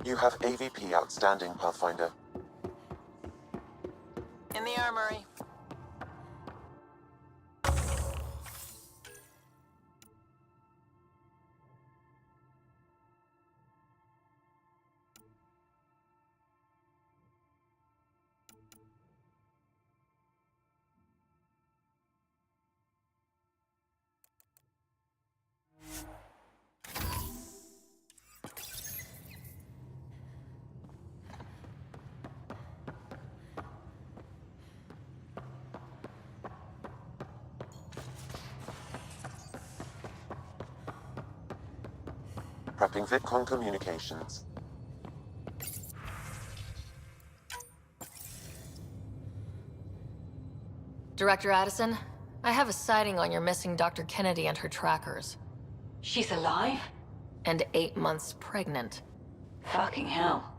You have AVP outstanding, Pathfinder. In the armory. Prepping VidCon communications. Director Addison, I have a sighting on your missing Dr. Kennedy and her trackers. She's alive? And 8 months pregnant. Fucking hell.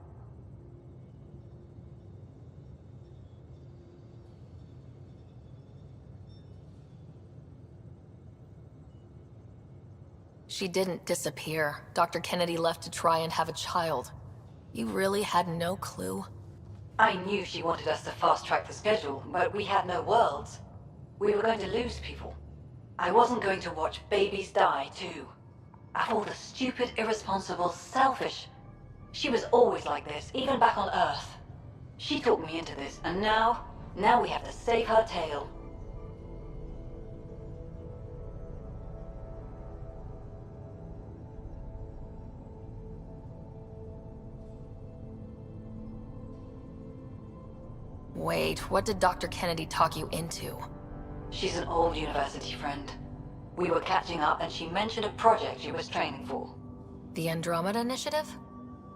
She didn't disappear. Dr. Kennedy left to try and have a child. You really had no clue? I knew she wanted us to fast-track the schedule, but we had no worlds. We were going to lose people. I wasn't going to watch babies die, too. Of all the stupid, irresponsible, selfish... She was always like this, even back on Earth. She talked me into this, and now we have to save her tail. Wait, what did Dr. Kennedy talk you into? She's an old university friend. We were catching up and she mentioned a project she was training for. The Andromeda Initiative?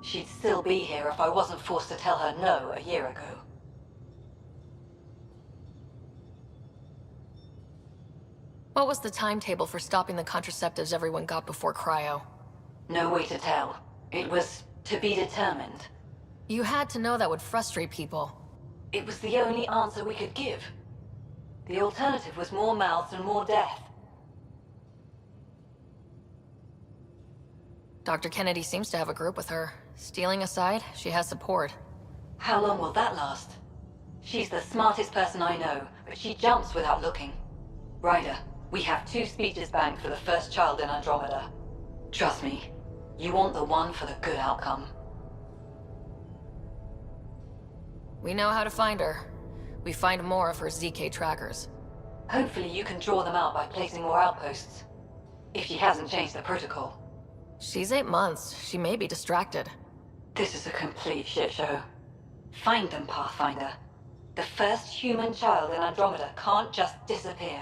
She'd still be here if I wasn't forced to tell her no a year ago. What was the timetable for stopping the contraceptives everyone got before cryo? No way to tell. It was to be determined. You had to know that would frustrate people. It was the only answer we could give. The alternative was more mouths and more death. Dr. Kennedy seems to have a group with her. Stealing aside, she has support. How long will that last? She's the smartest person I know, but she jumps without looking. Ryder, we have 2 speeches banked for the first child in Andromeda. Trust me, you want the one for the good outcome. We know how to find her. We find more of her ZK trackers. Hopefully you can draw them out by placing more outposts. If she hasn't changed the protocol. She's 8 months. She may be distracted. This is a complete shit show. Find them, Pathfinder. The first human child in Andromeda can't just disappear.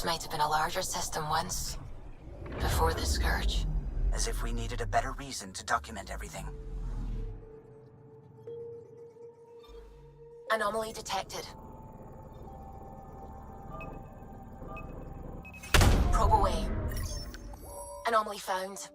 Might have been a larger system once. Before the Scourge. As if we needed a better reason to document everything. Anomaly detected. Probe away. Anomaly found.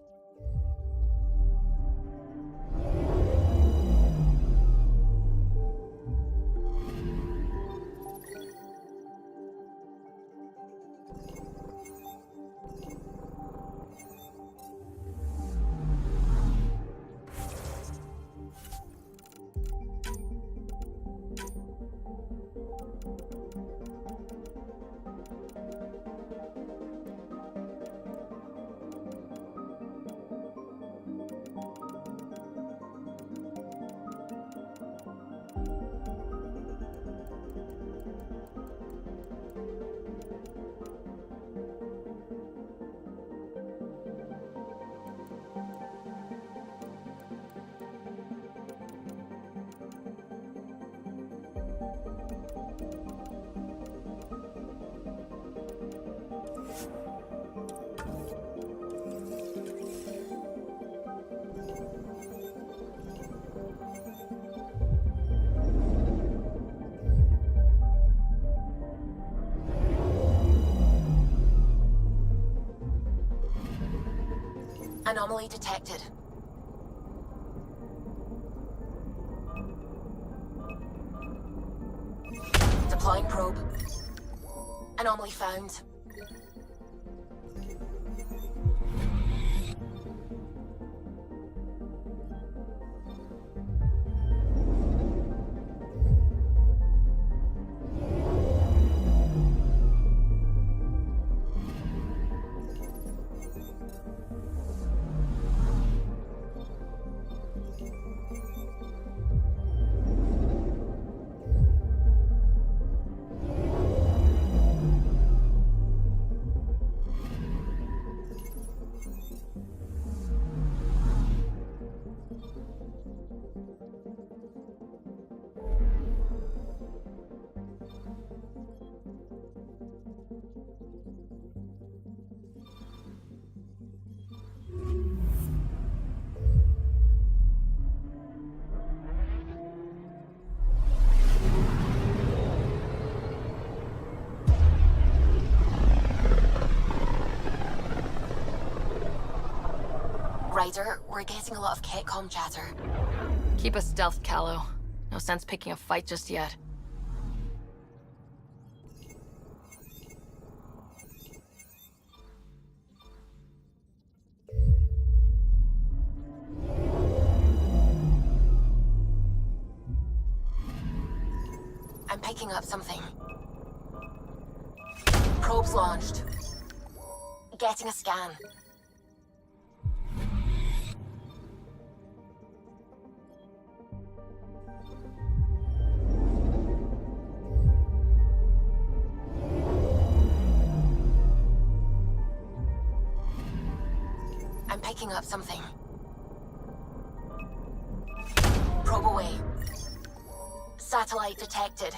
Anomaly detected. Deploying probe. Anomaly found. Ryder, we're getting a lot of Catcom chatter. Keep us stealth, Callow. No sense picking a fight just yet. I'm picking up something. Probes launched. Getting a scan. I'm picking up something. Probe away. Satellite detected.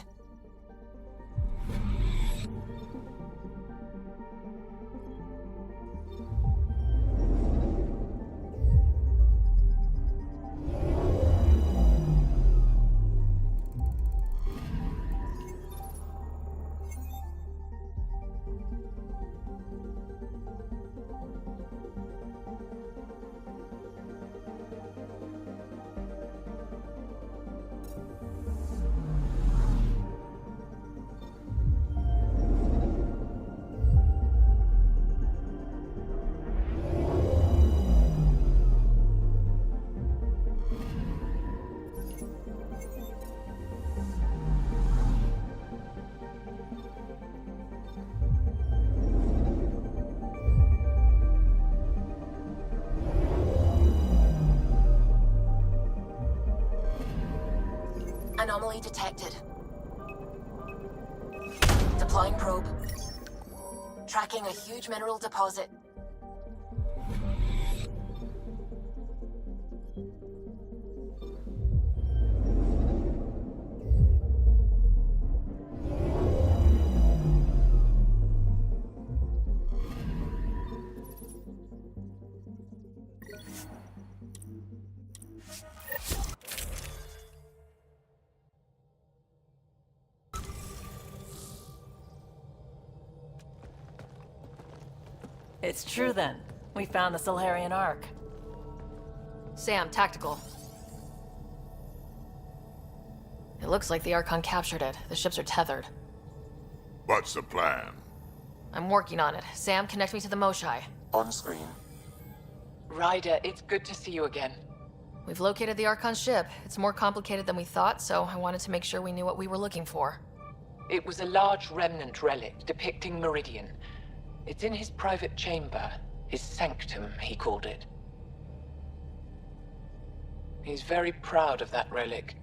Anomaly detected. Deploying probe. Tracking a huge mineral deposit. It's true then. We found the Solarian Ark. Sam, tactical. It looks like the Archon captured it. The ships are tethered. What's the plan? I'm working on it. Sam, connect me to the Moshai. On screen. Ryder, it's good to see you again. We've located the Archon ship. It's more complicated than we thought, so I wanted to make sure we knew what we were looking for. It was a large remnant relic depicting Meridian. It's in his private chamber. His sanctum, he called it. He's very proud of that relic.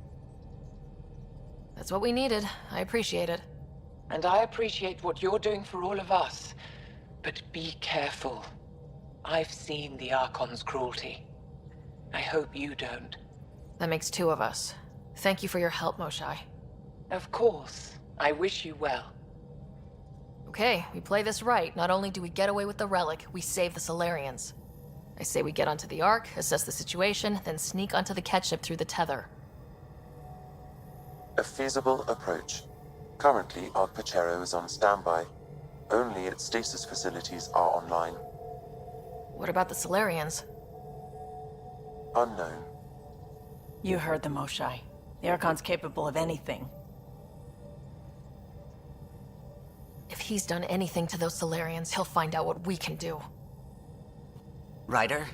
That's what we needed. I appreciate it. And I appreciate what you're doing for all of us. But be careful. I've seen the Archon's cruelty. I hope you don't. That makes two of us. Thank you for your help, Moshai. Of course. I wish you well. Okay, we play this right. Not only do we get away with the relic, we save the Solarians. I say we get onto the Ark, assess the situation, then sneak onto the catch ship through the tether. A feasible approach. Currently, Ark Pachero is on standby. Only its stasis facilities are online. What about the Solarians? Unknown. You heard them, Oshai. The Archon's capable of anything. If he's done anything to those Solarians, he'll find out what we can do. Ryder?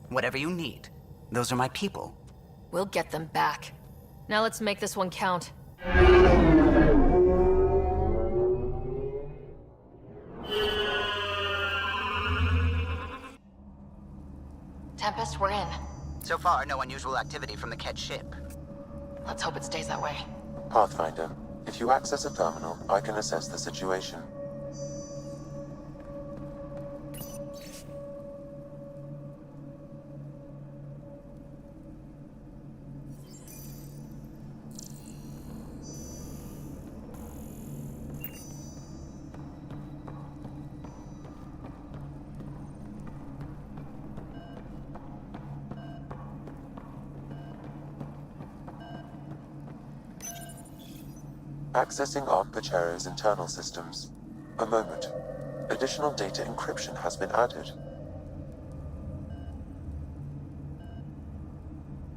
Whatever you need. Those are my people. We'll get them back. Now let's make this one count. Tempest, we're in. So far, no unusual activity from the Kett ship. Let's hope it stays that way. Pathfinder, if you access a terminal, I can assess the situation. Accessing Ark Pachero's internal systems. A moment. Additional data encryption has been added.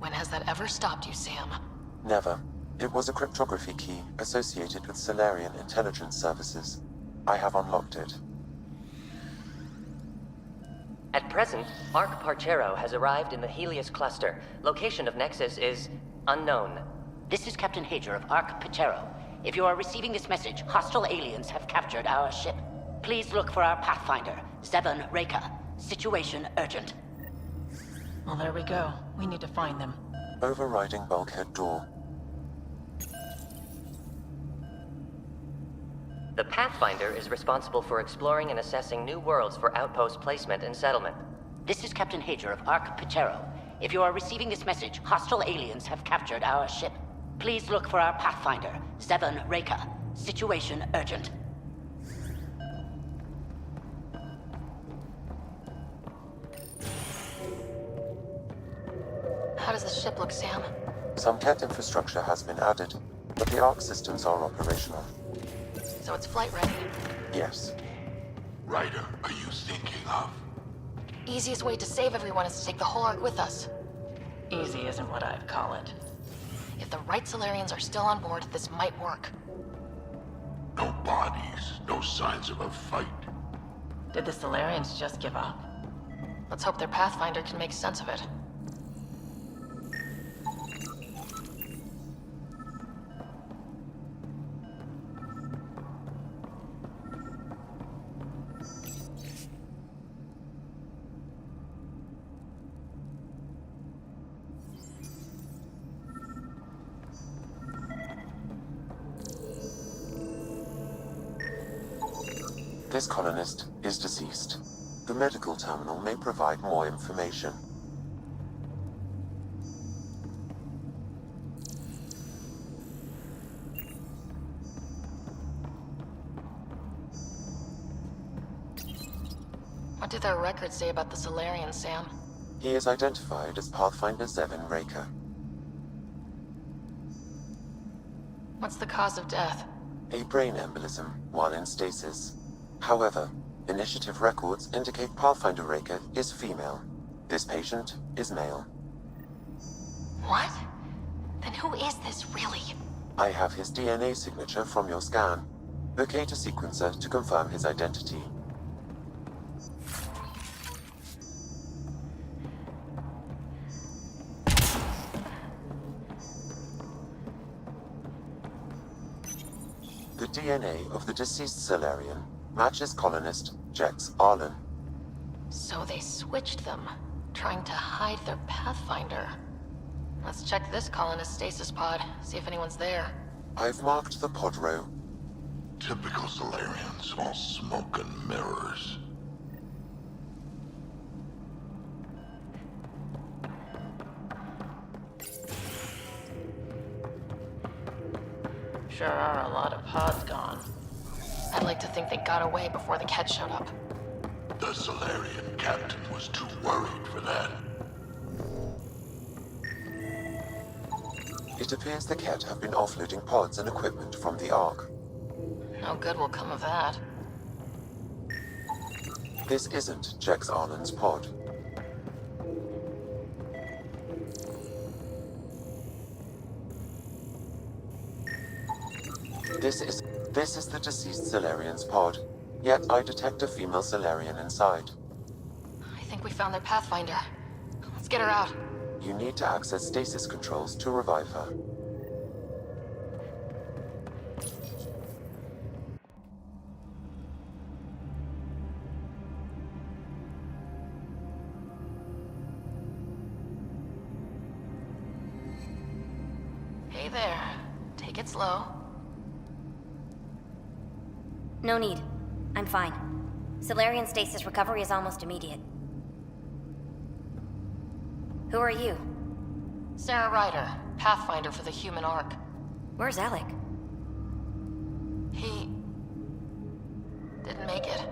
When has that ever stopped you, Sam? Never. It was a cryptography key associated with Solarian intelligence services. I have unlocked it. At present, Ark Parchero has arrived in the Helios cluster. Location of Nexus is unknown. This is Captain Hager of Ark Parchero. If you are receiving this message, hostile aliens have captured our ship. Please look for our Pathfinder, Zevon Reka. Situation urgent. Well, there we go. We need to find them. Overriding bulkhead door. The Pathfinder is responsible for exploring and assessing new worlds for outpost placement and settlement. This is Captain Hager of Ark Parchero. If you are receiving this message, hostile aliens have captured our ship. Please look for our Pathfinder, Zevon Reka. Situation urgent. How does the ship look, Sam? Some Kett infrastructure has been added, but the Ark systems are operational. So it's flight ready. Yes. Ryder, are you thinking of? Easiest way to save everyone is to take the whole Ark with us. Easy isn't what I'd call it. If the right Solarians are still on board, this might work. No bodies, no signs of a fight. Did the Solarians just give up? Let's hope their Pathfinder can make sense of it. This colonist is deceased. The medical terminal may provide more information. What do their records say about the Solarians, Sam? He is identified as Pathfinder Zevon Reka. What's the cause of death? A brain embolism while in stasis. However, initiative records indicate Pathfinder Reka is female. This patient is male. What? Then who is this, really? I have his DNA signature from your scan. Locate a sequencer to confirm his identity. The DNA of the deceased Solarian matches colonist Jex Arlen. So they switched them, trying to hide their Pathfinder. Let's check this colonist stasis pod, see if anyone's there. I've marked the pod row. Typical Solarians, all smoke and mirrors. Sure are a lot of pods gone. I'd like to think they got away before the Kett showed up. The Solarian captain was too worried for that. It appears the Kett have been offloading pods and equipment from the Ark. No good will come of that. This isn't Jex Arlen's pod. This is the deceased Solarian's pod. Yet I detect a female Solarian inside. I think we found their Pathfinder. Let's get her out. You need to access stasis controls to revive her. Hey there. Take it slow. No need. I'm fine. Solarian stasis recovery is almost immediate. Who are you? Sara Ryder, Pathfinder for the human Ark. Where's Alec? He... didn't make it.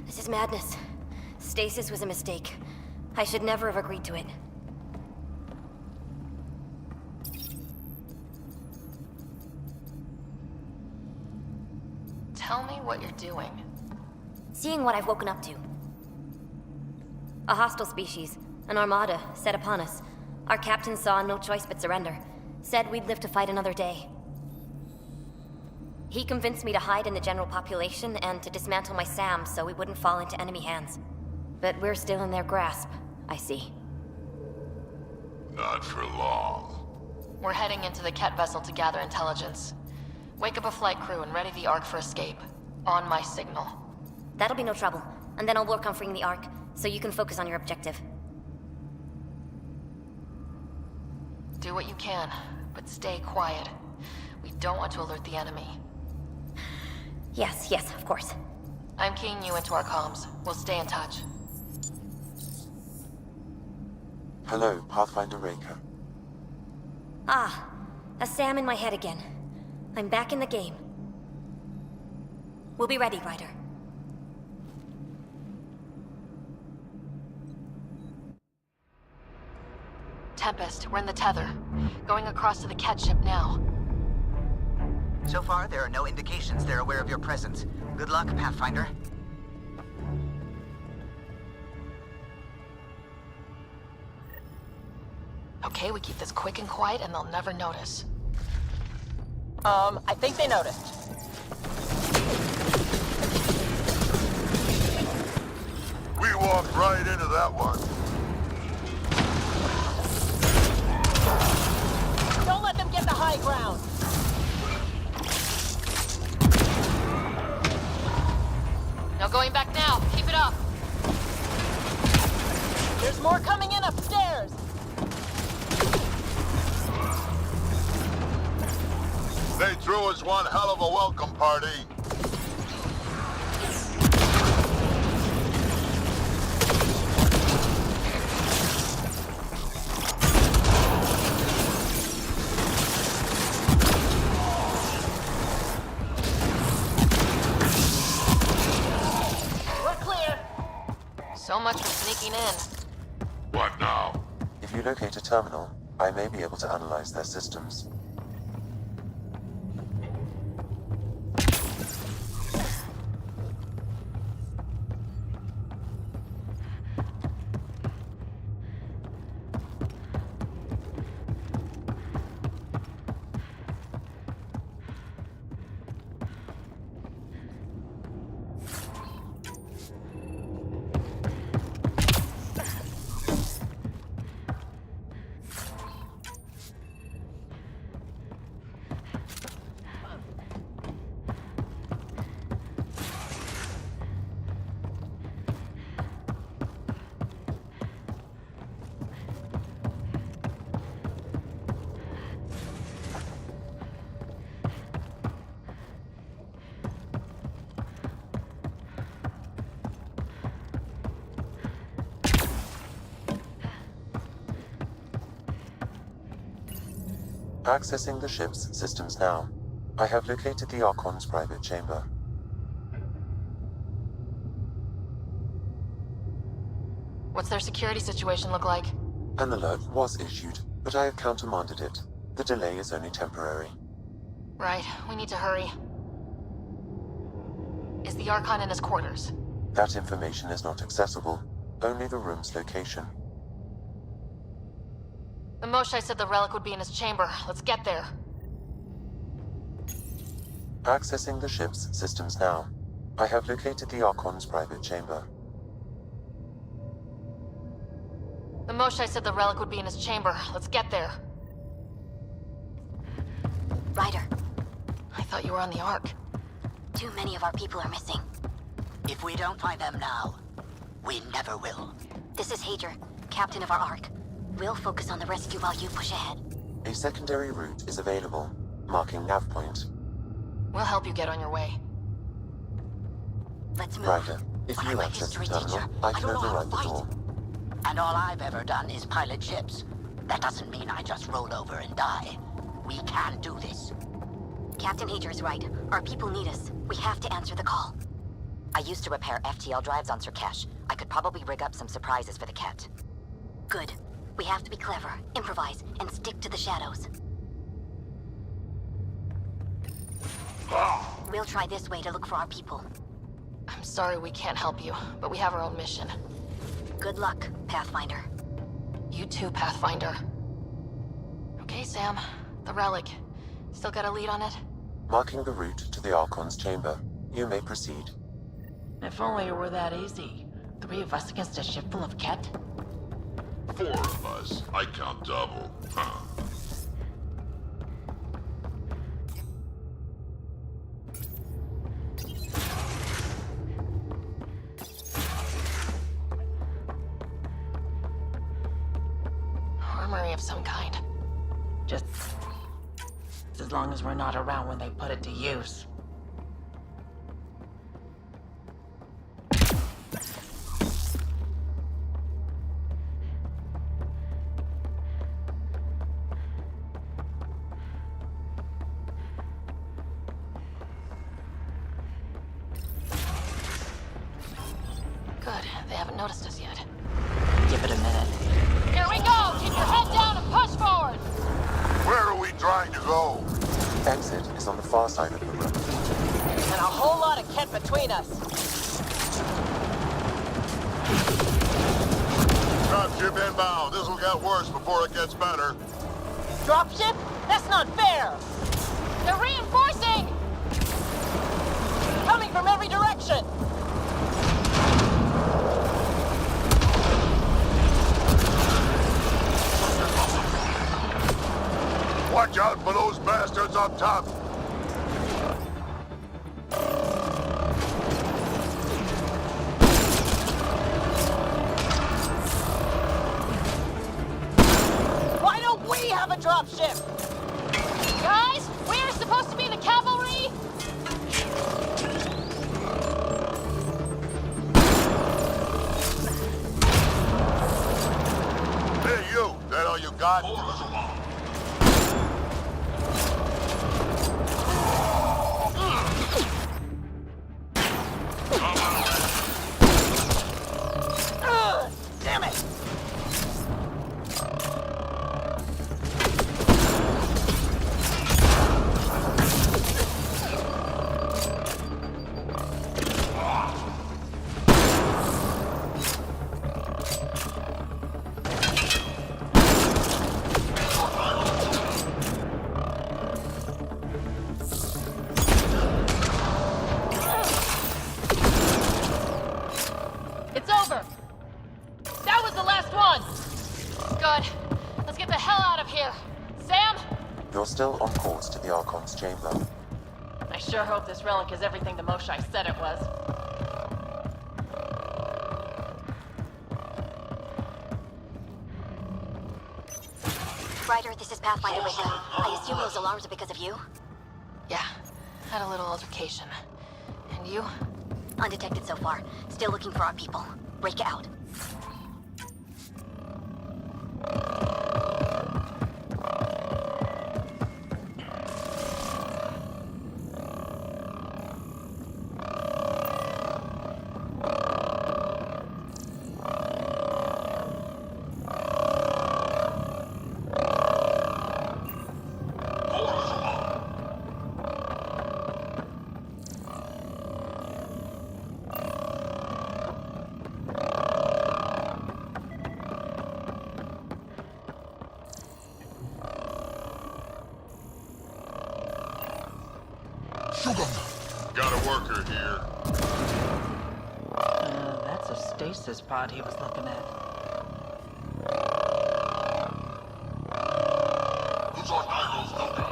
This is madness. Stasis was a mistake. I should never have agreed to it. Tell me what you're doing. Seeing what I've woken up to. A hostile species, an armada, set upon us. Our captain saw no choice but surrender. Said we'd live to fight another day. He convinced me to hide in the general population and to dismantle my SAM so we wouldn't fall into enemy hands. But we're still in their grasp, I see. Not for long. We're heading into the Ket vessel to gather intelligence. Wake up a flight crew and ready the Ark for escape. On my signal. That'll be no trouble. And then I'll work on freeing the Ark, so you can focus on your objective. Do what you can, but stay quiet. We don't want to alert the enemy. Yes, of course. I'm keying you into our comms. We'll stay in touch. Hello, Pathfinder Raker. Ah, a SAM in my head again. I'm back in the game. We'll be ready, Ryder. Tempest, we're in the tether. Going across to the Ket ship now. So far, there are no indications they're aware of your presence. Good luck, Pathfinder. Okay, we keep this quick and quiet and they'll never notice. I think they noticed. We walked right into that one. Don't let them get the high ground. No going back now. Keep it up. There's more coming in upstairs. They threw us one hell of a welcome party. We're clear. So much for sneaking in. What now? If you locate a terminal, I may be able to analyze their systems. Accessing the ship's systems now. I have located the Archon's private chamber. What's their security situation look like? An alert was issued, but I have countermanded it. The delay is only temporary. Right, we need to hurry. Is the Archon in his quarters? That information is not accessible, only the room's location. The Moshai said the relic would be in his chamber. Let's get there. Accessing the ship's systems now. I have located the Archon's private chamber. The Moshai said the relic would be in his chamber. Let's get there. Ryder, I thought you were on the Ark. too many of our people are missing. If we don't find them now, we never will. This is Hager, captain of our Ark. We'll focus on the rescue while you push ahead. A secondary route is available, marking nav point. We'll help you get on your way. Let's move. Ryder, if When you I'm a access the history terminal, teacher, I I can don't know how to override the fight. door. And all I've ever done is pilot ships. That doesn't mean I just roll over and die. We can do this. Captain Hager is right. Our people need us. We have to answer the call. I used to repair FTL drives on Sirkesh. I could probably rig up some surprises for the Ket. Good. We have to be clever, improvise, and stick to the shadows. We'll try this way to look for our people. I'm sorry we can't help you, but we have our own mission. Good luck, Pathfinder. You too, Pathfinder. Okay, Sam. The relic. Still got a lead on it? Marking the route to the Archon's chamber. You may proceed. If only it were that easy. 3 of us against a ship full of Ket? 4 of us. I count double. Huh. Armory of some kind. Just as long as we're not around when they put it to use. Good. They haven't noticed us yet. Give it a minute. Here we go! Keep your head down and push forward! Where are we trying to go? Exit is on the far side of the room. And a whole lot of Ket between us. Dropship inbound. This'll get worse before it gets better. Dropship? That's not fair! They're reinforcing! Coming from every direction! Watch out for those bastards up top. Why don't we have a dropship? Guys, we're supposed to be the cavalry! Hey, you. That all you got? Damn it! It's over! That was the last one! Good. Let's get the hell out of here. Sam? You're still on course to the Archon's chamber. I sure hope this relic is everything the Moshai said it was. Ryder, this is Pathfinder Rika. I assume those alarms are because of you? Yeah. Had a little altercation. And you? Undetected so far. Still looking for our people. Break it out. Got a worker here. That's a stasis pod he was looking at. Who's on Iroh's number?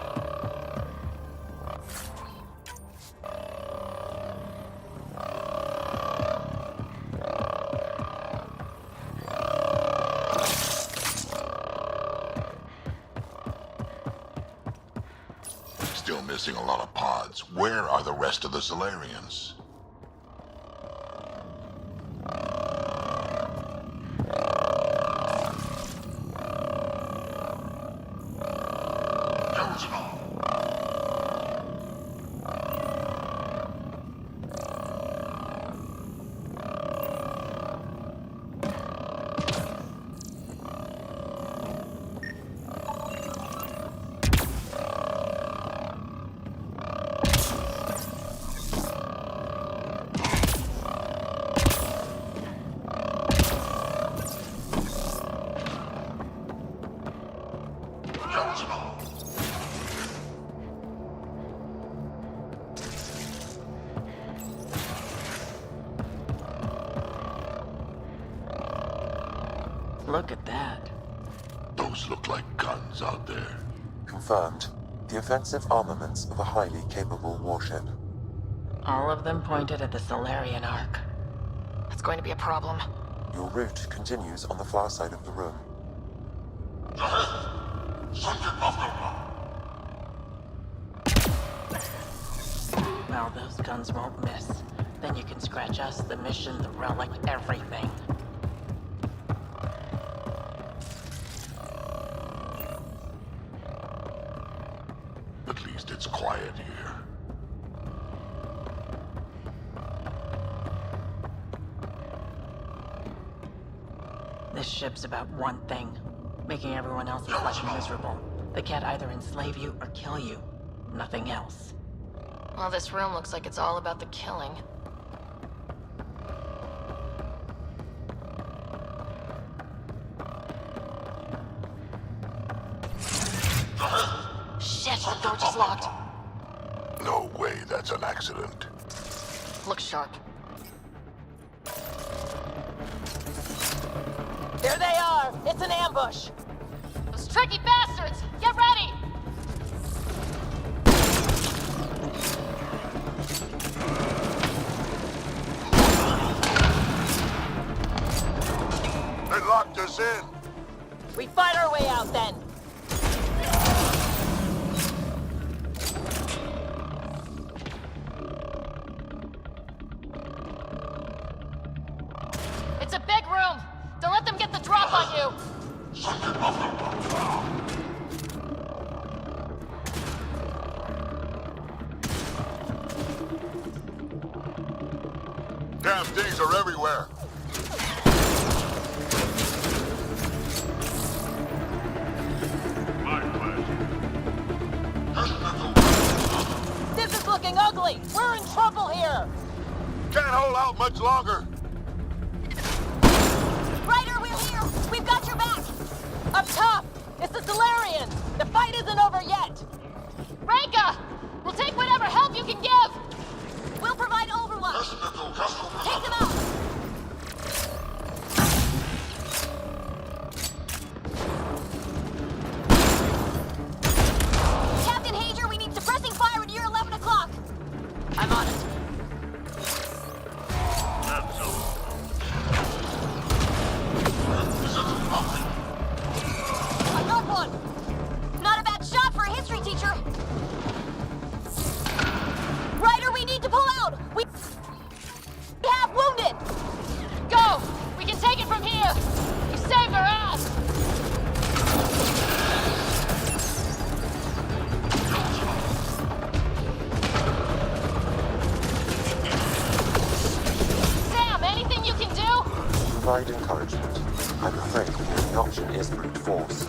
Still missing a lot of pods. Where are the rest of the Solarians? Look at that. Those look like guns out there. Confirmed. The offensive armaments of a highly capable warship. All of them pointed at the Solarian Ark. That's going to be a problem. Your route continues on the far side of the room. Well, those guns won't miss. Then you can scratch us, the mission, the relic, everything. At least it's quiet here. This ship's about one thing. Making everyone else's life miserable. They can't either enslave you or kill you. Nothing else. Well, this room looks like it's all about the killing. Shit, the door just locked. No way that's an accident. Look sharp. There they are! It's an ambush! Those tricky bastards! Get ready! They locked us in. We fight our way out then! It's a big room! Don't let them get the drop on you! Damn things are everywhere. This is looking ugly! We're in trouble here! Can't hold out much longer. Ryder, we're here! We've got your back! Up top! It's the Solarians! The fight isn't over yet! Reka! We'll take whatever help you can give! We'll provide overwatch! Take them out! Captain Hager, we need suppressing fire at year 11 o'clock! I'm on it. I got one! Not a bad shot for a history teacher! Ryder, we need to pull out! We have wounded! Go! We can take it from here! You saved our ass! Sam, anything you can do? Provide encouragement. I'm afraid the only option is brute force.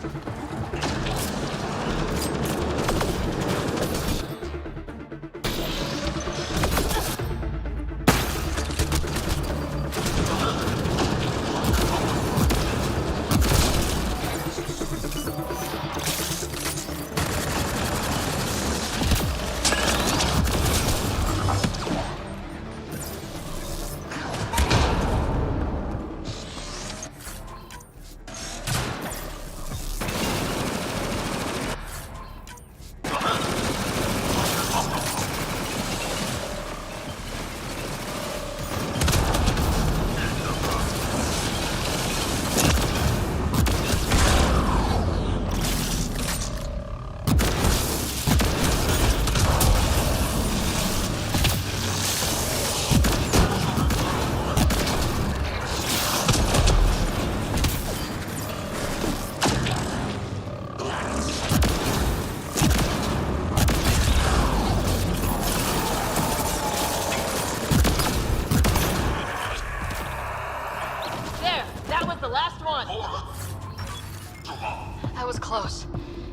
was close.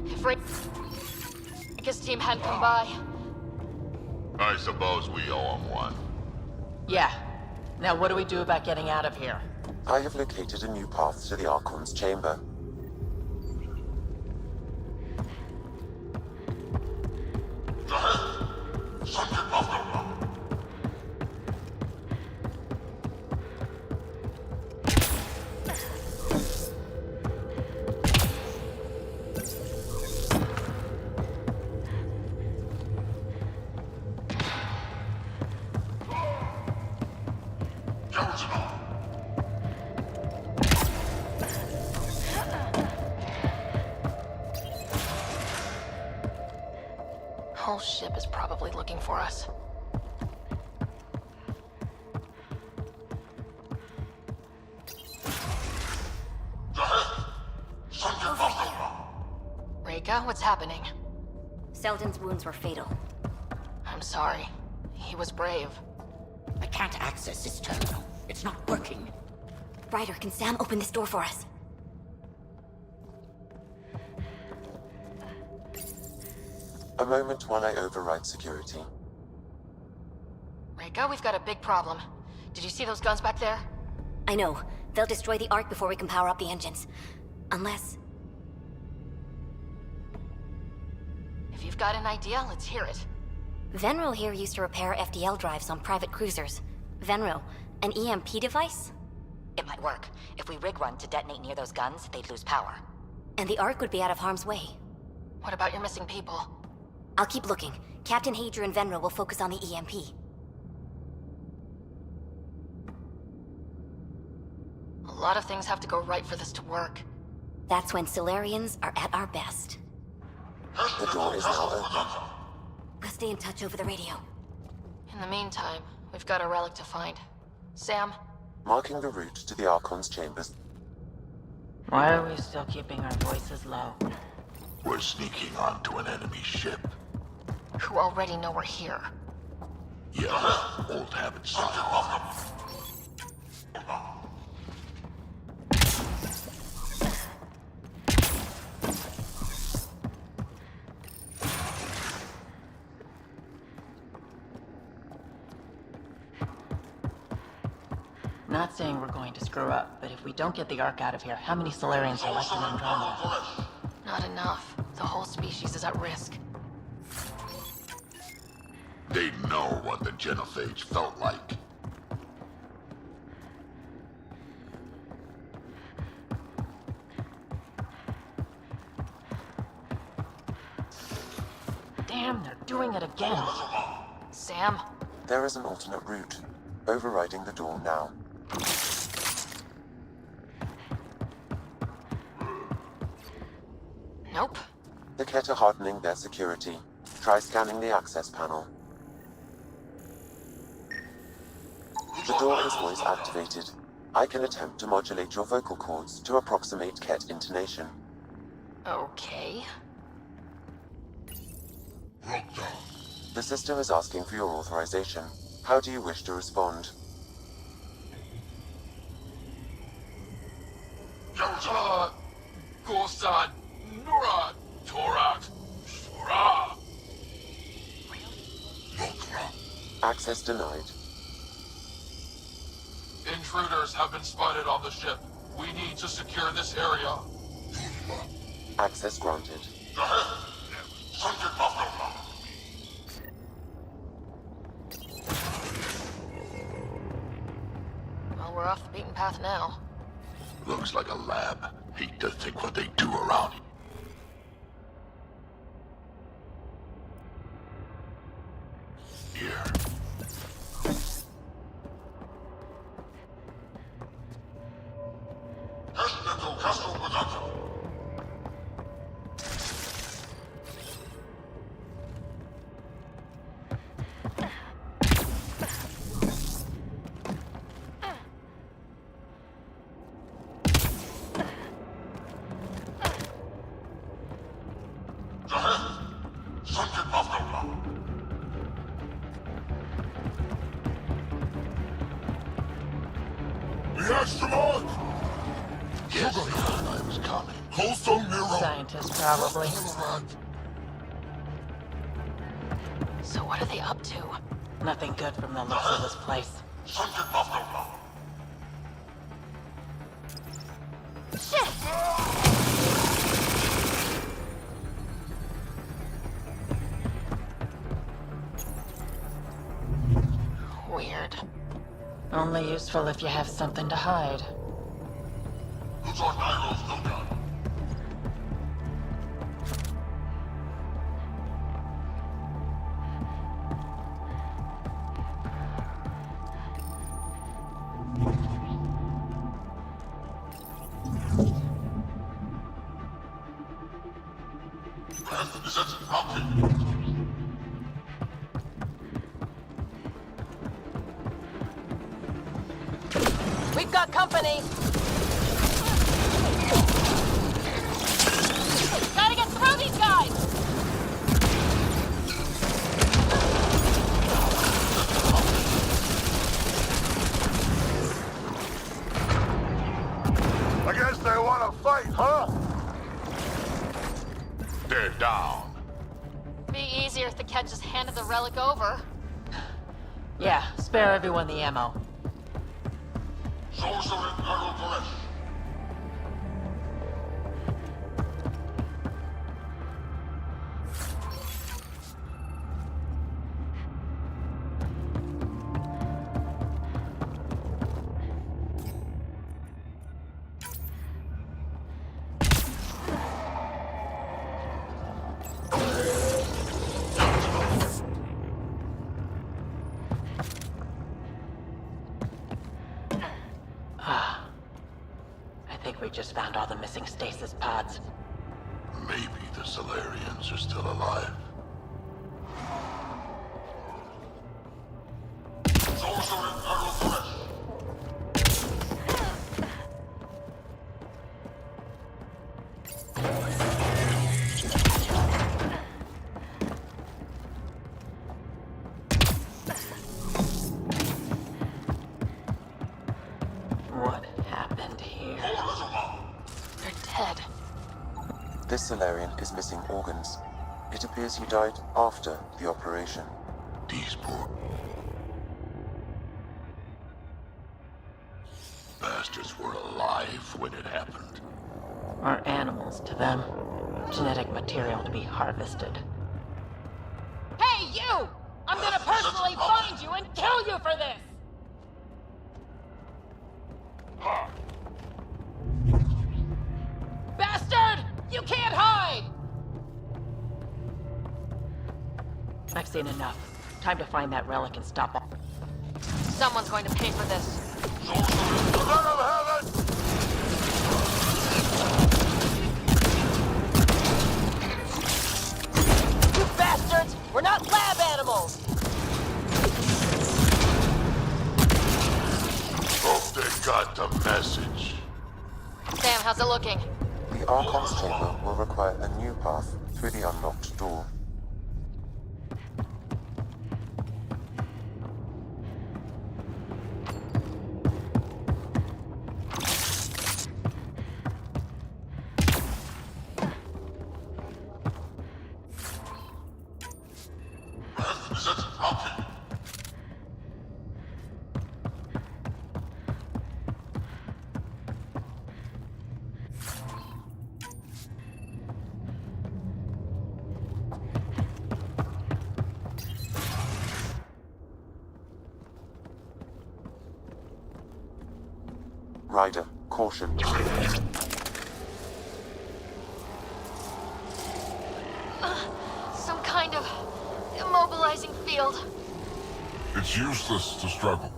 If Rika's team hadn't come by... I suppose we owe him one. Yeah. Now what do we do about getting out of here? I have located a new path to the Archon's chamber. Whole ship is probably looking for us. Rika, what's happening? Selden's wounds were fatal. I'm sorry. He was brave. I can't access this terminal. It's not working. Ryder, can Sam open this door for us? A moment while I override security. Rika, we've got a big problem. Did you see those guns back there? I know. They'll destroy the Ark before we can power up the engines. Unless... If you've got an idea, let's hear it. Venril here used to repair FDL drives on private cruisers. Venril, an EMP device? It might work. If we rig one to detonate near those guns, they'd lose power. And the Ark would be out of harm's way. What about your missing people? I'll keep looking. Captain Hadrian and Venril will focus on the EMP. A lot of things have to go right for this to work. That's when Solarians are at our best. The door is now open. We'll stay in touch over the radio. In the meantime, we've got a relic to find. Sam? Marking the route to the Archon's chambers. Why are we still keeping our voices low? We're sneaking onto an enemy ship. Who already know we're here. Yeah, old habit style. Not saying we're going to screw up, but if we don't get the Ark out of here, how many Solarians are left in Andromeda? Not enough. The whole species is at risk. They know what the genophage felt like. Damn, they're doing it again. Sam? There is an alternate route. Overriding the door now. Nope. The Kett are hardening their security. Try scanning the access panel. The door is voice activated. I can attempt to modulate your vocal cords to approximate Kett intonation. Okay. The system is asking for your authorization. How do you wish to respond? Gorsan, Nura, Torat, Shura. Access denied. Intruders have been spotted on the ship. We need to secure this area. Access granted. Well, we're off the beaten path now. Looks like a lab. Hate to think what they do around here. scientist, probably. So what are they up to? Nothing good from the looks of this place. Weird. Only useful if you have something to hide. We've got company! Gotta get through these guys! I guess they want to fight, huh? They're down. Be easier if the Ket just handed the relic over. Yeah, spare everyone the ammo. I think we just found all the missing stasis pods. Maybe the Solarians are still alive. What happened here? They're dead. This Solarian is missing organs. It appears he died after the operation. These poor bastards were alive when it happened. Or animals to them. Genetic material to be harvested. Hey, you! I'm gonna personally find you and kill you for this! Bastard! You can't hide! I've seen enough. Time to find that relic and stop all. Someone's going to pay for this. You bastards! We're not lab animals! Hope they got the message. Sam, how's it looking? The Archon's chamber will require a new path through the unlocked door. Ryder, caution. Some kind of immobilizing field. It's useless to struggle.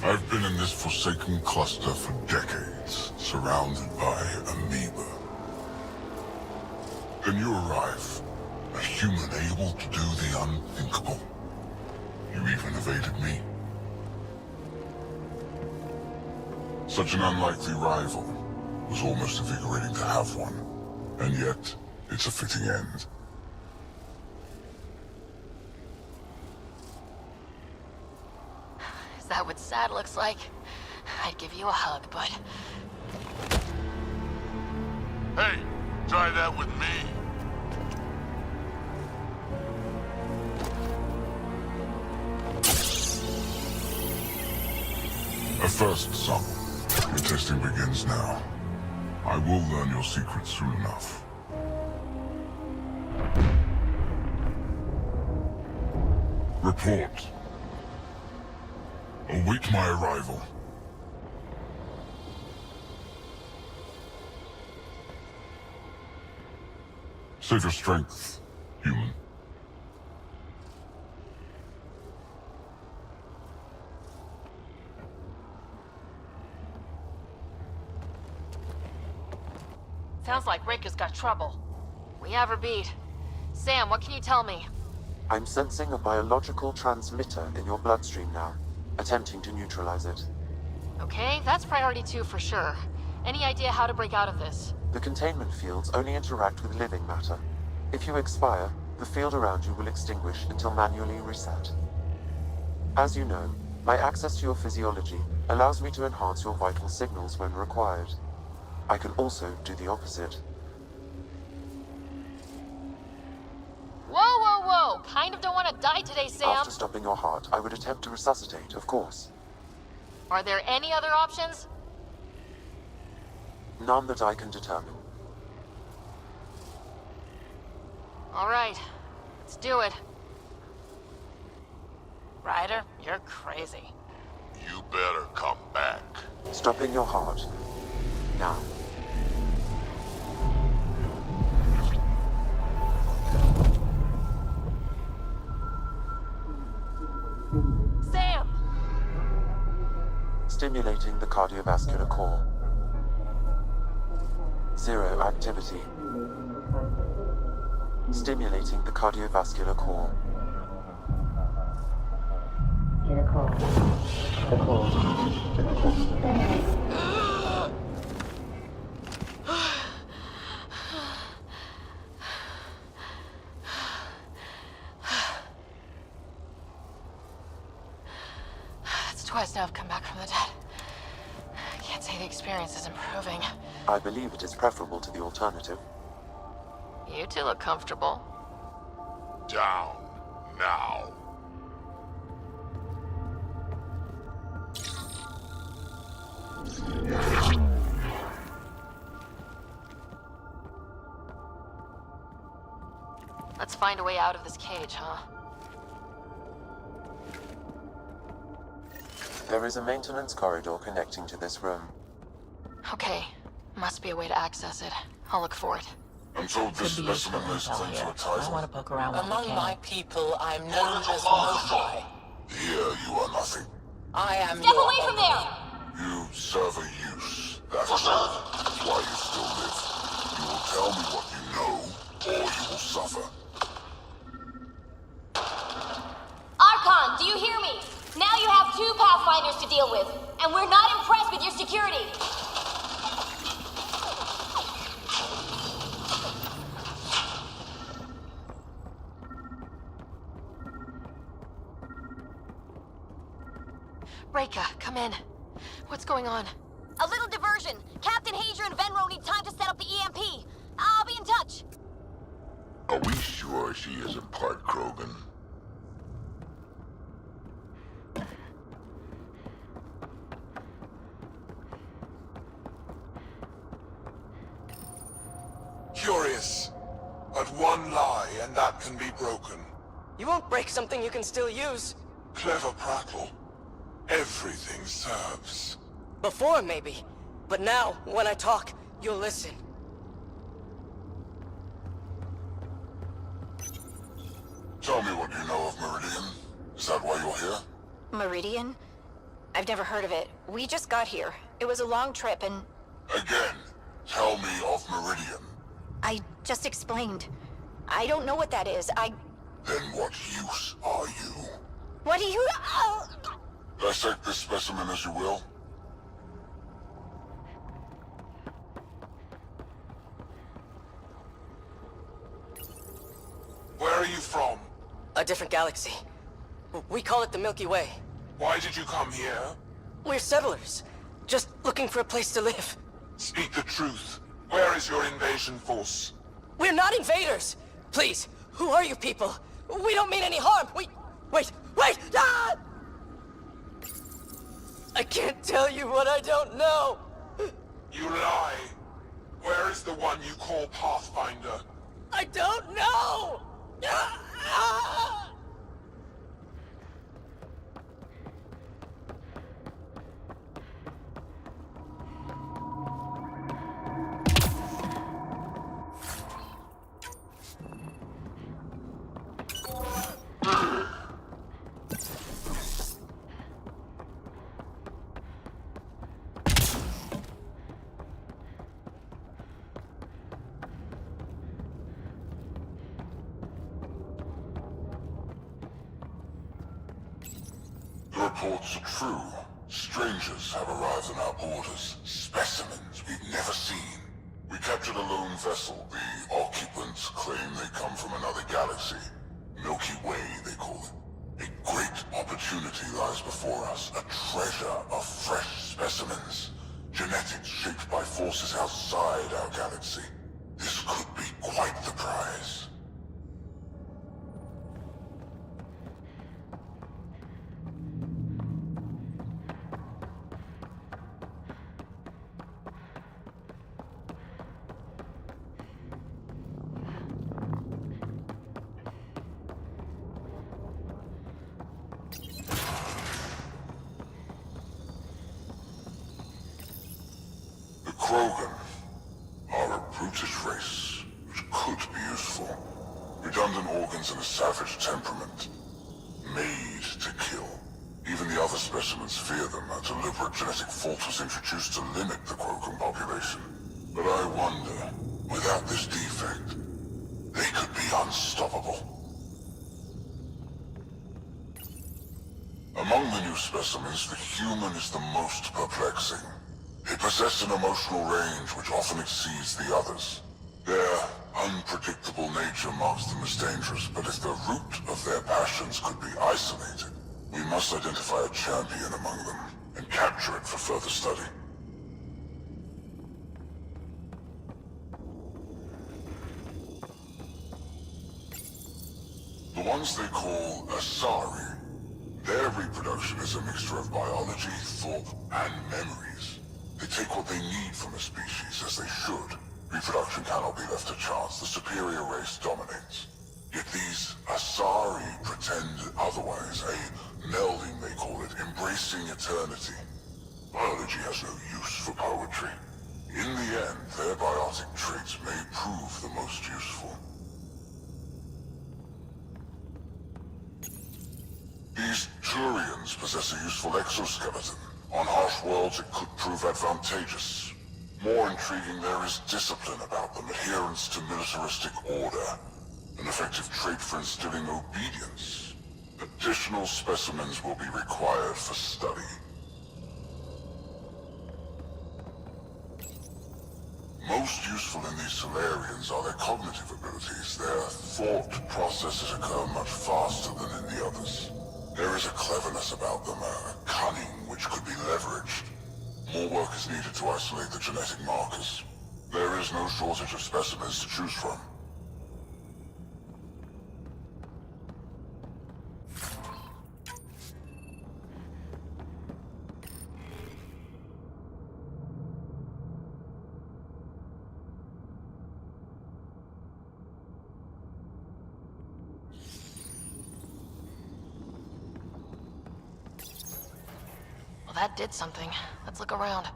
I've been in this forsaken cluster for decades, surrounded by amoeba. Then you arrive, a human able to do the unthinkable. You even evaded me. Such an unlikely rival. Was almost invigorating to have one. And yet, it's a fitting end. Is that what sad looks like? I'd give you a hug, but... Hey, try that with me. A first, son. Your testing begins now. I will learn your secrets soon enough. Report. Await my arrival. Save your strength, human. Sounds like Rika's got trouble. We have her beat. Sam, what can you tell me? I'm sensing a biological transmitter in your bloodstream now, attempting to neutralize it. Okay, that's priority 2 for sure. Any idea how to break out of this? The containment fields only interact with living matter. If you expire, the field around you will extinguish until manually reset. As you know, my access to your physiology allows me to enhance your vital signals when required. I can also do the opposite. Whoa, whoa, whoa! Kind of don't want to die today, Sam! After stopping your heart, I would attempt to resuscitate, of course. Are there any other options? None that I can determine. Alright, let's do it. Ryder, you're crazy. You better come back. Stopping your heart. Now. Sam! Stimulating the cardiovascular core. 0 activity. Stimulating the cardiovascular core. It's twice now I've come back from the dead. I can't say the experience is improving. I believe it is preferable to the alternative. You two look comfortable. Down now. Let's find a way out of this cage, huh? There is a maintenance corridor connecting to this room. Okay. Must be a way to access it. I'll look for it. I'm told this Could be useful specimen is intel claimed here. to a title. I want to poke around with Among the my can. people, I'm known as Moshi. Here you are nothing. I am Step your away from there! You serve a use. That's why you still live. You will tell me what you know, or you will suffer. Archon, do you hear me? Now you have 2 Pathfinders to deal with, and we're not impressed with your security. Rika, come in. What's going on? A little diversion. Captain Hager and Venro need time to set up the EMP. I'll be in touch. Are we sure she isn't part Krogan? Curious. But one lie, and that can be broken. You won't break something you can still use. Clever prattle. Everything serves. Before, maybe. But now, when I talk, you'll listen. Tell me what you know of Meridian. Is that why you're here? Meridian? I've never heard of it. We just got here. It was a long trip and... Again, tell me of Meridian. I just explained. I don't know what that is. Then what use are you? What do you... Dissect this specimen as you will. Where are you from? A different galaxy. We call it the Milky Way. Why did you come here? We're settlers. just looking for a place to live. Speak the truth. Where is your invasion force? We're not invaders! Please, who are you people? We don't mean any harm! Wait! Ah! I can't tell you what I don't know! You lie! Where is the one you call Pathfinder? I don't know! Ah! The reports are true. Strangers have arrived on our borders. Specimens we've never seen. We captured a lone vessel. The occupants claim they come from another galaxy. Milky Way, they call it. A great opportunity lies before us. A treasure of fresh specimens. Genetics shaped by forces outside our galaxy. This could be quite the prize. Krogan are a brutish race, which could be useful. Redundant organs and a savage temperament. Made to kill. Even the other specimens fear them. A deliberate genetic fault was introduced to limit the Krogan population. But I wonder, without this defect, they could be unstoppable. Among the new specimens, the human is the most perplexing. They possess an emotional range which often exceeds the others. Their unpredictable nature marks them as dangerous, but if the root of their passions could be isolated, we must identify a champion among them and capture it for further study. The ones they call Asari, their reproduction is a mixture of biology, thought, and memories. They take what they need from a species, as they should. Reproduction cannot be left to chance. The superior race dominates. Yet these Asari pretend otherwise. A melding, they call it, embracing eternity. Biology has no use for poetry. In the end, their biotic traits may prove the most useful. These Turians possess a useful exoskeleton. On harsh worlds, it could prove advantageous. More intriguing, there is discipline about them, adherence to militaristic order, an effective trait for instilling obedience. Additional specimens will be required for study. Most useful in these Solarians are their cognitive abilities. Their thought processes occur much faster than in the others. There is a cleverness about them, a cunning which could be leveraged. More work is needed to isolate the genetic markers. There is no shortage of specimens to choose from. Well, that did something. Let's look around.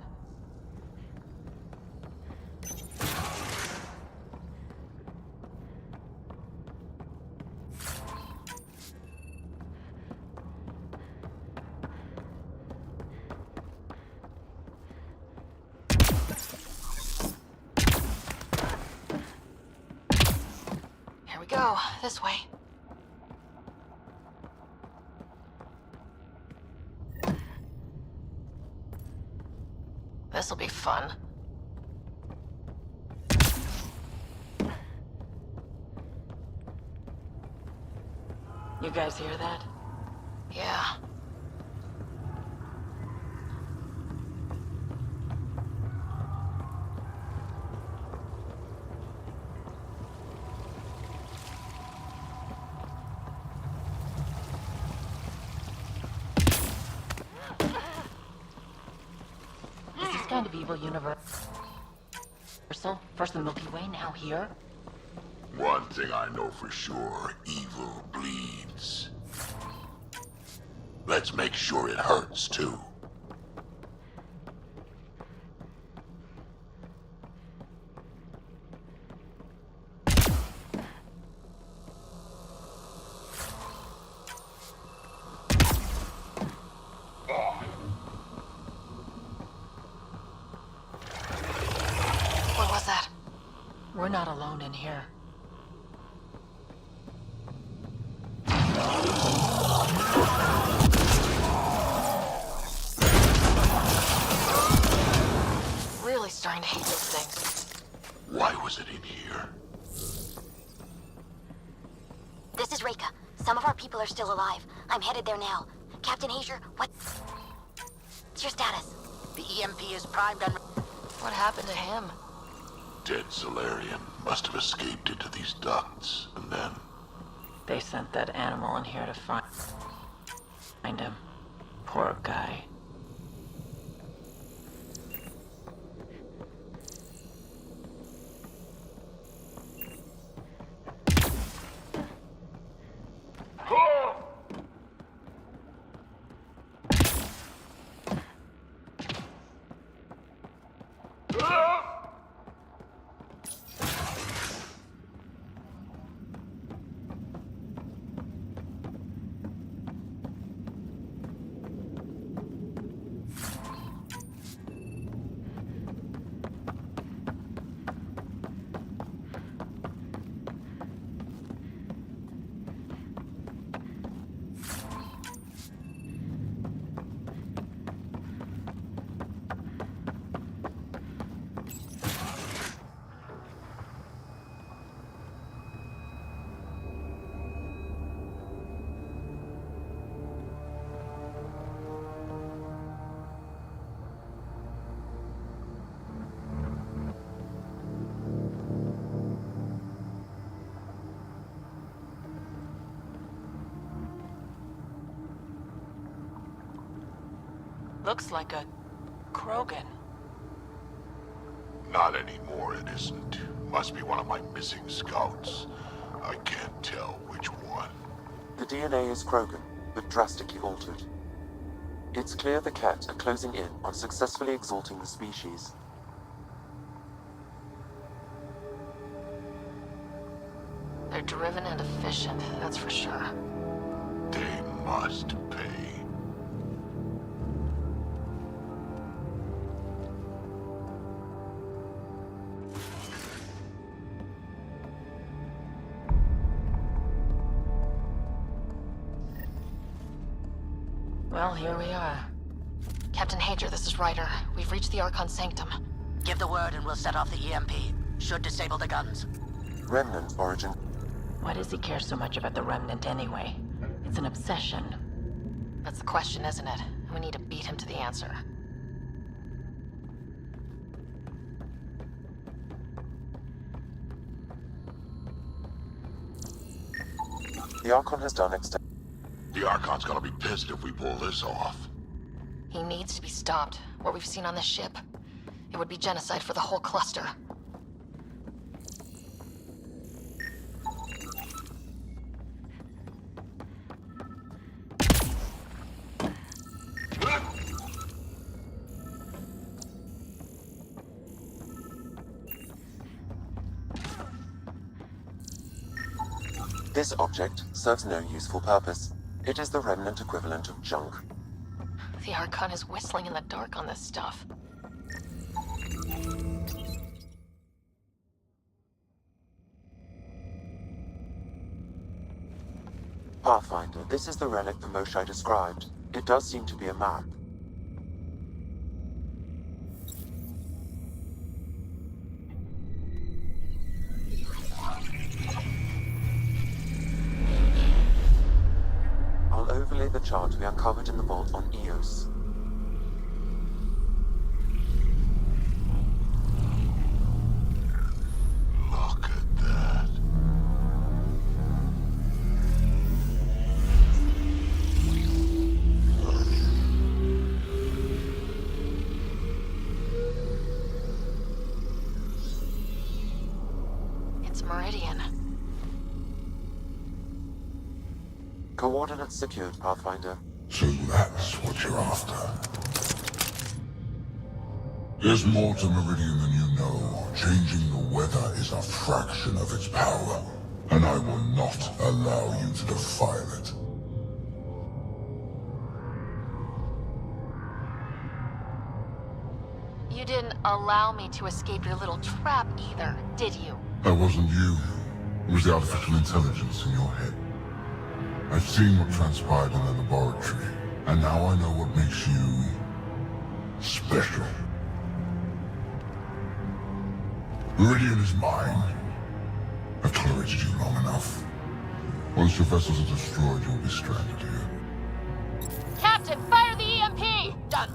Here we go. This way. This'll be fun. You guys hear that? Yeah. kind of evil universal? First the Milky Way, now here? One thing I know for sure, evil bleeds. Let's make sure it hurts, too. What was that? We're not alone in here. Really starting to hate those things. Why was it in here? This is Reika. Some of our people are still alive. I'm headed there now. Captain Hazer, what's your status? The EMP is primed and... What happened to him? Dead Solarian must have escaped into these ducts, and then... They sent that animal in here to find him. Poor guy. Looks like a Krogan. Not anymore, it isn't. Must be one of my missing scouts. I can't tell which one. The DNA is Krogan, but drastically altered. It's clear the Ket are closing in on successfully exalting the species. They're driven and efficient, that's for sure. They must pay. Well, here we are. Captain Hager, this is Ryder. We've reached the Archon Sanctum. Give the word and we'll set off the EMP. Should disable the guns. Remnant origin. Why does he care so much about the Remnant anyway? It's an obsession. That's the question, isn't it? We need to beat him to the answer. The Archon has done extensive. The Archon's gonna be pissed if we pull this off. He needs to be stopped. What we've seen on this ship, it would be genocide for the whole cluster. This object serves no useful purpose. It is the Remnant equivalent of junk. The Archon is whistling in the dark on this stuff. Pathfinder, this is the relic the Moshai described. It does seem to be a map. I'll overlay the chart we uncovered in the vault on Eos. Look at that. Meridian. Coordinates secured, Pathfinder. So that's what you're after. There's more to Meridian than you know. Changing the weather is a fraction of its power, and I will not allow you to defile it. You didn't allow me to escape your little trap either, did you? That wasn't you. It was the artificial intelligence in your head. I've seen what transpired in the laboratory, and now I know what makes you special. Meridian is mine. I've tolerated you long enough. Once your vessels are destroyed, you'll be stranded here. Captain, fire the EMP! Done.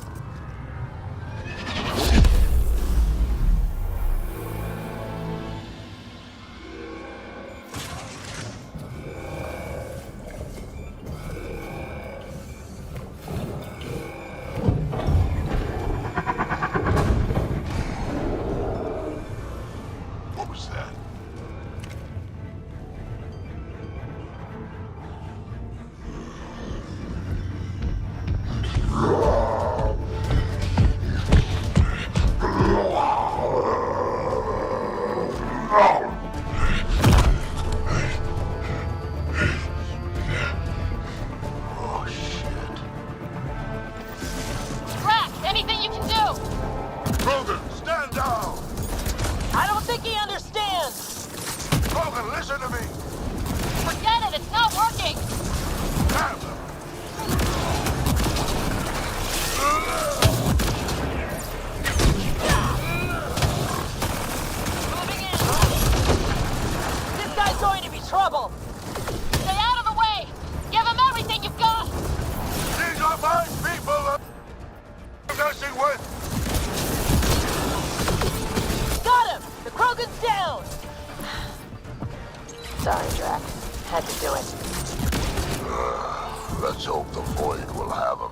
Let's hope the Void will have him.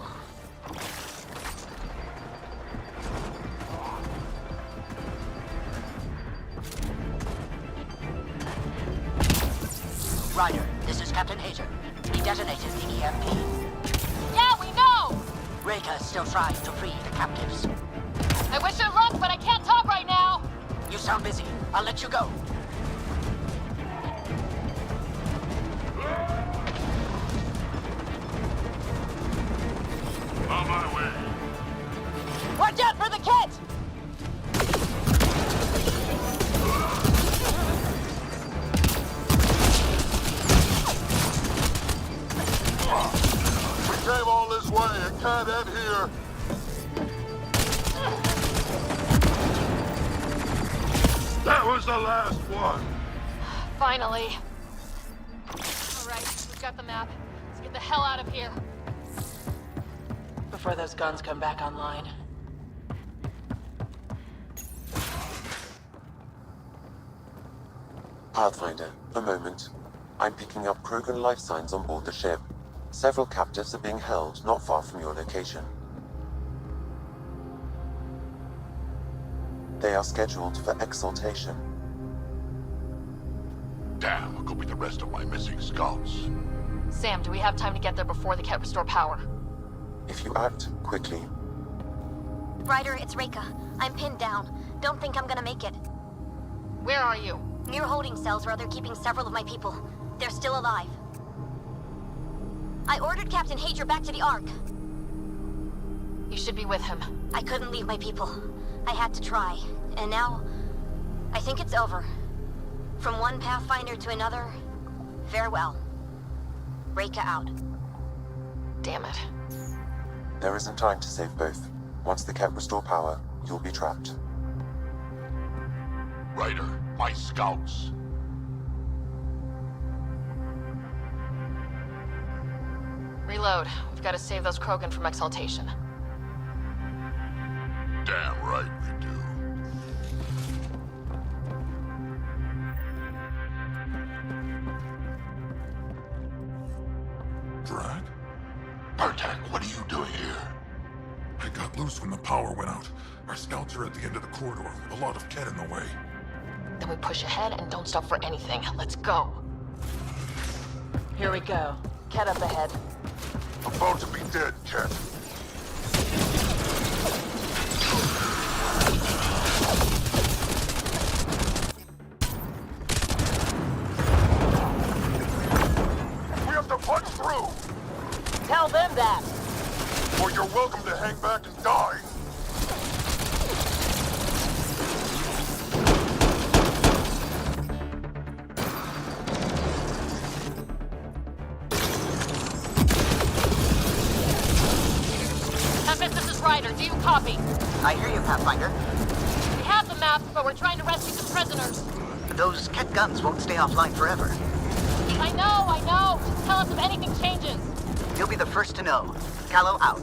Ryder, this is Captain Hager. He detonated the EMP. Yeah, we know! Reka still tries to free the captives. I wish her luck, but I can't talk right now! You sound busy. I'll let you go. On my way. Watch out for the kit! We came all this way. It can't end here. That was the last one. Finally. Alright, we've got the map. Let's get the hell out of here. Before those guns come back online. Pathfinder, a moment. I'm picking up Krogan life signs on board the ship. Several captives are being held not far from your location. They are scheduled for exaltation. Damn, what could be the rest of my missing scouts? Sam, do we have time to get there before the Ket restore power? If you act quickly. Ryder, it's Reka. I'm pinned down. Don't think I'm gonna make it. Where are you? Near holding cells where they're keeping several of my people. They're still alive. I ordered Captain Hager back to the Ark. You should be with him. I couldn't leave my people. I had to try. And now, I think it's over. From one Pathfinder to another, farewell. Reka out. Damn it. There isn't time to save both. Once the Ket restore power, you'll be trapped. Ryder, my scouts. Reload. We've got to save those Krogan from exaltation. Damn right we do. Brad? Bartek, what are you doing here? I got loose when the power went out. Our scouts are at the end of the corridor with a lot of Ket in the way. Then we push ahead and don't stop for anything. Let's go. Here we go. Cat up ahead. About to be dead, Cat. We have to punch through! Tell them that! Or you're welcome to hang back and die. Tempest, this is Ryder. Do you copy? I hear you, Pathfinder. We have the map, but we're trying to rescue some prisoners. Those Ket guns won't stay offline forever. I know. Just tell us if anything changes. You'll be the first to know. Callow out.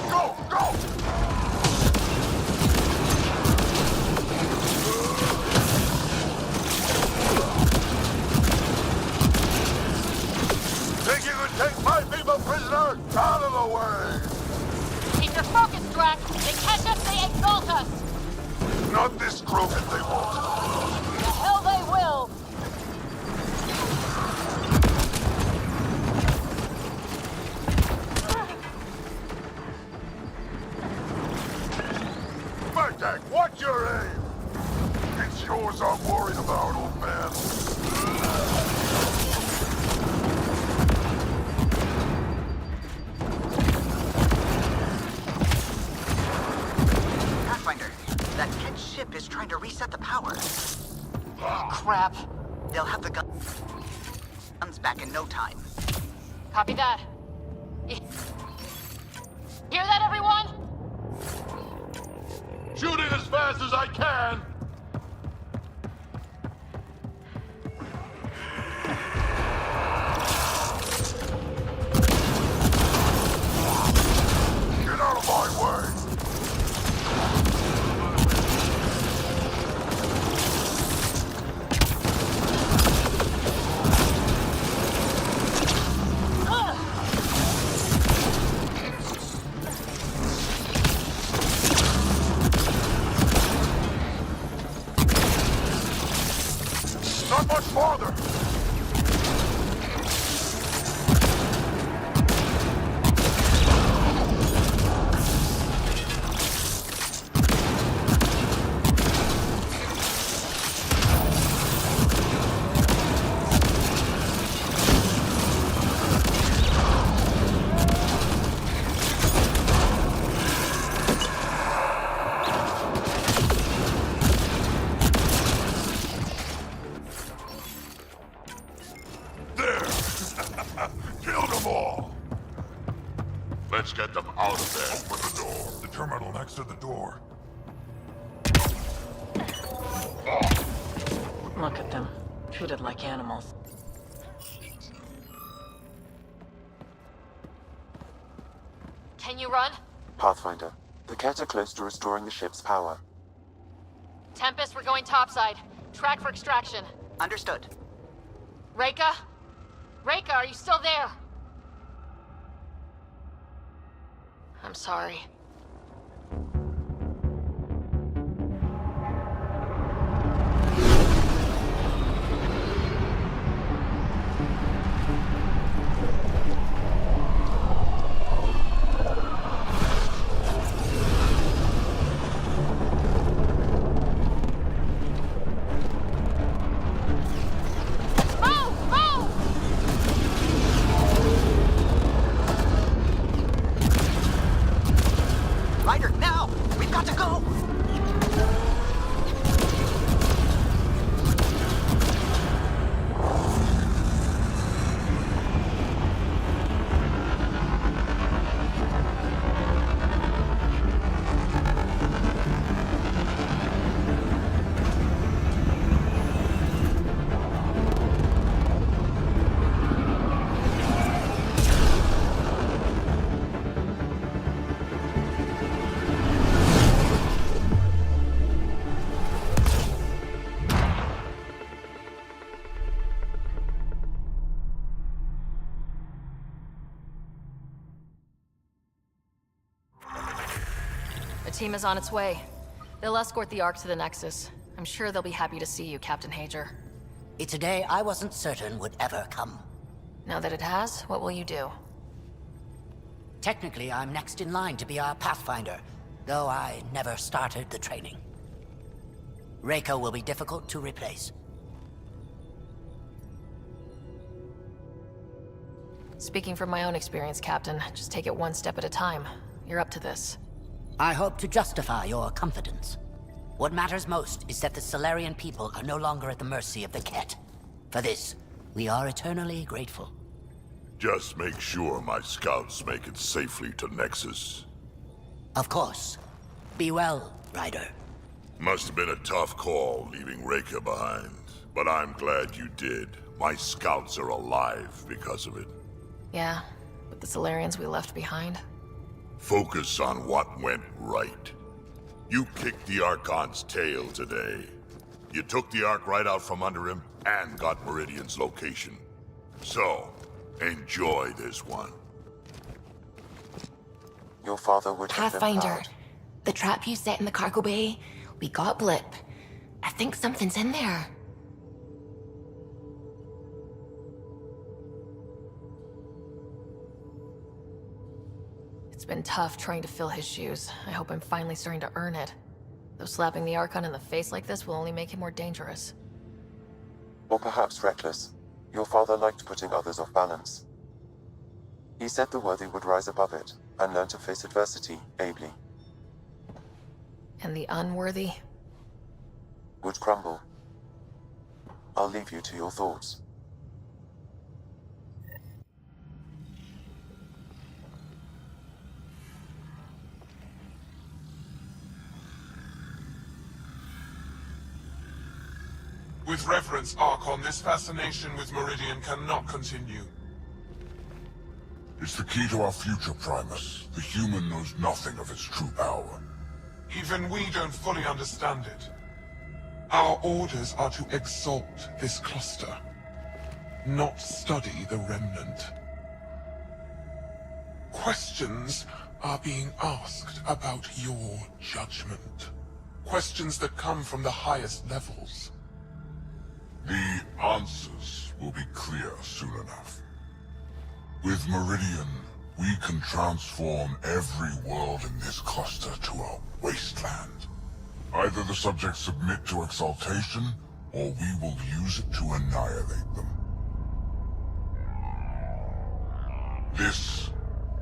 Go! Go! Think you can take my people prisoner? Out of the way! Keep your focus, Drax. They catch us, they exalt us. Not this crooked, they won't. The hell they will. Bartek, what's your aim? It's yours I'm worried about, old man. Pathfinder, that Ket ship is trying to reset the power. Oh, crap. They'll have the guns back in no time. Copy that. Hear that, everyone? Shooting as fast as I can! Get out of my way! Not much farther! Killed them all! Let's get them out of there. Open the door. The terminal next to the door. Look at them. Treated like animals. Can you run? Pathfinder, the Ket are close to restoring the ship's power. Tempest, we're going topside. Track for extraction. Understood. Reika? Reika, are you still there? I'm sorry. team is on its way. They'll escort the Ark to the Nexus. I'm sure they'll be happy to see you, Captain Hager. It's a day I wasn't certain would ever come. Now that it has, what will you do? Technically, I'm next in line to be our Pathfinder, though I never started the training. Reiko will be difficult to replace. Speaking from my own experience, Captain, just take it one step at a time. You're up to this. I hope to justify your confidence. What matters most is that the Solarian people are no longer at the mercy of the Ket. For this, we are eternally grateful. Just make sure my scouts make it safely to Nexus. Of course. Be well, Ryder. Must have been a tough call leaving Reika behind, but I'm glad you did. My scouts are alive because of it. Yeah, but the Solarians we left behind? Focus on what went right. You kicked the Archon's tail today. You took the Ark right out from under him and got Meridian's location. So, enjoy this one. Your father would have been Pathfinder, proud. the trap you set in the cargo bay, we got blip. I think something's in there. It's been tough trying to fill his shoes. I hope I'm finally starting to earn it. Though slapping the Archon in the face like this will only make him more dangerous. Or perhaps reckless. Your father liked putting others off balance. He said the worthy would rise above it, and learn to face adversity ably. And the unworthy? Would crumble. I'll leave you to your thoughts. With reverence, Archon, this fascination with Meridian cannot continue. It's the key to our future, Primus. The human knows nothing of its true power. Even we don't fully understand it. Our orders are to exalt this cluster, not study the remnant. Questions are being asked about your judgment. Questions that come from the highest levels. The answers will be clear soon enough. With Meridian, we can transform every world in this cluster to a wasteland. Either the subjects submit to exaltation, or we will use it to annihilate them. This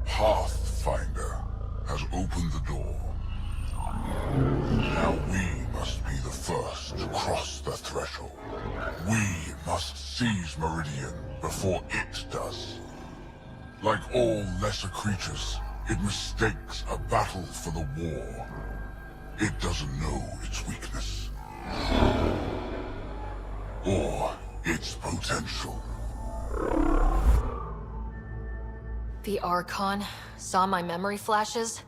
Pathfinder has opened the door. Now we must be the first to cross the threshold. We must seize Meridian before it does. Like all lesser creatures, it mistakes a battle for the war. It doesn't know its weakness. Or its potential. The Archon saw my memory flashes?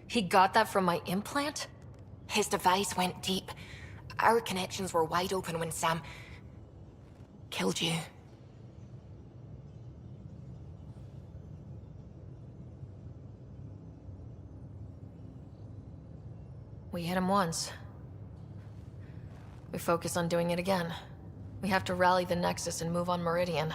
He got that from my implant? His device went deep. Our connections were wide open when Sam killed you. We hit him once. We focus on doing it again. We have to rally the Nexus and move on Meridian.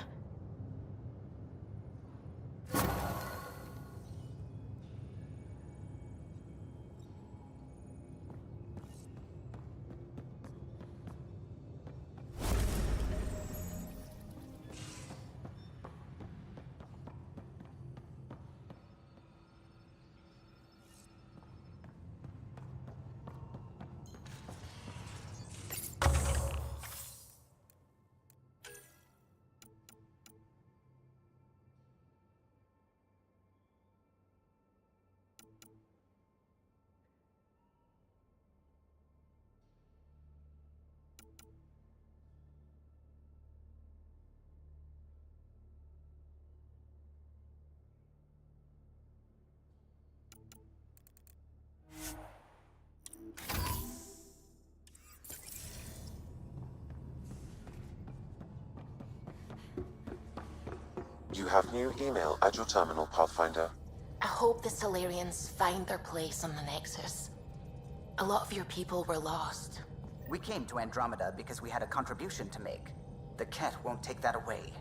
You have new email at your terminal, Pathfinder. I hope the Solarians find their place on the Nexus. A lot of your people were lost. We came to Andromeda because we had a contribution to make. The Ket won't take that away.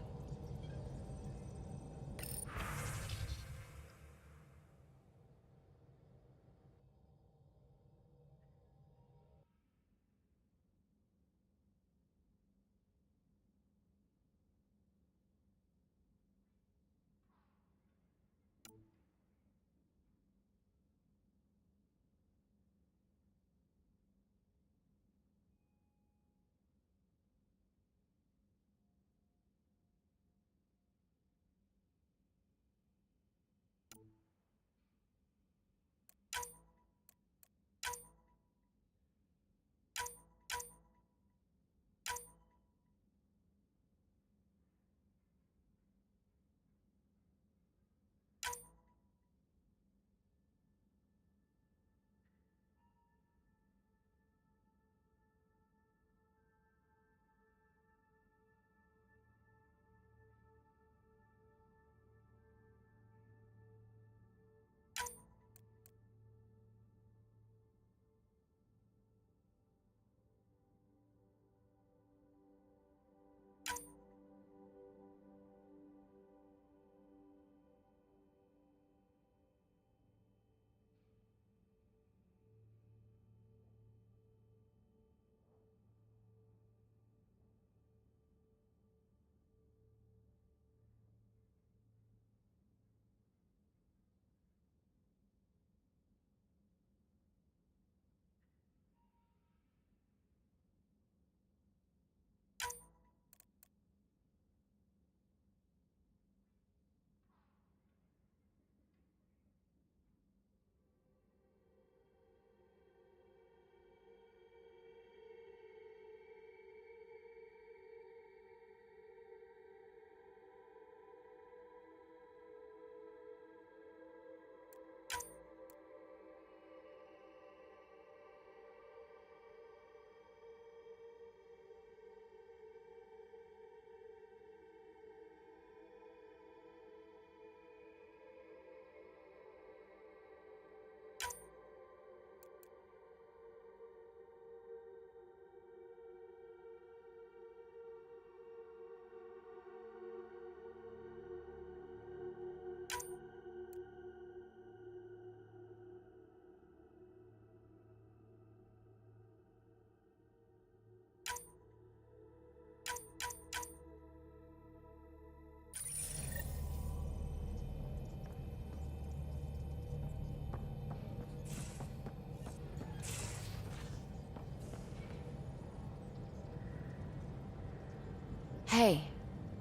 Hey,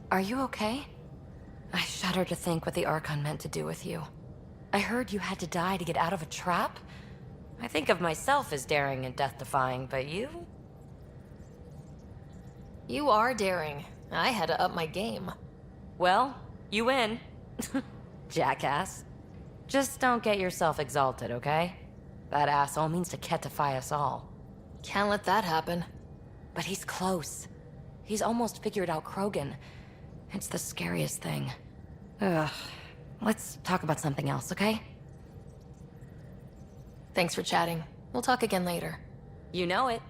are you okay? I shudder to think what the Archon meant to do with you. I heard you had to die to get out of a trap? I think of myself as daring and death-defying, but you? You are daring. I had to up my game. Well, you win. Jackass. Just don't get yourself exalted, okay? That asshole means to ketify us all. Can't let that happen. But he's close. He's almost figured out Krogan. It's the scariest thing. Ugh. Let's talk about something else, okay? Thanks for chatting. We'll talk again later. You know it.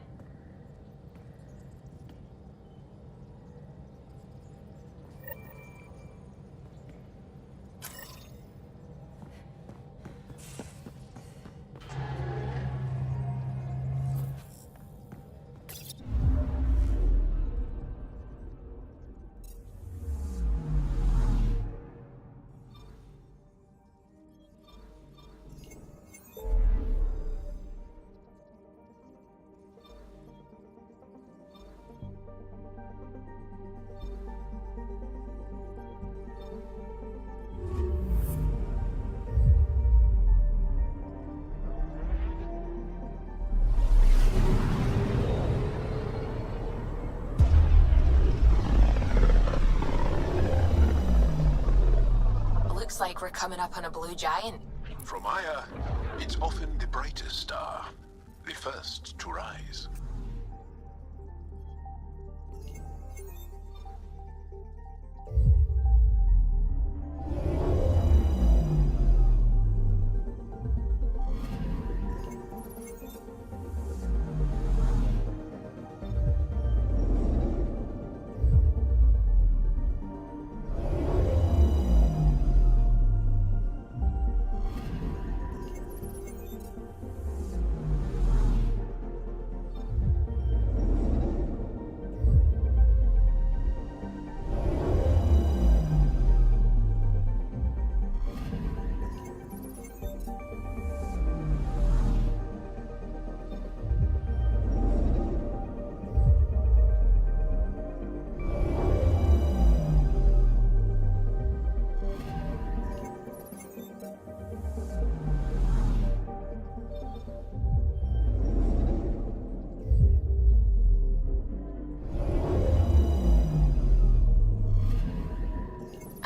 Like we're coming up on a blue giant. From Aya, it's often the brightest star, the first to rise.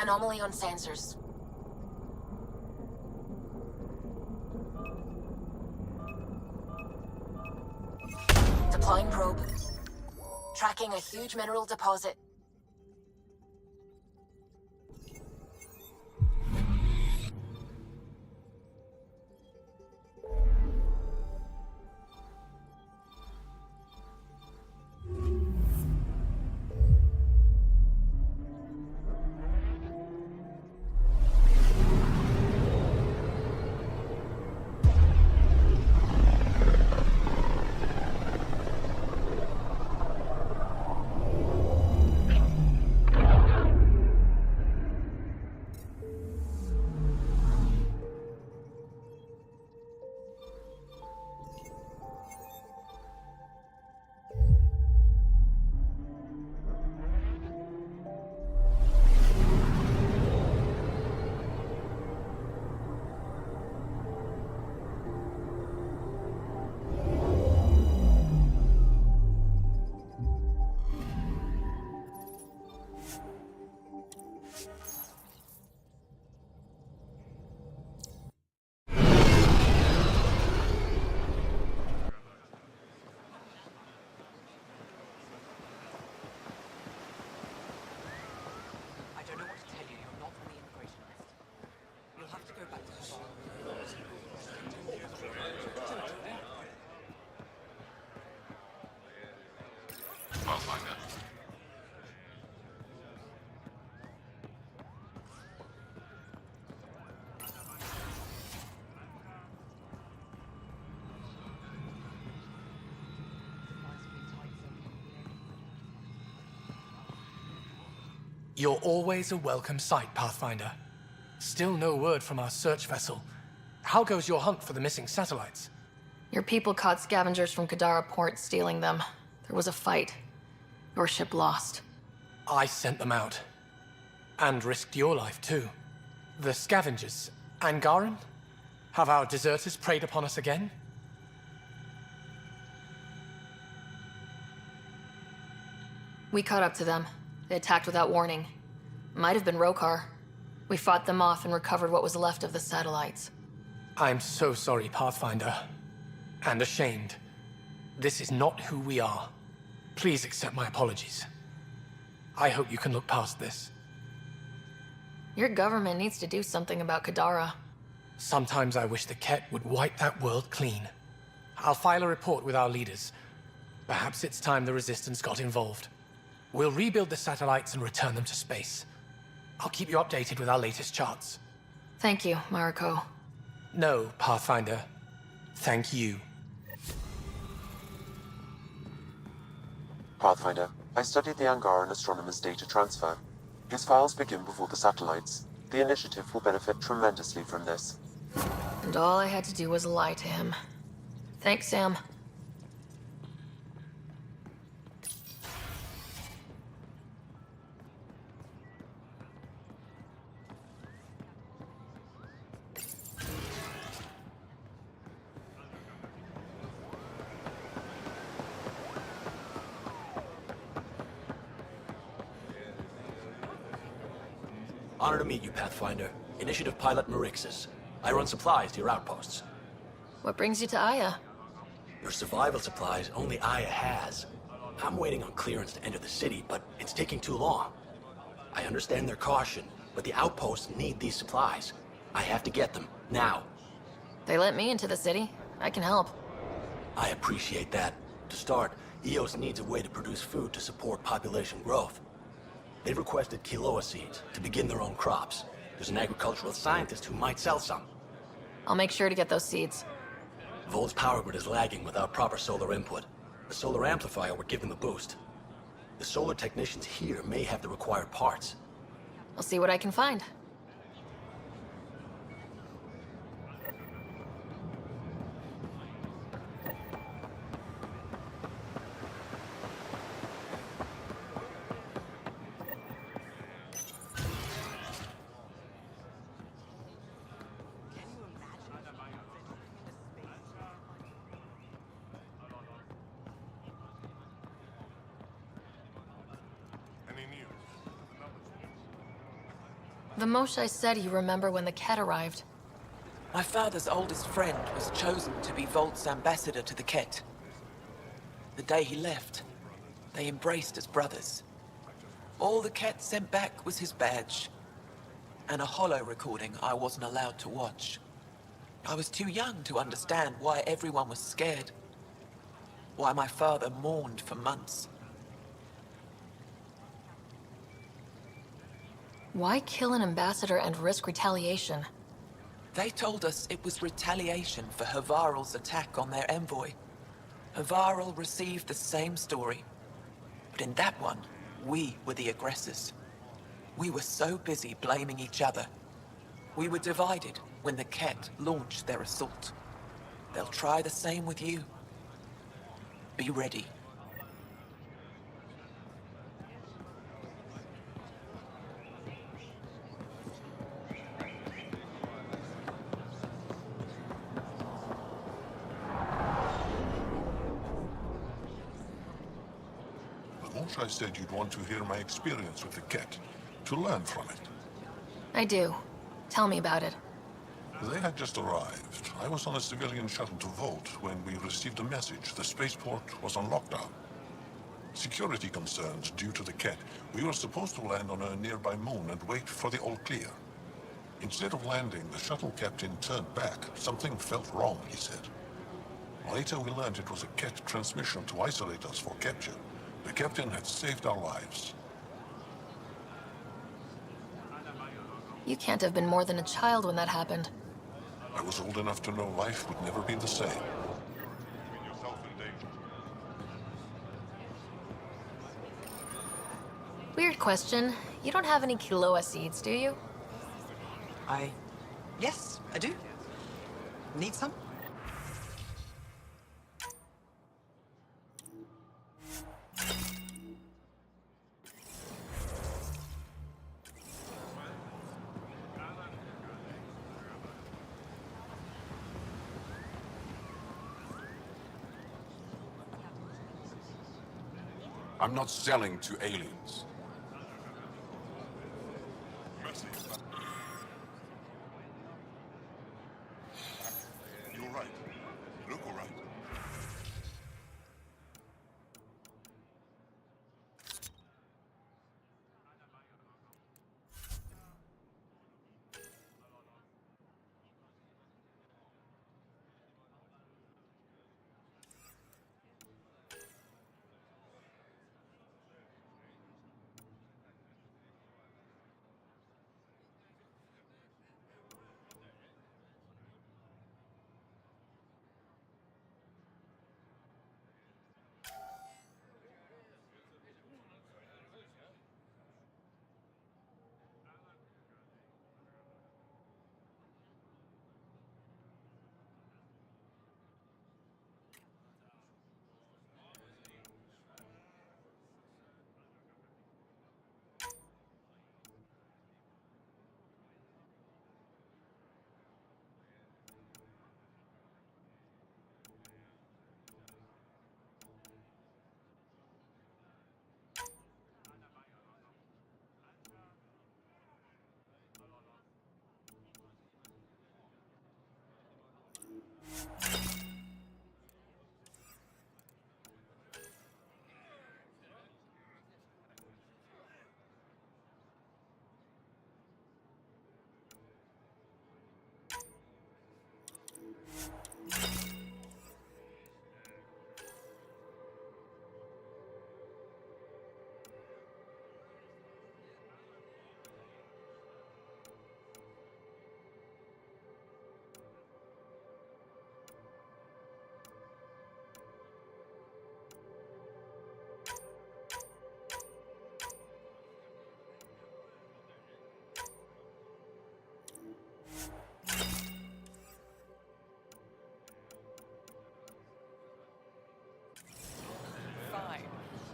Anomaly on sensors. Deploying probe. Tracking a huge mineral deposit. You're always a welcome sight, Pathfinder. Still no word from our search vessel. How goes your hunt for the missing satellites? Your people caught scavengers from Kadara port stealing them. There was a fight. Your ship lost. I sent them out. And risked your life, too. The scavengers, Angaran? Have our deserters preyed upon us again? We caught up to them. They attacked without warning. Might have been Rokar. We fought them off and recovered what was left of the satellites. I'm so sorry, Pathfinder. And ashamed. This is not who we are. Please accept my apologies. I hope you can look past this. Your government needs to do something about Kadara. Sometimes I wish the Ket would wipe that world clean. I'll file a report with our leaders. Perhaps it's time the Resistance got involved. We'll rebuild the satellites and return them to space. I'll keep you updated with our latest charts. Thank you, Mariko. No, Pathfinder. Thank you. Pathfinder, I studied the Angaran astronomer's data transfer. His files begin before the satellites. The initiative will benefit tremendously from this. And all I had to do was lie to him. Thanks, Sam. Honor to meet you, Pathfinder. Initiative Pilot Marixus. I run supplies to your outposts. What brings you to Aya? Your survival supplies only Aya has. I'm waiting on clearance to enter the city, but it's taking too long. I understand their caution, but the outposts need these supplies. I have to get them, now. They let me into the city. I can help. I appreciate that. To start, EOS needs a way to produce food to support population growth. They've requested quinoa seeds to begin their own crops. There's an agricultural scientist who might sell some. I'll make sure to get those seeds. Vol's power grid is lagging without proper solar input. The solar amplifier would give them a boost. The solar technicians here may have the required parts. I'll see what I can find. The Moshae said you remember when the Ket arrived. My father's oldest friend was chosen to be Volt's ambassador to the Ket. The day he left, they embraced as brothers. All the Ket sent back was his badge, and a holo recording I wasn't allowed to watch. I was too young to understand why everyone was scared, why my father mourned for months. Why kill an ambassador and risk retaliation? They told us it was retaliation for Havarl's attack on their envoy. Havarl received the same story, but in that one, we were the aggressors. We were so busy blaming each other. We were divided when the Ket launched their assault. They'll try the same with you. Be ready. I said you'd want to hear my experience with the Ket, to learn from it. I do. Tell me about it. They had just arrived. I was on a civilian shuttle to Volt when we received a message. The spaceport was on lockdown. Security concerns due to the Ket. We were supposed to land on a nearby moon and wait for the all clear. Instead of landing, the shuttle captain turned back. Something felt wrong, he said. Later we learned it was a Ket transmission to isolate us for capture. The captain had saved our lives. You can't have been more than a child when that happened. I was old enough to know life would never be the same. Weird question. You don't have any Kiloa seeds, do you? Yes, I do. Need some? I'm not selling to aliens. You're right. Look all right.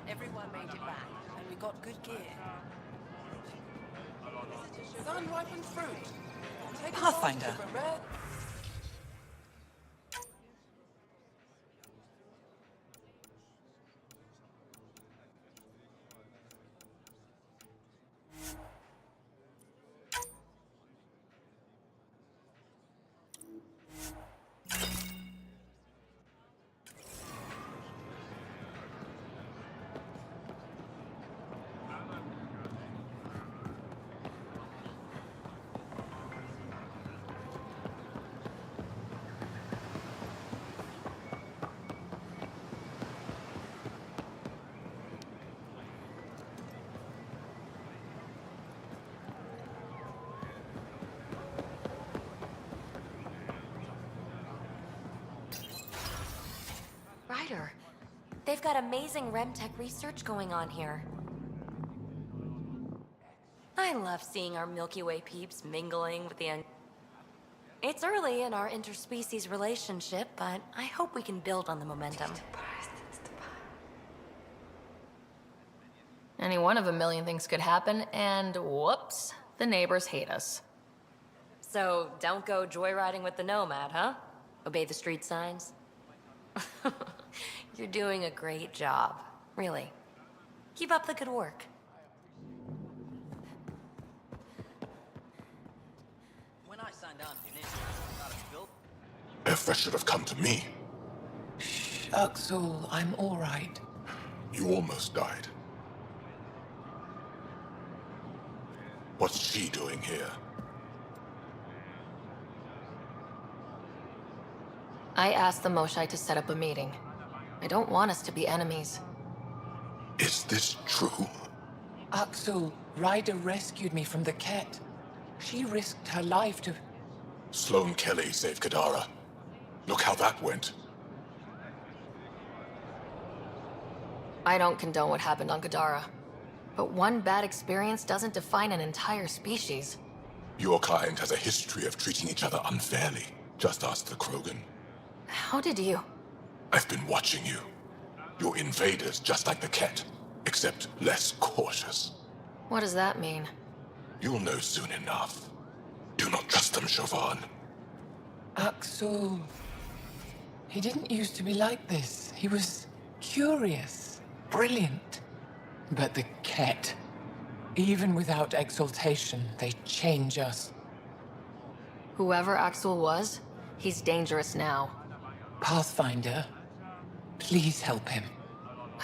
Everyone made it back, and we got good gear. With unripened fruit. Take Pathfinder. wonder. They've got amazing RemTech research going on here. I love seeing our Milky Way peeps mingling with the It's early in our interspecies relationship, but I hope we can build on the momentum. Any one of a million things could happen, and whoops, the neighbors hate us. So, don't go joyriding with the Nomad, huh? Obey the street signs? You're doing a great job. Really. Keep up the good work. When I signed on to Initiative, I thought it built. If that should have come to me. Axel, I'm all right. You almost died. What's she doing here? I asked the Moshai to set up a meeting. I don't want us to be enemies. Is this true? Axel, Ryder rescued me from the Ket. She risked her life to... Sloane Kelly saved Kadara. Look how that went. I don't condone what happened on Kadara. But one bad experience doesn't define an entire species. Your kind has a history of treating each other unfairly. Just ask the Krogan. How did you? I've been watching you. You're invaders just like the Ket, except less cautious. What does that mean? You'll know soon enough. Do not trust them, Chauvin. Axel... He didn't used to be like this. He was curious, brilliant. But the Ket, even without exaltation, they change us. Whoever Axel was, he's dangerous now. Pathfinder, please help him.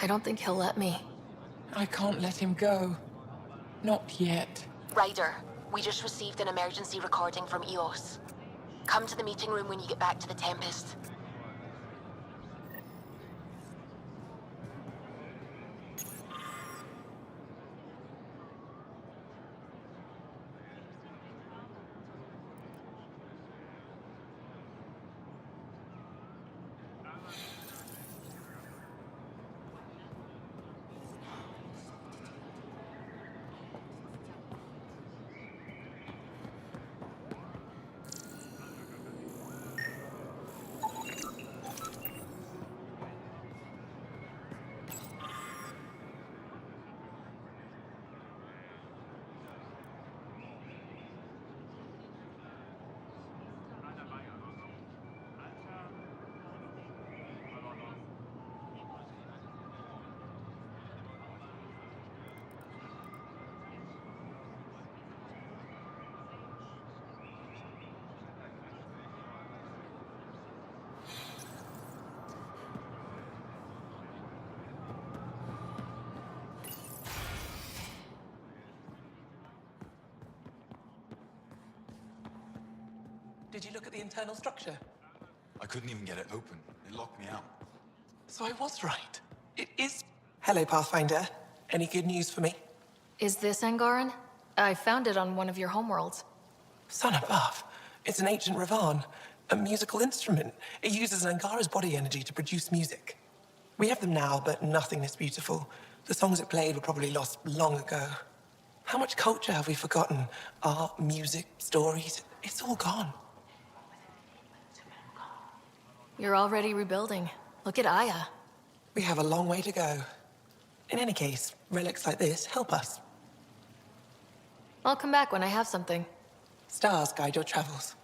I don't think he'll let me. I can't let him go. Not yet. Ryder, we just received an emergency recording from EOS. Come to the meeting room when you get back to the Tempest. Did you look at the internal structure? I couldn't even get it open. It locked me out. So I was right. It is... Hello, Pathfinder. Any good news for me? Is this Angaran? I found it on one of your homeworlds. Son above. It's an ancient Ravan. A musical instrument. It uses Angara's body energy to produce music. We have them now, but nothing this beautiful. The songs it played were probably lost long ago. How much culture have we forgotten? Art, music, stories. It's all gone. You're already rebuilding. Look at Aya. We have a long way to go. In any case, relics like this help us. I'll come back when I have something. Stars guide your travels.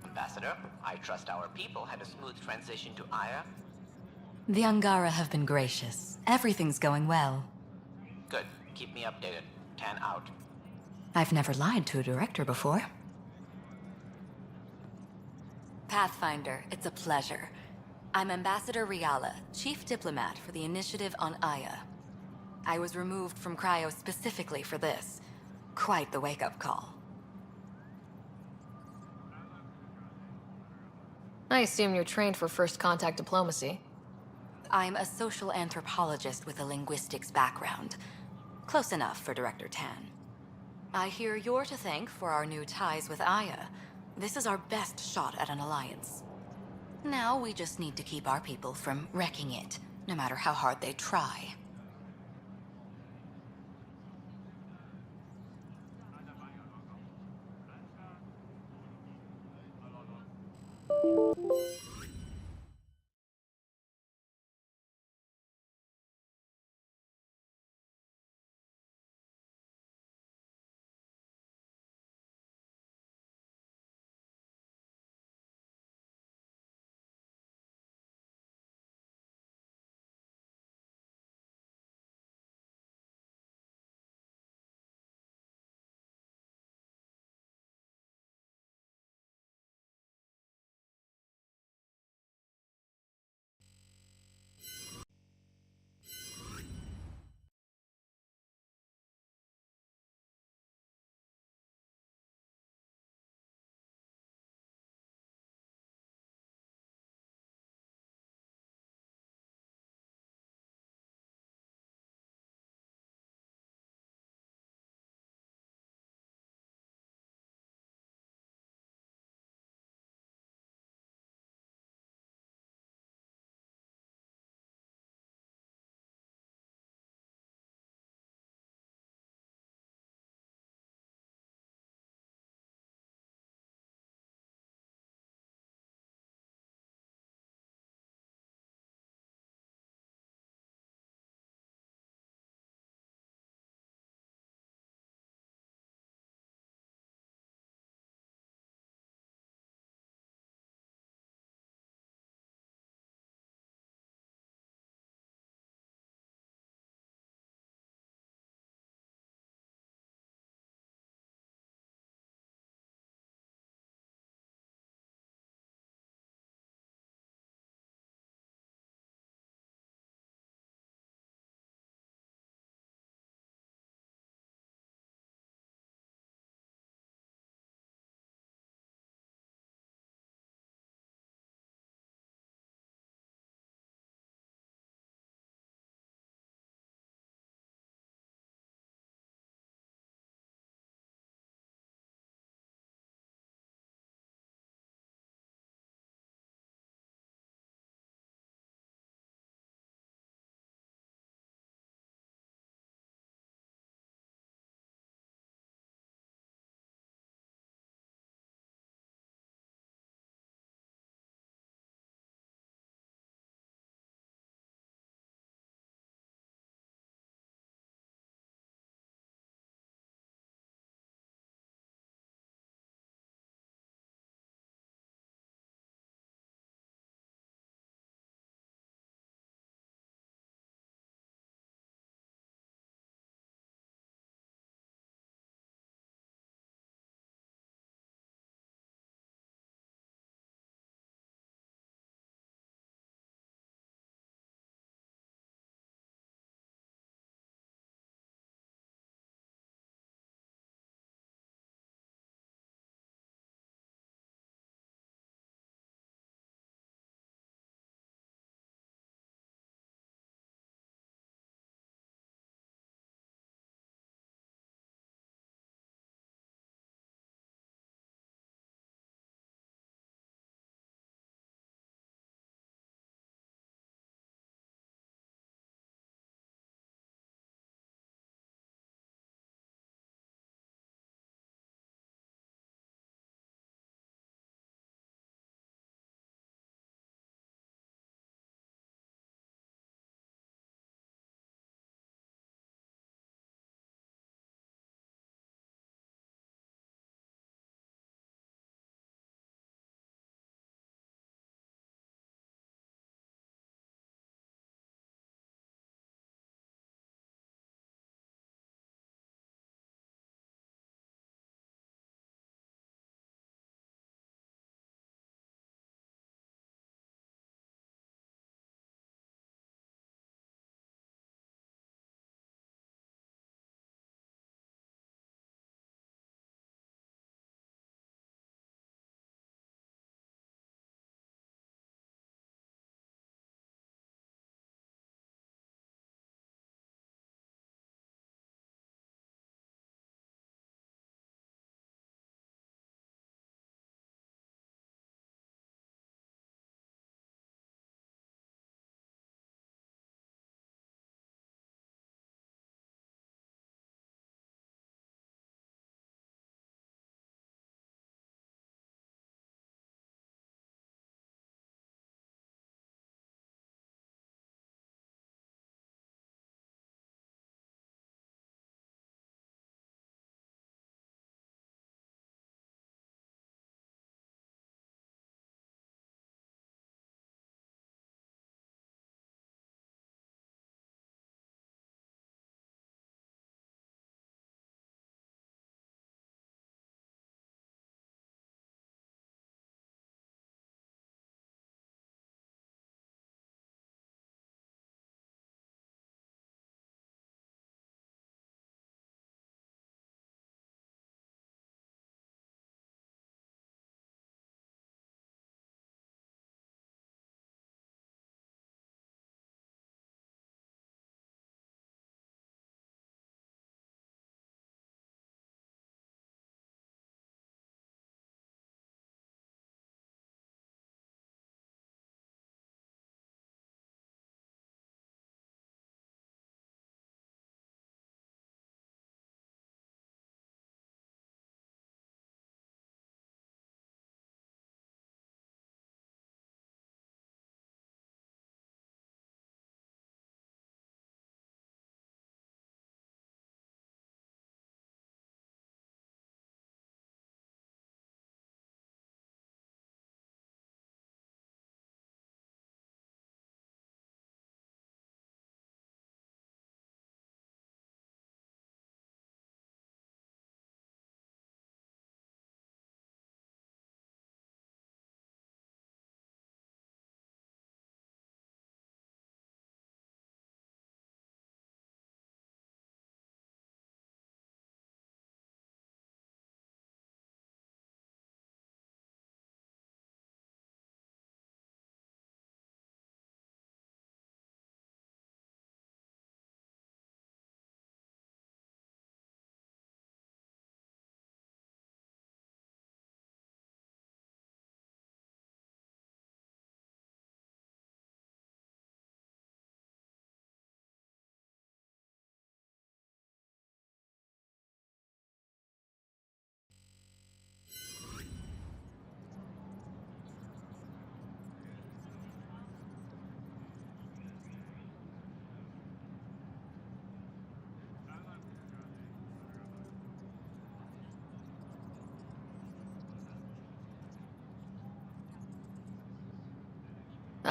Ambassador, I trust our people had a smooth transition to Aya. The Angara have been gracious. Everything's going well. Good. Keep me updated. 10 out. I've never lied to a director before. Pathfinder, it's a pleasure. I'm Ambassador Riala, Chief Diplomat for the Initiative on Aya. I was removed from Cryo specifically for this. Quite the wake-up call. I assume you're trained for first contact diplomacy. I'm a social anthropologist with a linguistics background. Close enough for Director Tan. I hear you're to thank for our new ties with Aya. This is our best shot at an alliance. Now we just need to keep our people from wrecking it, no matter how hard they try.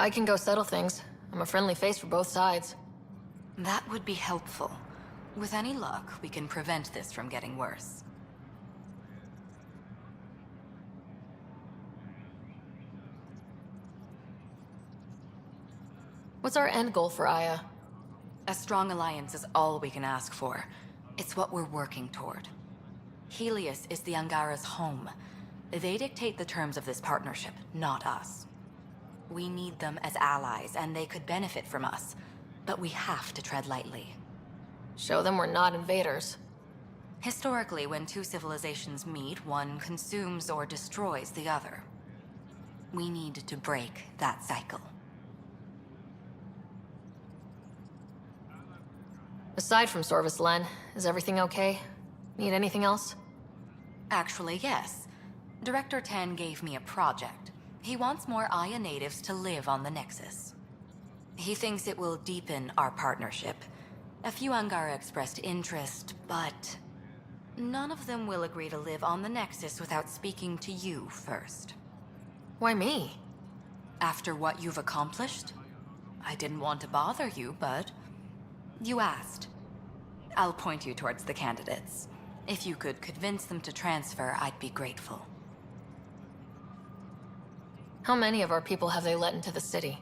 I can go settle things. I'm a friendly face for both sides. That would be helpful. With any luck, we can prevent this from getting worse. What's our end goal for Aya? A strong alliance is all we can ask for. It's what we're working toward. Helios is the Angara's home. They dictate the terms of this partnership, not us. We need them as allies, and they could benefit from us. But we have to tread lightly. Show them we're not invaders. Historically, when two civilizations meet, one consumes or destroys the other. We need to break that cycle. Aside from Sorvis Len, is everything okay? Need anything else? Actually, yes. Director Tan gave me a project. He wants more Aya natives to live on the Nexus. He thinks it will deepen our partnership. A few Angara expressed interest, but none of them will agree to live on the Nexus without speaking to you first. Why me? After what you've accomplished? I didn't want to bother you, but you asked. I'll point you towards the candidates. If you could convince them to transfer, I'd be grateful. How many of our people have they let into the city?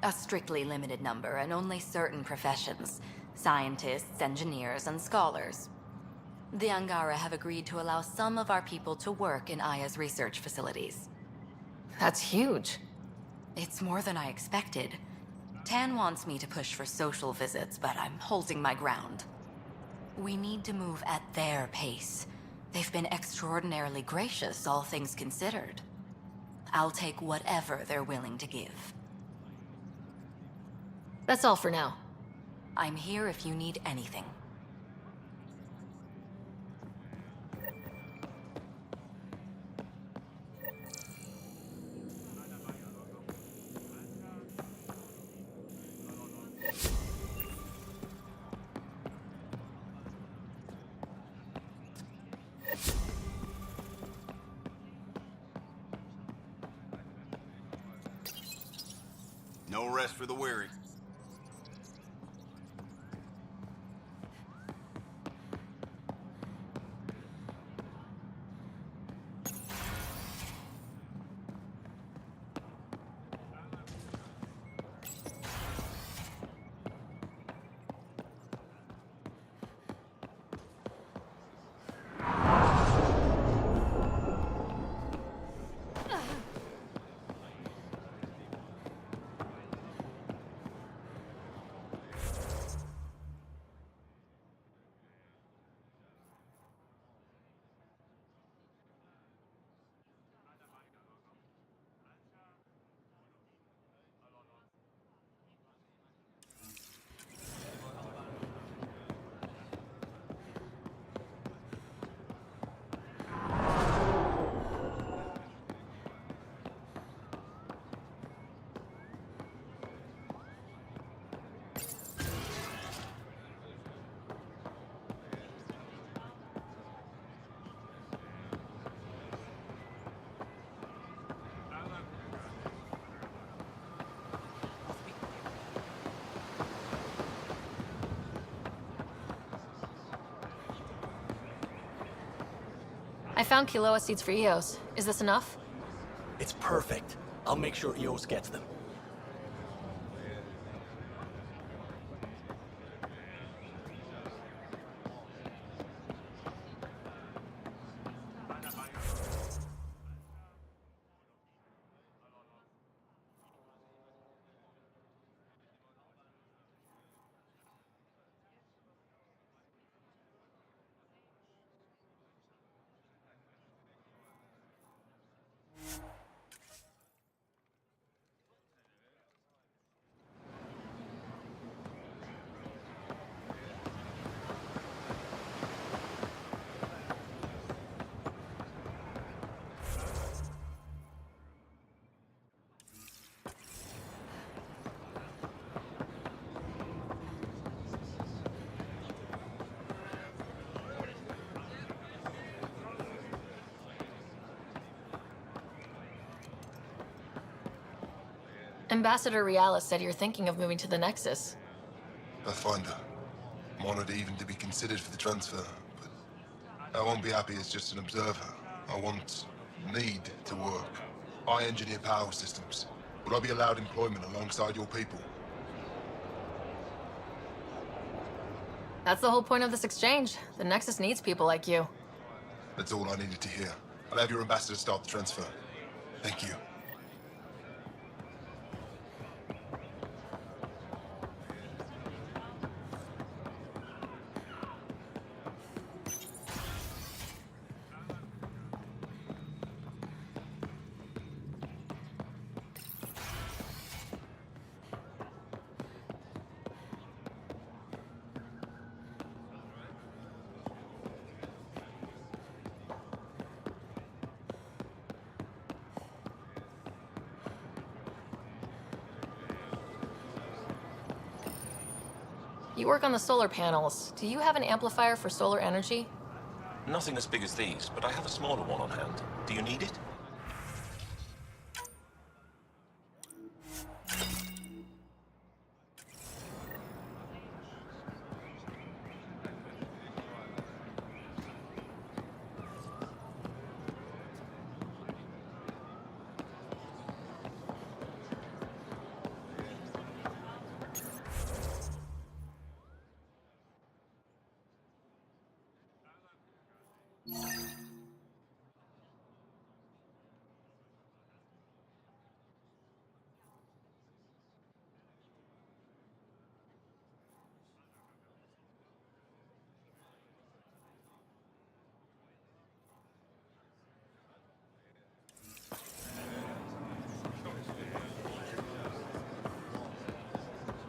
A strictly limited number, and only certain professions. Scientists, engineers, and scholars. The Angara have agreed to allow some of our people to work in Aya's research facilities. That's huge. It's more than I expected. Tan wants me to push for social visits, but I'm holding my ground. We need to move at their pace. They've been extraordinarily gracious, all things considered. I'll take whatever they're willing to give. That's all for now. I'm here if you need anything. No rest for the weary. I found Kiloa seeds for Eos. Is this enough? It's perfect. I'll make sure Eos gets them. Ambassador Realis said you're thinking of moving to the Nexus. Pathfinder. I'm honored even to be considered for the transfer, but I won't be happy as just an observer. I need to work. I engineer power systems. Will I be allowed employment alongside your people? That's the whole point of this exchange. The Nexus needs people like you. That's all I needed to hear. I'll have your ambassador start the transfer. Thank you. You work on the solar panels. Do you have an amplifier for solar energy? Nothing as big as these, but I have a smaller one on hand. Do you need it?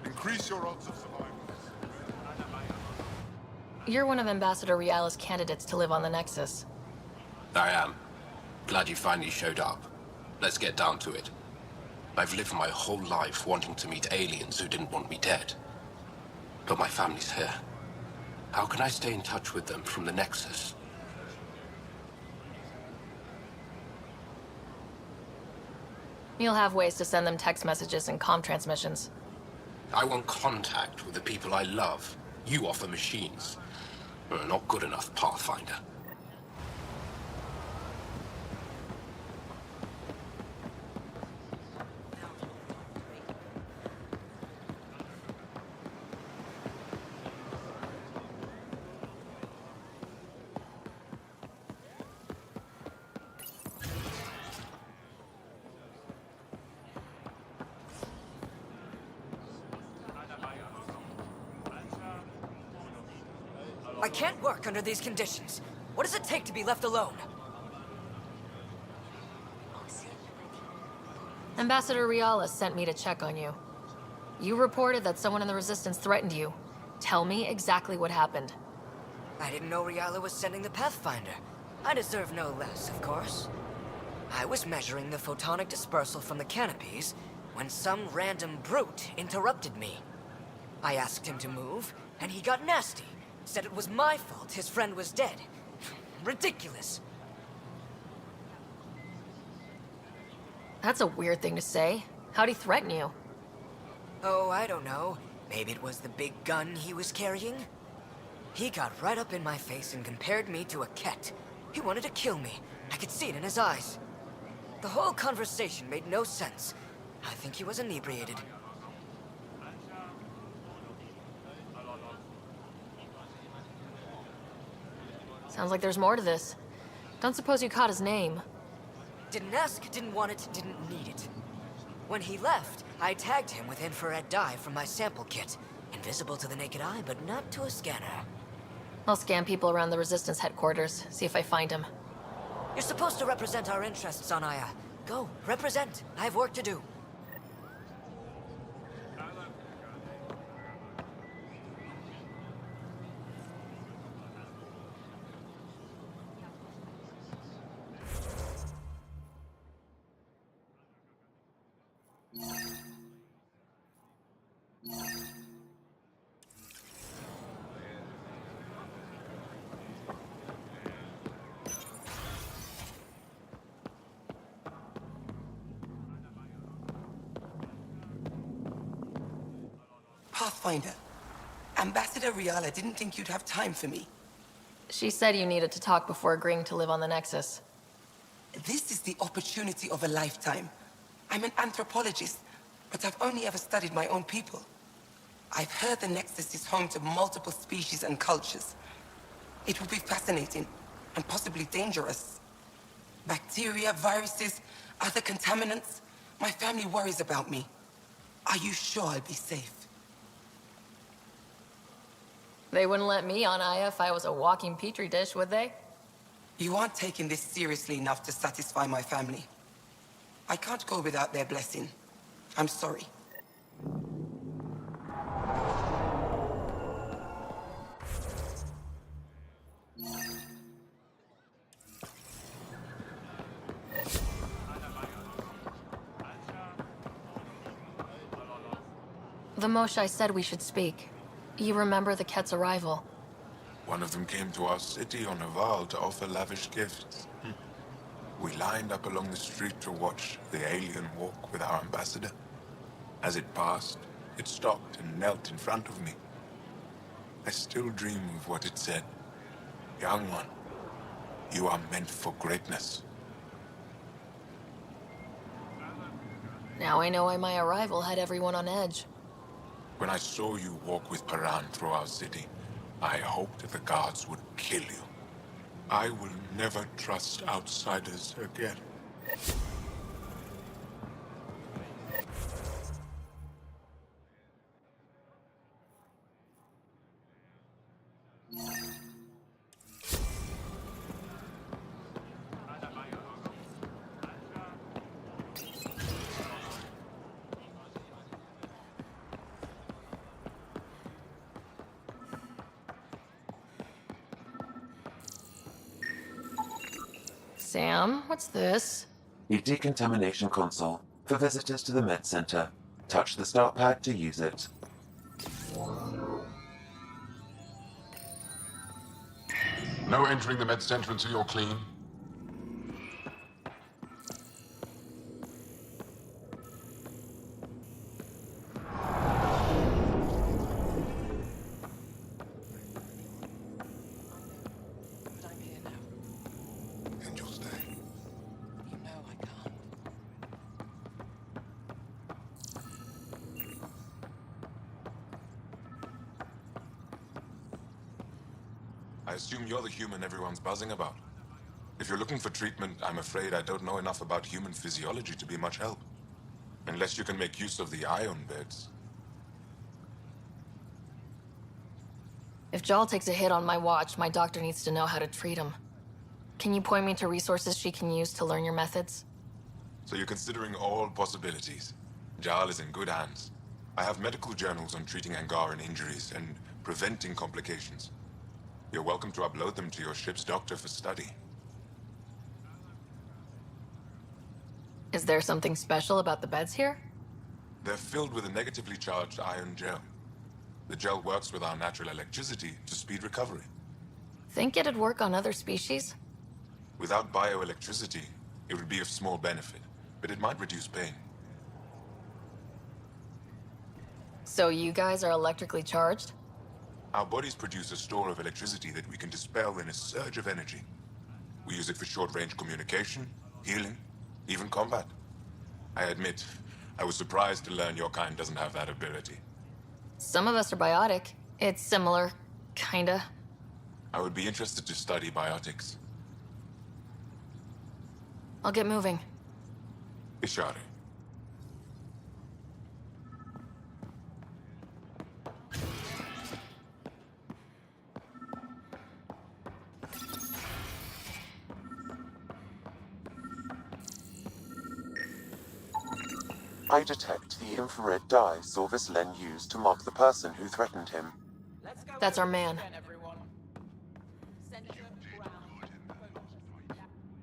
Increase your odds of survival. You're one of Ambassador Realis' candidates to live on the Nexus. I am. Glad you finally showed up. Let's get down to it. I've lived my whole life wanting to meet aliens who didn't want me dead. But my family's here. How can I stay in touch with them from the Nexus? You'll have ways to send them text messages and comm transmissions. I want contact with the people I love. You offer machines. Not good enough, Pathfinder. I can't work under these conditions. What does it take to be left alone? Ambassador Realis sent me to check on you. You reported that someone in the Resistance threatened you. Tell me exactly what happened. I didn't know Riala was sending the Pathfinder. I deserve no less, of course. I was measuring the photonic dispersal from the canopies when some random brute interrupted me. I asked him to move, and he got nasty. Said it was my fault his friend was dead. Ridiculous. That's a weird thing to say. How'd he threaten you? Oh, I don't know. Maybe it was the big gun he was carrying? He got right up in my face and compared me to a cat. He wanted to kill me. I could see it in his eyes. The whole conversation made no sense. I think he was inebriated. Sounds like there's more to this. Don't suppose you caught his name. Didn't ask, didn't want it, didn't need it. When he left, I tagged him with infrared dye from my sample kit. Invisible to the naked eye, but not to a scanner. I'll scan people around the Resistance headquarters, see if I find him. You're supposed to represent our interests on Aya. Go, represent. I have work to do. Pathfinder. Ambassador Riala didn't think you'd have time for me. She said you needed to talk before agreeing to live on the Nexus. This is the opportunity of a lifetime. I'm an anthropologist, but I've only ever studied my own people. I've heard the Nexus is home to multiple species and cultures. It will be fascinating, and possibly dangerous. Bacteria, viruses, other contaminants. My family worries about me. Are you sure I'll be safe? They wouldn't let me on Aya if I was a walking petri dish, would they? You aren't taking this seriously enough to satisfy my family. I can't go without their blessing. I'm sorry. The Moshai said we should speak. You remember the Ket's arrival? One of them came to our city on a Val to offer lavish gifts. We lined up along the street to watch the alien walk with our ambassador. As it passed, it stopped and knelt in front of me. I still dream of what it said. Young one, you are meant for greatness. Now I know why my arrival had everyone on edge. When I saw you walk with Paran through our city, I hoped that the guards would kill you. I will never trust outsiders again. Sam, what's this? The decontamination console for visitors to the med center. Touch the start pad to use it. No entering the med center until you're clean. I assume you're the human everyone's buzzing about. If you're looking for treatment, I'm afraid I don't know enough about human physiology to be much help. Unless you can make use of the ion beds. If Jal takes a hit on my watch, my doctor needs to know how to treat him. Can you point me to resources she can use to learn your methods? So you're considering all possibilities. Jal is in good hands. I have medical journals on treating Angaran injuries and preventing complications. You're welcome to upload them to your ship's doctor for study. Is there something special about the beds here? They're filled with a negatively charged ion gel. The gel works with our natural electricity to speed recovery. Think it'd work on other species? Without bioelectricity, it would be of small benefit, but it might reduce pain. So you guys are electrically charged? Our bodies produce a store of electricity that we can dispel in a surge of energy. We use it for short-range communication, healing, even combat. I admit, I was surprised to learn your kind doesn't have that ability. Some of us are biotic. It's similar, kinda. I would be interested to study biotics. I'll get moving. Ishari. I detect the infrared dye Sorvis Len used to mark the person who threatened him. That's our man.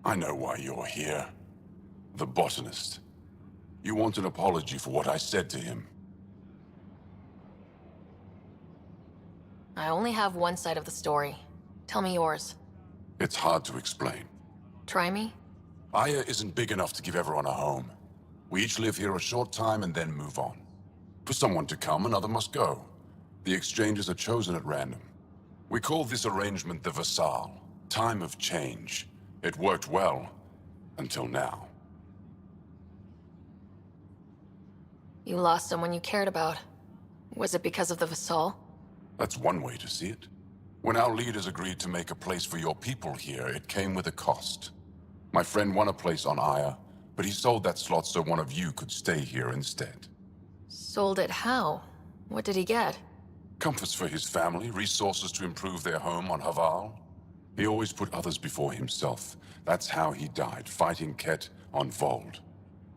I know why you're here. The botanist. You want an apology for what I said to him. I only have one side of the story. Tell me yours. It's hard to explain. Try me? Aya isn't big enough to give everyone a home. We each live here a short time and then move on. For someone to come, another must go. The exchanges are chosen at random. We call this arrangement the Vassal, time of change. It worked well, until now. You lost someone you cared about. Was it because of the Vassal? That's one way to see it. When our leaders agreed to make a place for your people here, it came with a cost. My friend won a place on Aya, but he sold that slot so one of you could stay here instead. Sold it how? What did he get? Comforts for his family, resources to improve their home on Haval. He always put others before himself. That's how he died, fighting Ket on Vold.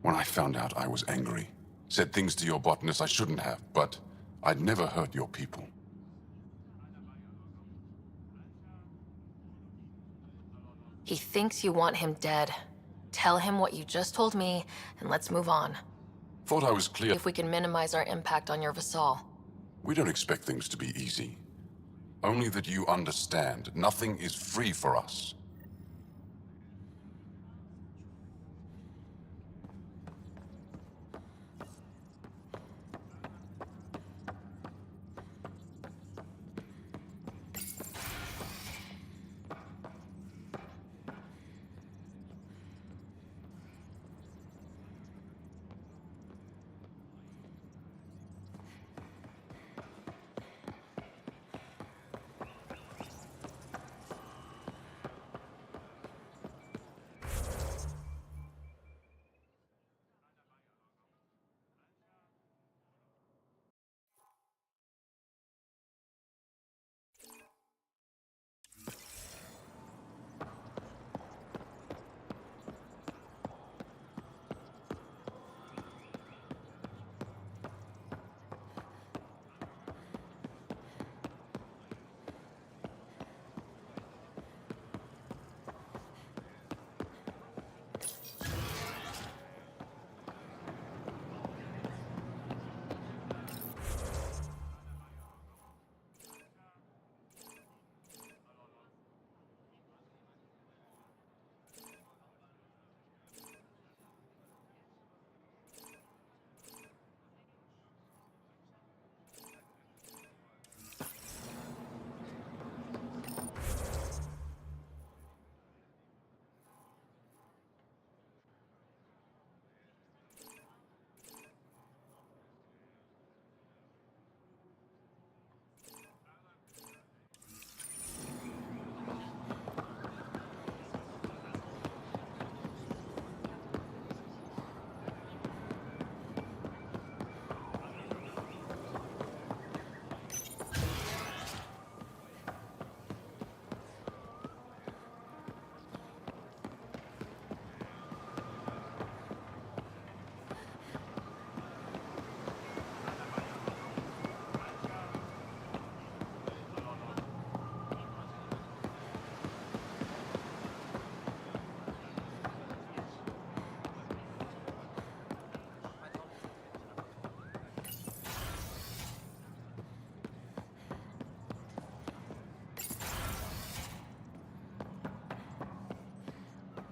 When I found out, I was angry. Said things to your botanist I shouldn't have, but I'd never hurt your people. He thinks you want him dead. Tell him what you just told me, and let's move on. Thought I was clear. If we can minimize our impact on your Vassal. We don't expect things to be easy. Only that you understand, nothing is free for us.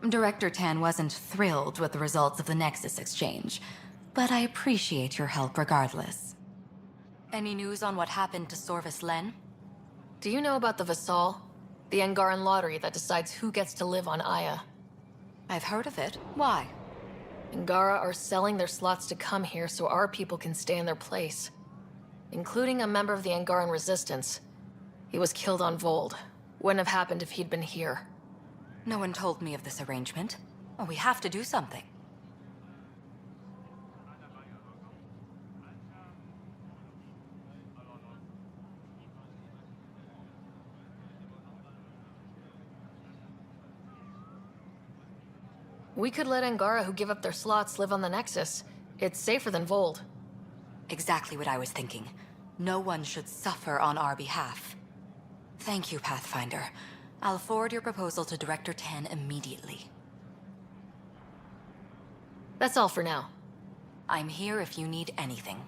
Director Tan wasn't thrilled with the results of the Nexus exchange, but I appreciate your help regardless. Any news on what happened to Sorvis Len? Do you know about the Vassal? The Angaran lottery that decides who gets to live on Aya. I've heard of it. Why? Angara are selling their slots to come here so our people can stay in their place. Including a member of the Angaran resistance. He was killed on Vold. Wouldn't have happened if he'd been here. No one told me of this arrangement. Oh, we have to do something. We could let Angara who give up their slots live on the Nexus. It's safer than Vold. Exactly what I was thinking. No one should suffer on our behalf. Thank you, Pathfinder. I'll forward your proposal to Director Tan immediately. That's all for now. I'm here if you need anything.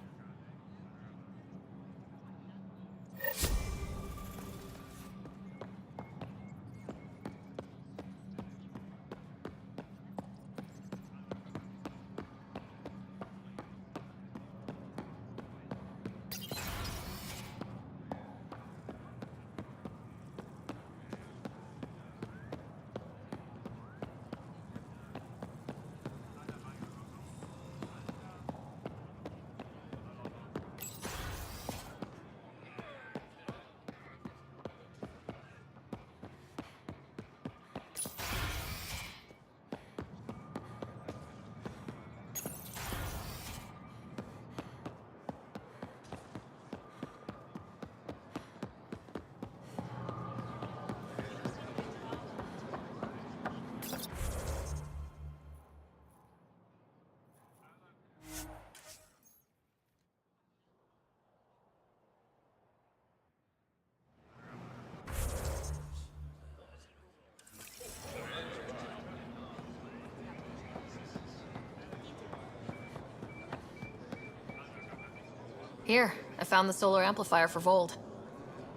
Here, I found the solar amplifier for Vold.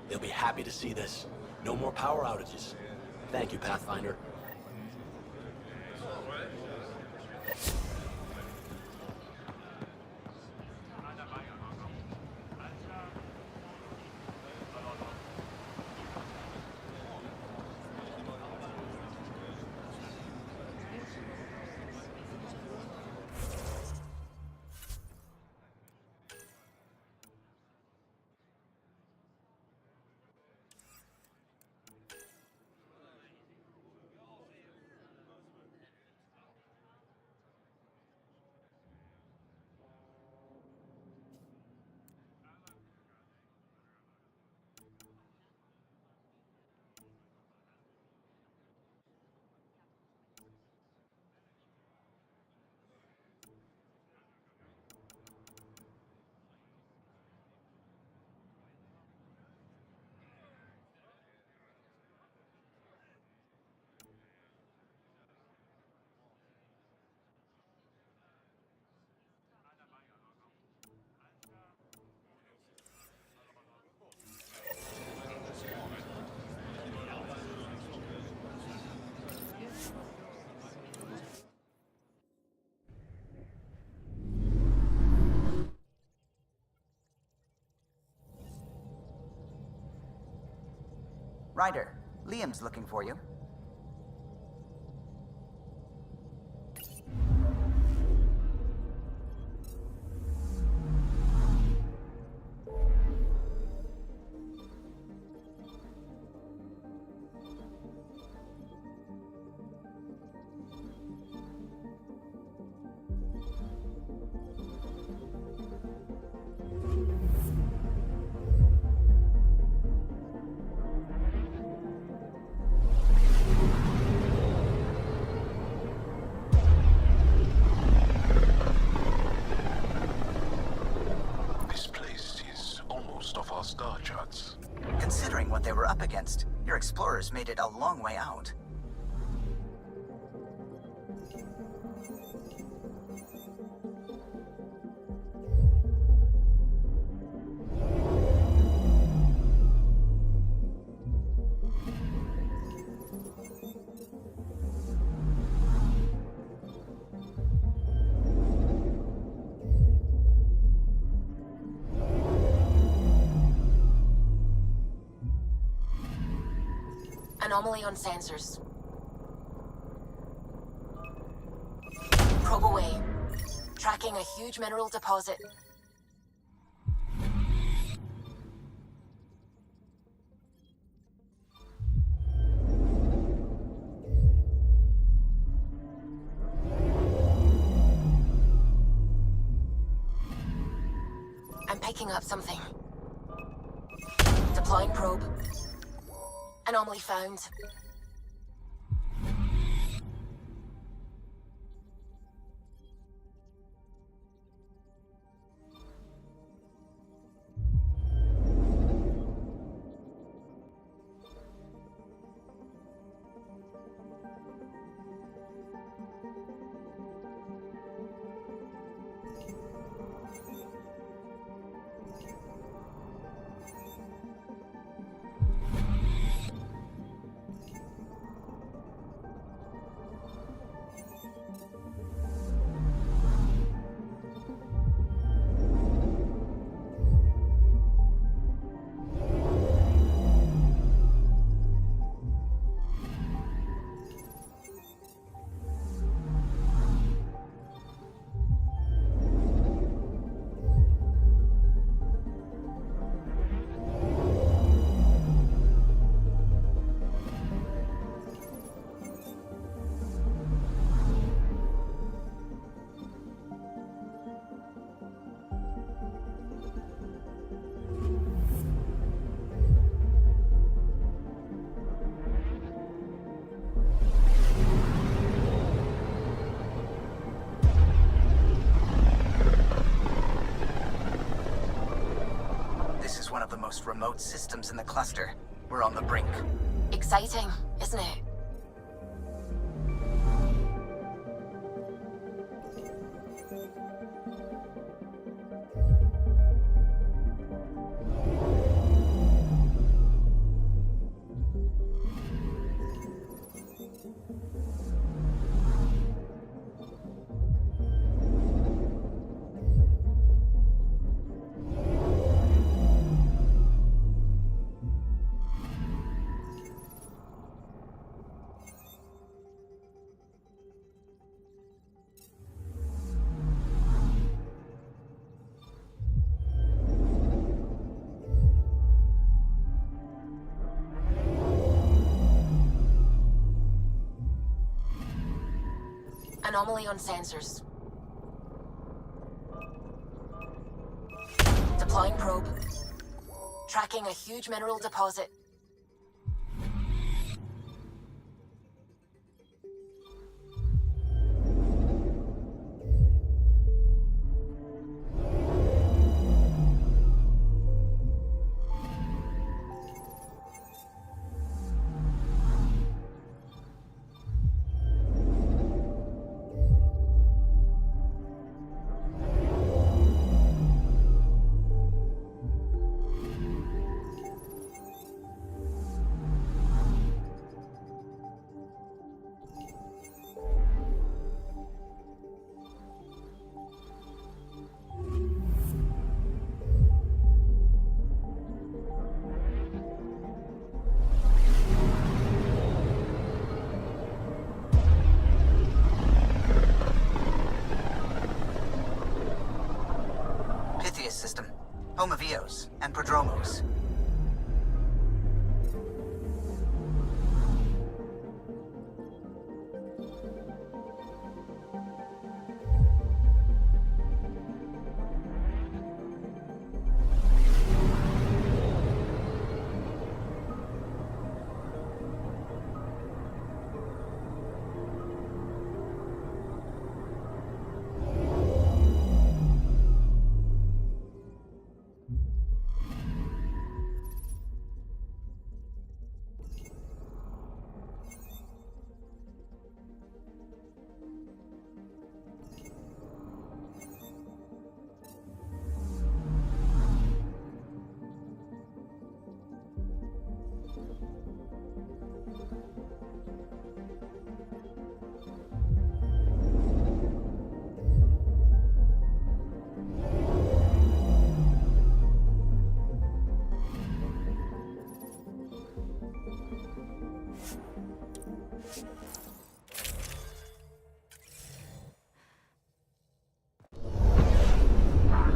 They'll be happy to see this. No more power outages. Thank you, Pathfinder. Ryder, Liam's looking for you. Star charts. Considering what they were up against, your explorers made it a long way out. Anomaly on sensors. Probe away. Tracking a huge mineral deposit. I'm picking up something. Deploying probe. Anomaly found. One of the most remote systems in the cluster. We're on the brink. Exciting, isn't it? Anomaly on sensors. Deploying probe. Tracking a huge mineral deposit. System, home of Eos and Prodromos.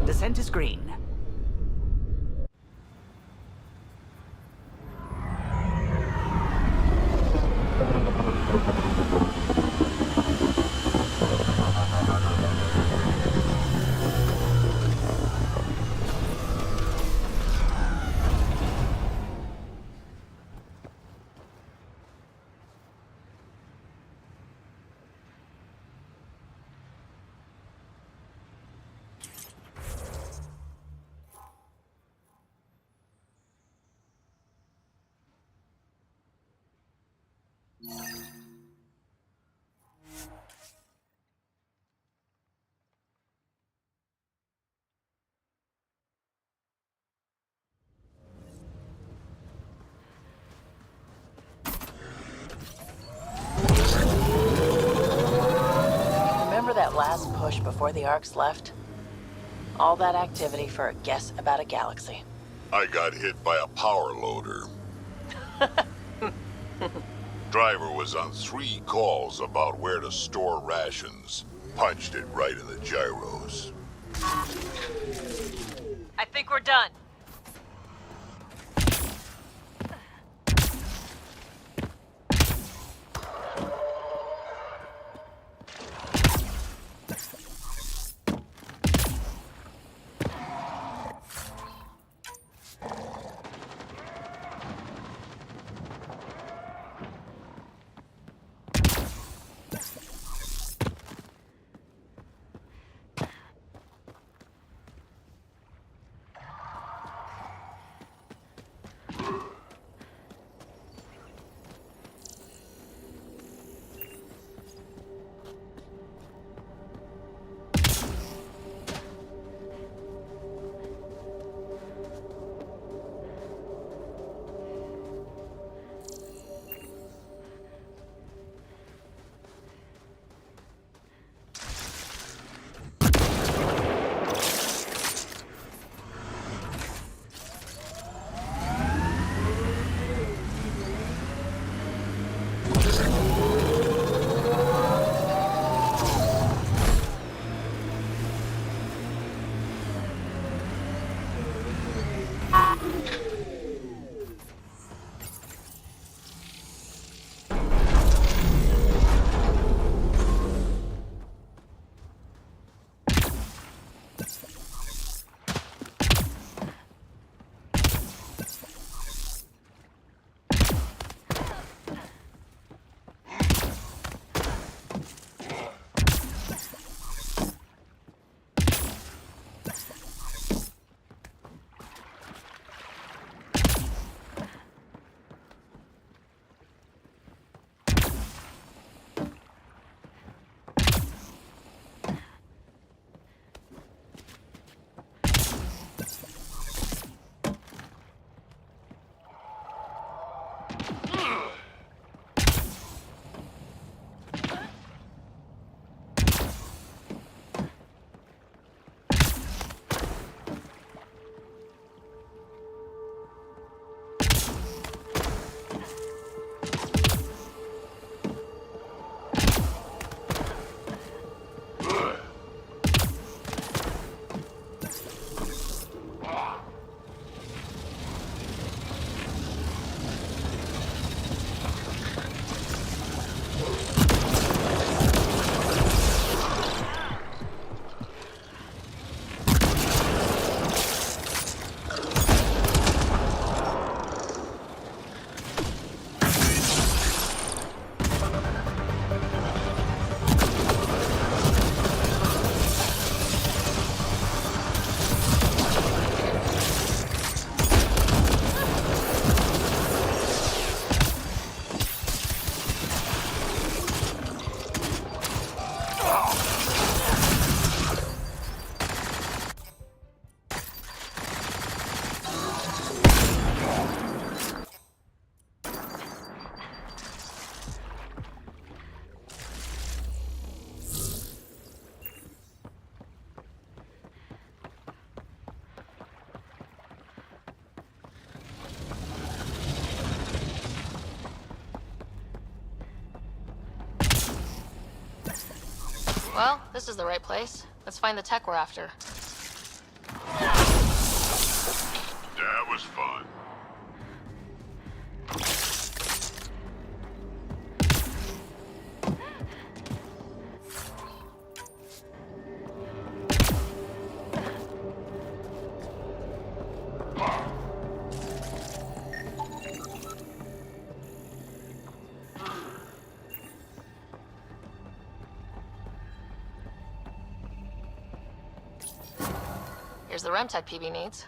Descent is green. Remember that last push before the Arcs left? All that activity for a guess about a galaxy. I got hit by a power loader. Driver was on 3 calls about where to store rations. Punched it right in the gyros. I think we're done. Well, this is the right place. Let's find the tech we're after. That was fun. Here's the REM tech PB needs.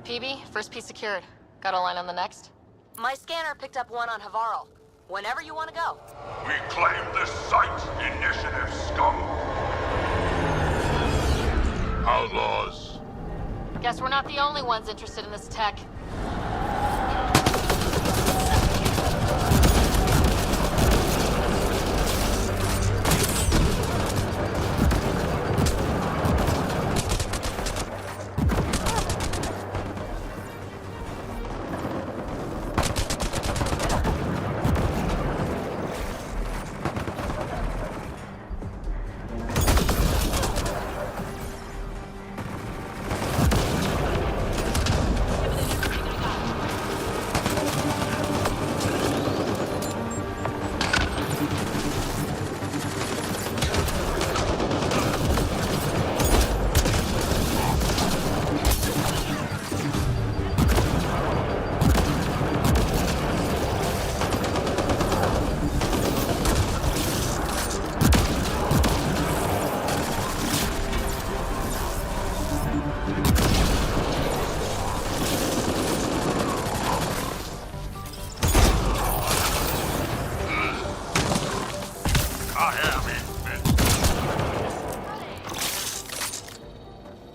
PB, first piece secured. Got a line on the next? My scanner picked up one on Havarl. Whenever you want to go. We claim this site, Initiative scum. Outlaws. Guess we're not the only ones interested in this tech.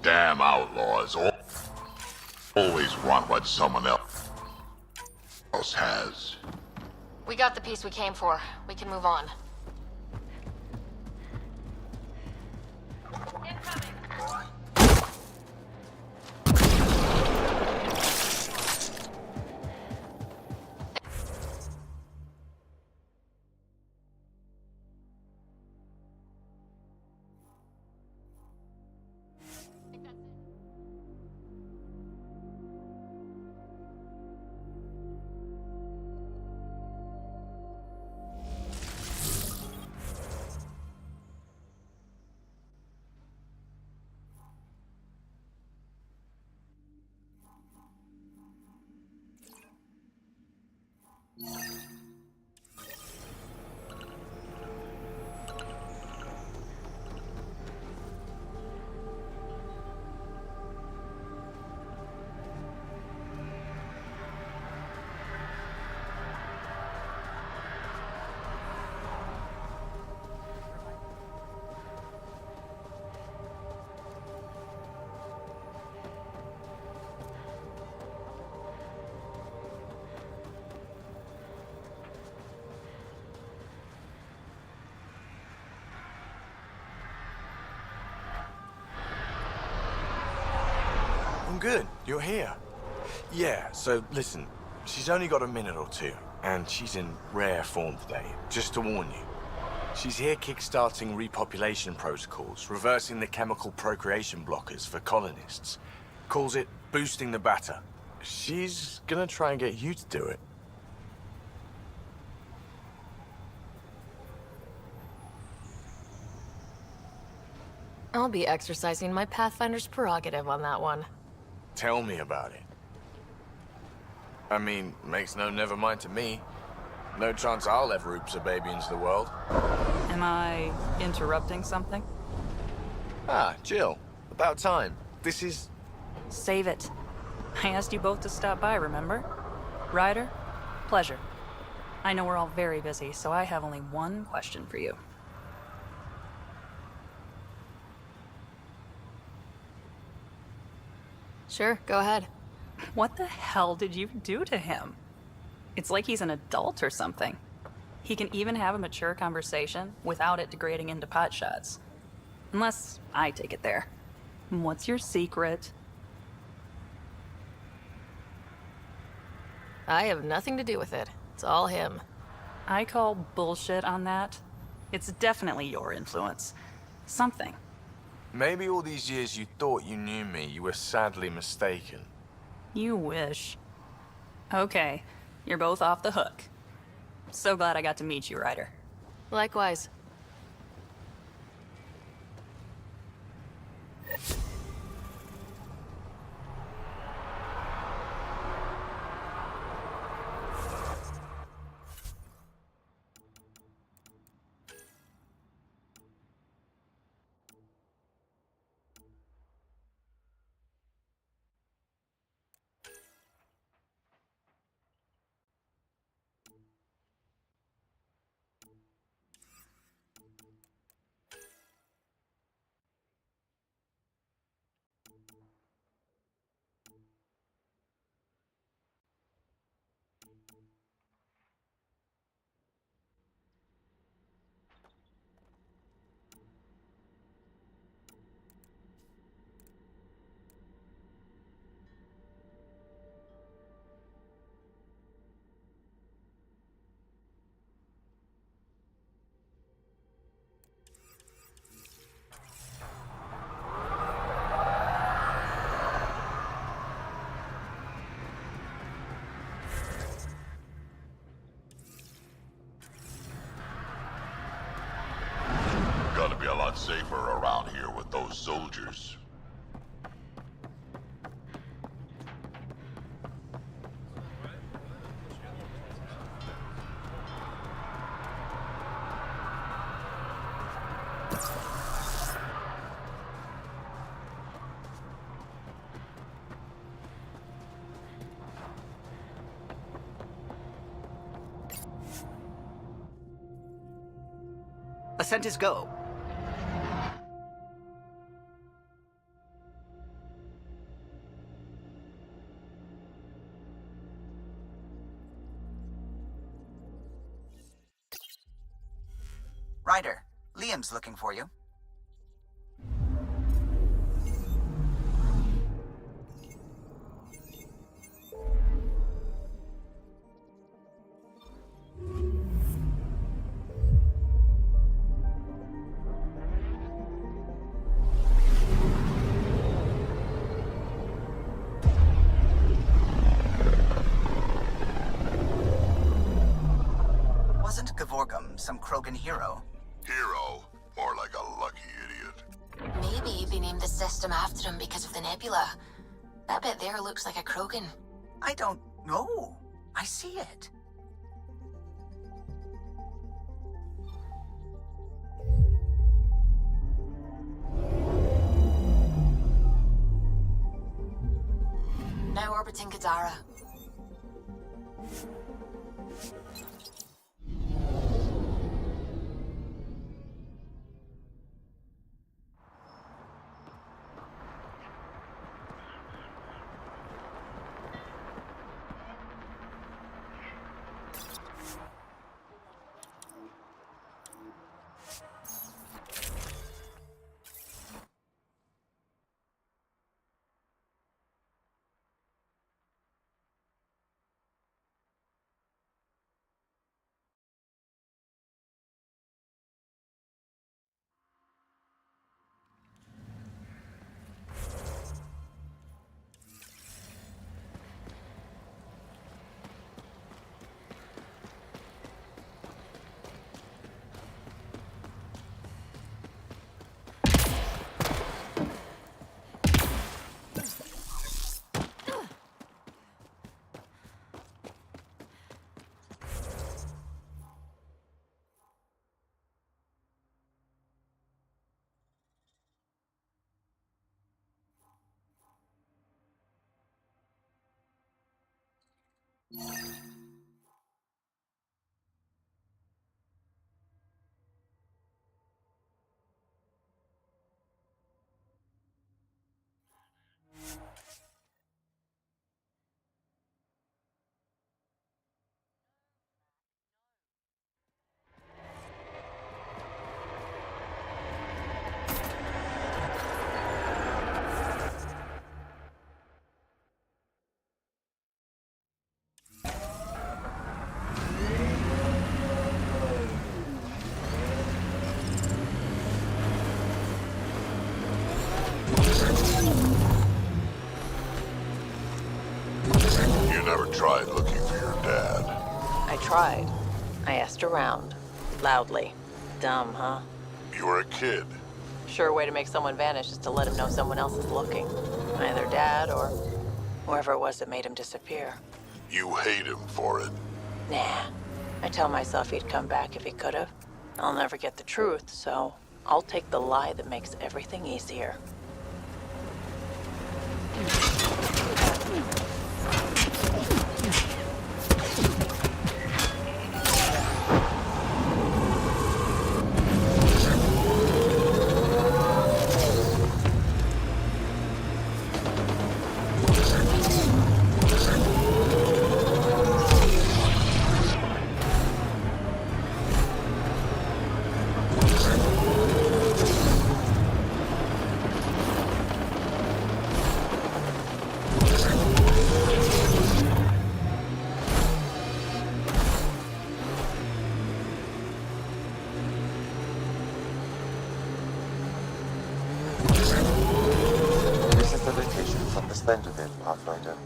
Damn outlaws always want what someone else has. We got the piece we came for. We can move on. I'm good. You're here. Yeah, so listen, she's only got a minute or two, and she's in rare form today, just to warn you. She's here kickstarting repopulation protocols, reversing the chemical procreation blockers for colonists. Calls it boosting the batter. She's gonna try and get you to do it. I'll be exercising my Pathfinder's prerogative on that one. Tell me about it. I mean, makes no never mind to me. No chance I'll ever oops a baby into the world. Am I interrupting something? Ah, Jill. About time. This is... Save it. I asked you both to stop by, remember? Ryder, pleasure. I know we're all very busy, so I have only one question for you. Sure, go ahead. What the hell did you do to him? It's like he's an adult or something. He can even have a mature conversation without it degrading into pot shots. Unless I take it there. What's your secret? I have nothing to do with it. It's all him. I call bullshit on that. It's definitely your influence. Something. Maybe all these years you thought you knew me, you were sadly mistaken. You wish. Okay, you're both off the hook. So glad I got to meet you, Ryder. Likewise. Gotta be a lot safer around here with those soldiers. Ascent is go. Ryder, Liam's looking for you. Wasn't Gavorgum some Krogan hero? Hero? More like a lucky idiot. Maybe they named the system after him because of the nebula. That bit there looks like a Krogan. I don't know. I see it. Now orbiting Kadara. tried looking for your dad? I tried. I asked around. Loudly. Dumb, huh? You were a kid. Sure way to make someone vanish is to let him know someone else is looking. Either dad or whoever it was that made him disappear. You hate him for it. Nah. I tell myself he'd come back if he could have. I'll never get the truth, so I'll take the lie that makes everything easier. Splendid, Pathfinder.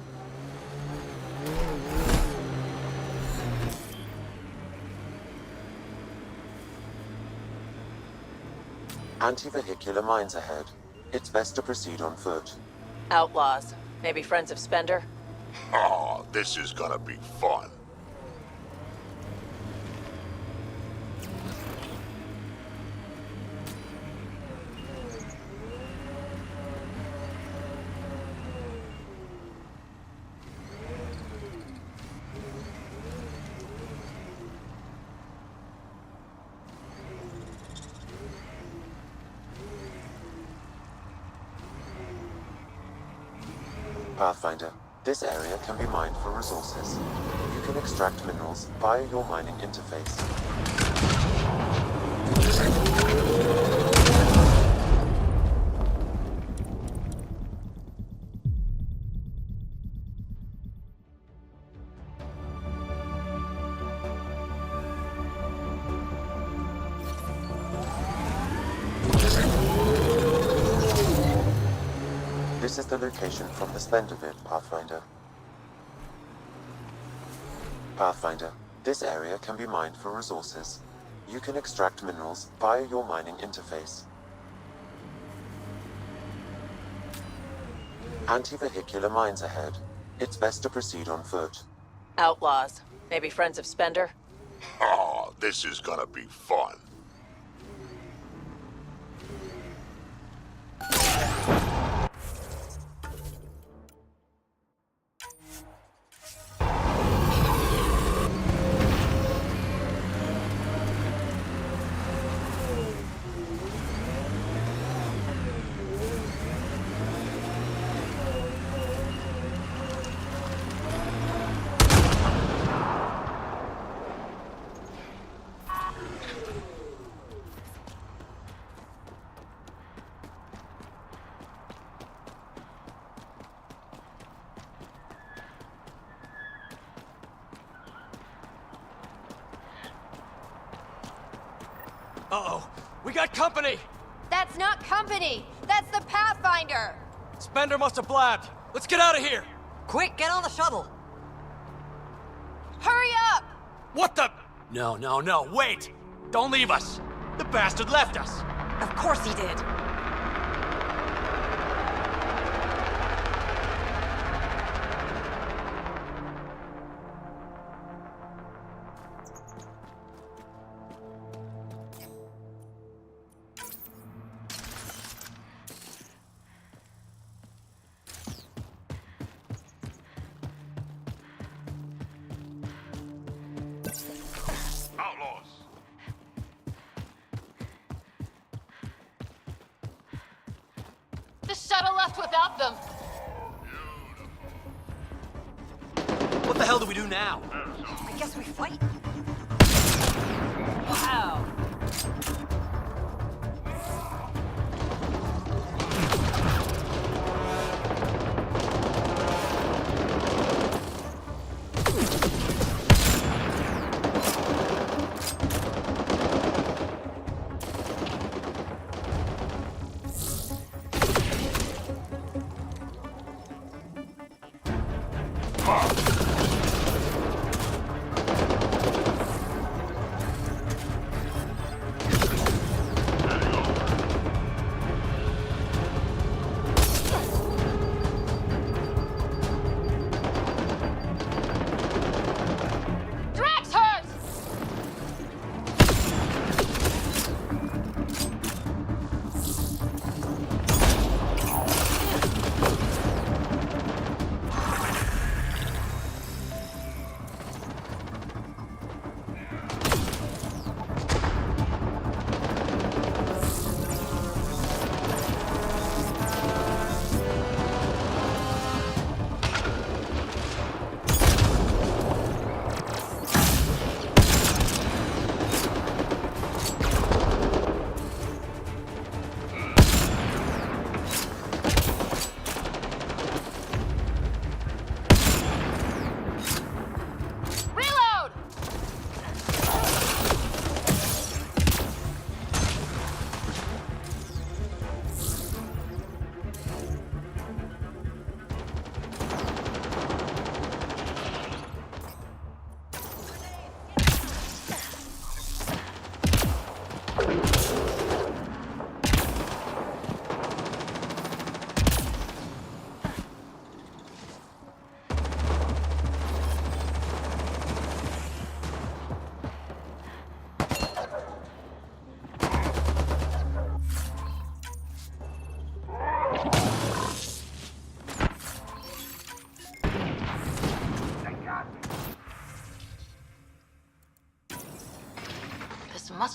Anti-vehicular mines ahead. It's best to proceed on foot. Outlaws. Maybe friends of Spender? Oh, this is gonna be fun. Pathfinder, this area can be mined for resources. You can extract minerals via your mining interface. This is the location from the Splendor vid, Pathfinder. Pathfinder, this area can be mined for resources. You can extract minerals via your mining interface. Anti-vehicular mines ahead. It's best to proceed on foot. Outlaws. Maybe friends of Spender? Oh, this is gonna be fun. Uh-oh, we got company! That's not company! That's the Pathfinder! Spender must have blabbed. Let's get out of here! Quick, get on the shuttle! Hurry up! What the? No, wait! Don't leave us! The bastard left us! Of course he did! Outlaws! The shuttle left without them! What the hell do we do now? I guess we fight. Wow.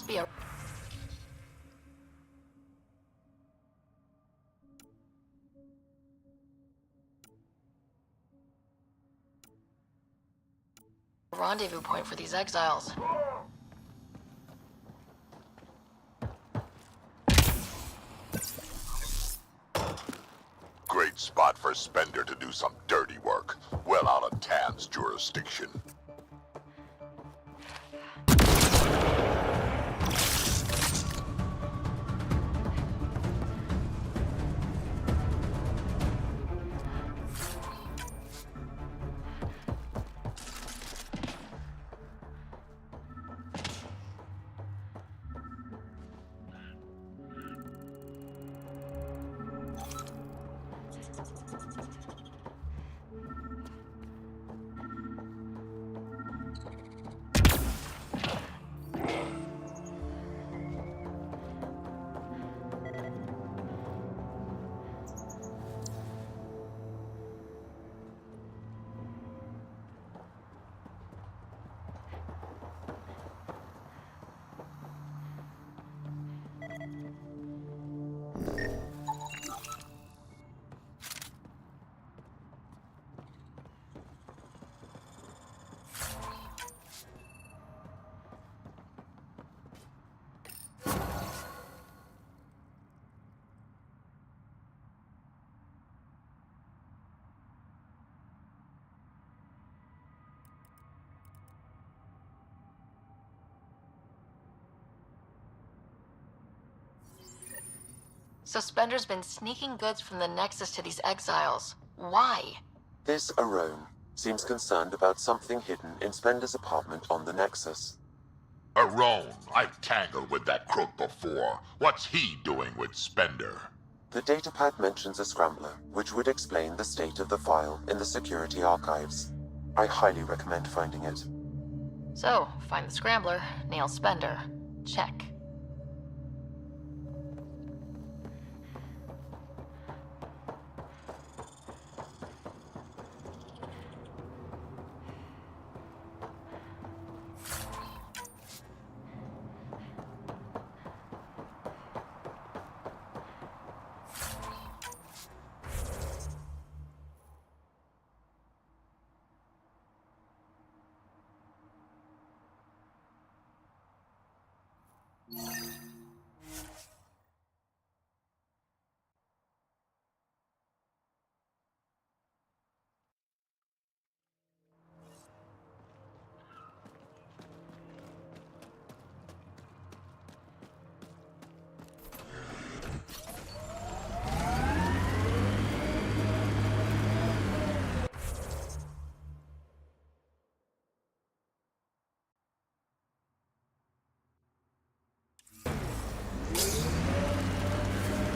must be a... rendezvous point for these exiles. Great spot for Spender to do some dirty work, well out of Tan's jurisdiction. So Spender's been sneaking goods from the Nexus to these exiles. Why? This Arone seems concerned about something hidden in Spender's apartment on the Nexus. Arone, I've tangled with that crook before. What's he doing with Spender? The datapad mentions a scrambler, which would explain the state of the file in the security archives. I highly recommend finding it. So, find the scrambler, nail Spender. Check.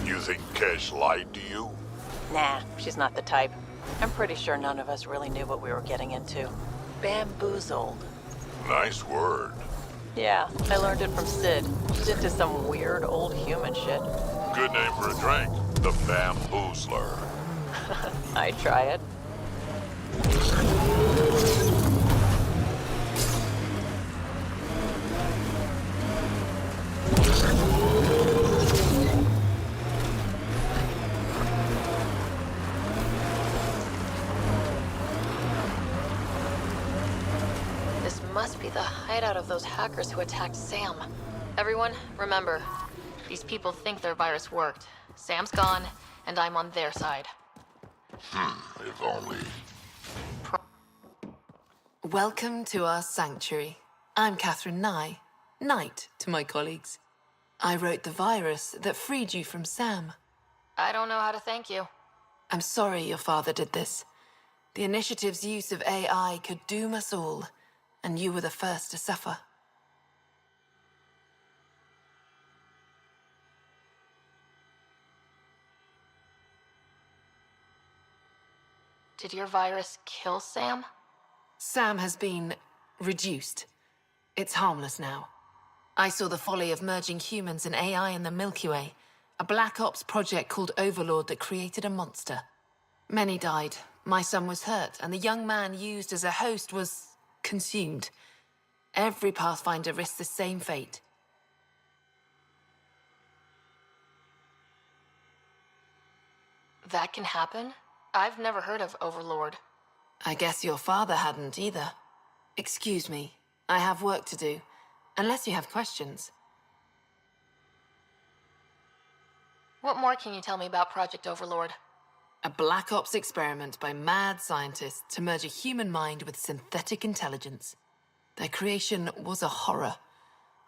You think Kesh lied to you? Nah, she's not the type. I'm pretty sure none of us really knew what we were getting into. Bamboozled. Nice word. Yeah, I learned it from Sid. She's into some weird old human shit. Good name for a drink. The Bamboozler. I try it. Must be the hideout of those hackers who attacked Sam. Everyone, remember, these people think their virus worked. Sam's gone, and I'm on their side. If only. Welcome to our sanctuary. I'm Catherine Nye, Knight to my colleagues. I wrote the virus that freed you from Sam. I don't know how to thank you. I'm sorry your father did this. The initiative's use of AI could doom us all. And you were the first to suffer. Did your virus kill Sam? Sam has been reduced. It's harmless now. I saw the folly of merging humans and AI in the Milky Way, a Black Ops project called Overlord that created a monster. Many died. My son was hurt, and the young man used as a host was consumed. Every Pathfinder risks the same fate. That can happen? I've never heard of Overlord. I guess your father hadn't either. Excuse me, I have work to do. Unless you have questions. What more can you tell me about Project Overlord? A Black Ops experiment by mad scientists to merge a human mind with synthetic intelligence. Their creation was a horror.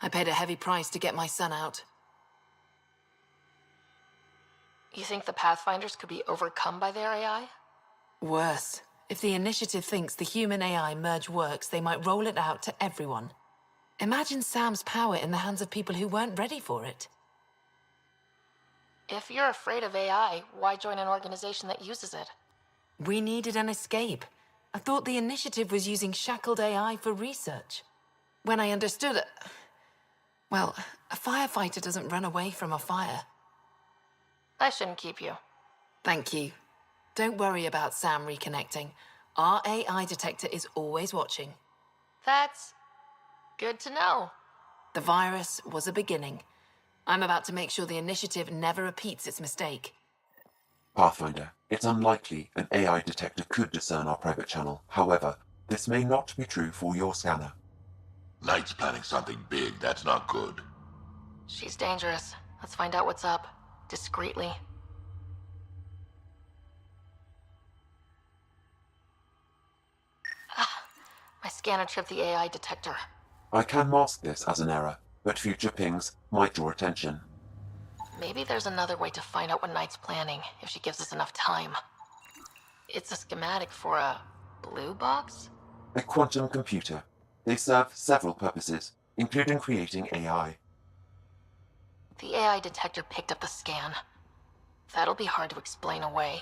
I paid a heavy price to get my son out. You think the Pathfinders could be overcome by their AI? Worse. If the Initiative thinks the human AI merge works, they might roll it out to everyone. Imagine Sam's power in the hands of people who weren't ready for it. If you're afraid of AI, why join an organization that uses it? We needed an escape. I thought the Initiative was using shackled AI for research. When I understood it... Well, a firefighter doesn't run away from a fire. I shouldn't keep you. Thank you. Don't worry about Sam reconnecting. Our AI detector is always watching. That's good to know. The virus was a beginning. I'm about to make sure the Initiative never repeats its mistake. Pathfinder, it's unlikely an AI detector could discern our private channel. However, this may not be true for your scanner. Knight's planning something big. That's not good. She's dangerous. Let's find out what's up. Discreetly. My scanner tripped the AI detector. I can mask this as an error, but future pings might draw attention. Maybe there's another way to find out what Knight's planning, if she gives us enough time. It's a schematic for a blue box? A quantum computer. They serve several purposes, including creating AI. The AI detector picked up the scan. That'll be hard to explain away.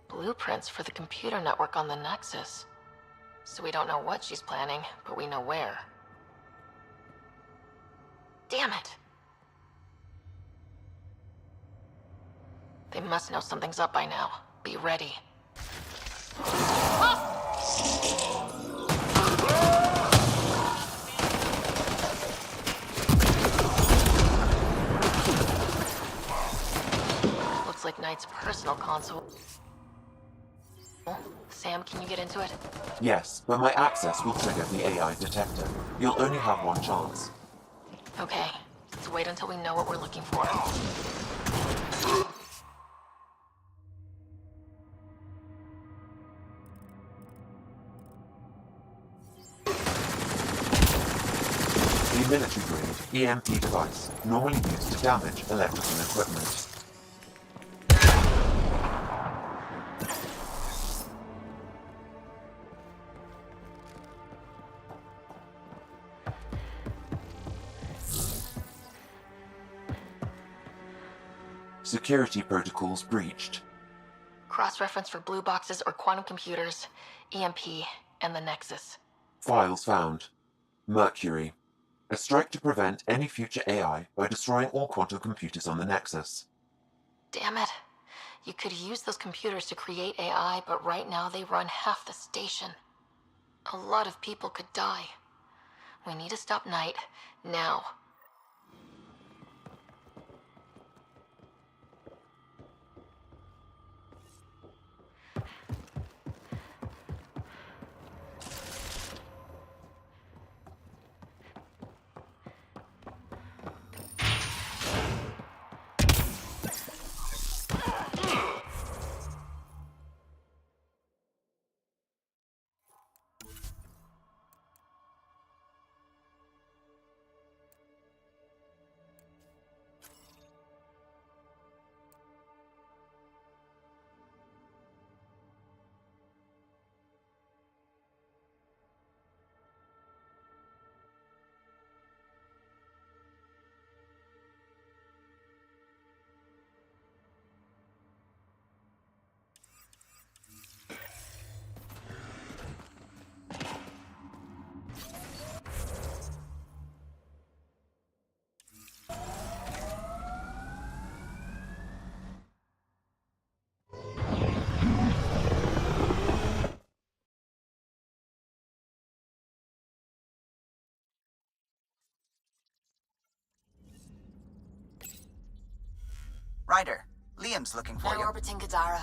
Blueprints for the computer network on the Nexus. So we don't know what she's planning, but we know where. Damn it! They must know something's up by now. Be ready. Looks like Knight's personal console. Sam, can you get into it? Yes, but my access will trigger the AI detector. You'll only have one chance. Okay, let's wait until we know what we're looking for. The military-grade EMP device, normally used to damage electrical equipment. Security protocols breached. Cross-reference for blue boxes or quantum computers, EMP, and the Nexus. Files found. Mercury. A strike to prevent any future AI by destroying all quantum computers on the Nexus. Damn it. You could use those computers to create AI, but right now they run half the station. A lot of people could die. We need to stop Knight, now. Ryder, Liam's looking for They're you. orbiting Gadara.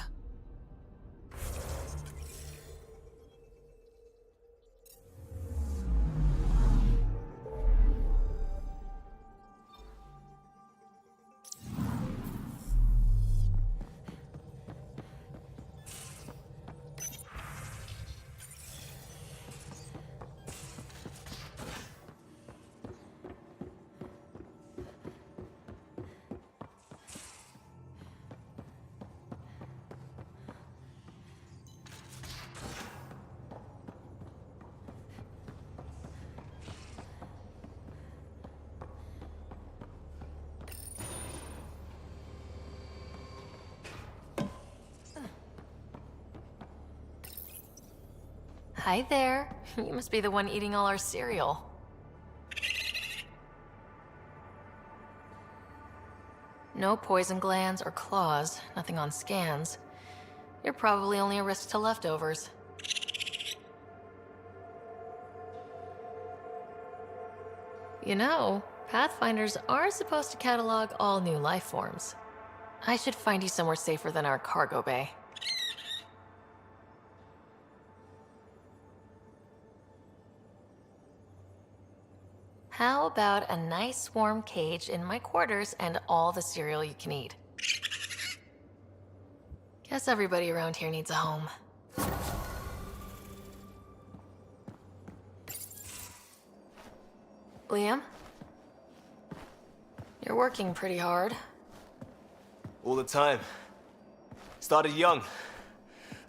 Hi there. You must be the one eating all our cereal. No poison glands or claws, nothing on scans. You're probably only a risk to leftovers. You know, Pathfinders are supposed to catalog all new life forms. I should find you somewhere safer than our cargo bay. How about a nice warm cage in my quarters and all the cereal you can eat? Guess everybody around here needs a home. Liam? You're working pretty hard. All the time. Started young.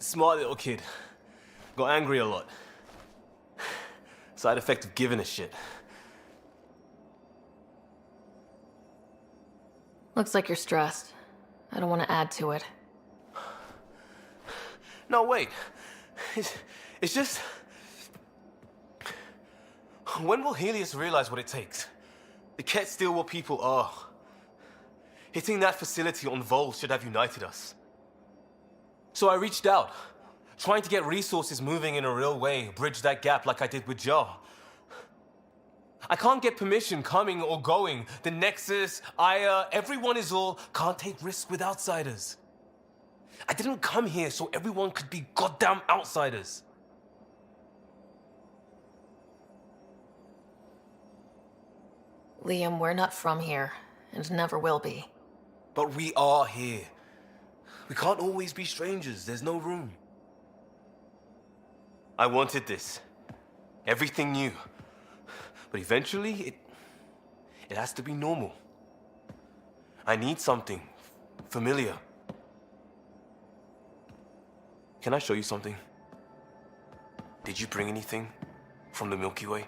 Smart little kid. Got angry a lot. Side effect of giving a shit. Looks like you're stressed. I don't want to add to it. No, wait. It's just... When will Helios realize what it takes? They can't steal what people are. Hitting that facility on Vol should have united us. So I reached out, trying to get resources moving in a real way, bridge that gap like I did with Jar. I can't get permission coming or going. The Nexus, Aya, everyone is all, can't take risks with outsiders. I didn't come here so everyone could be goddamn outsiders. Liam, we're not from here, and never will be. But we are here. We can't always be strangers, there's no room. I wanted this. Everything new. But eventually, it has to be normal. I need something familiar. Can I show you something? Did you bring anything from the Milky Way?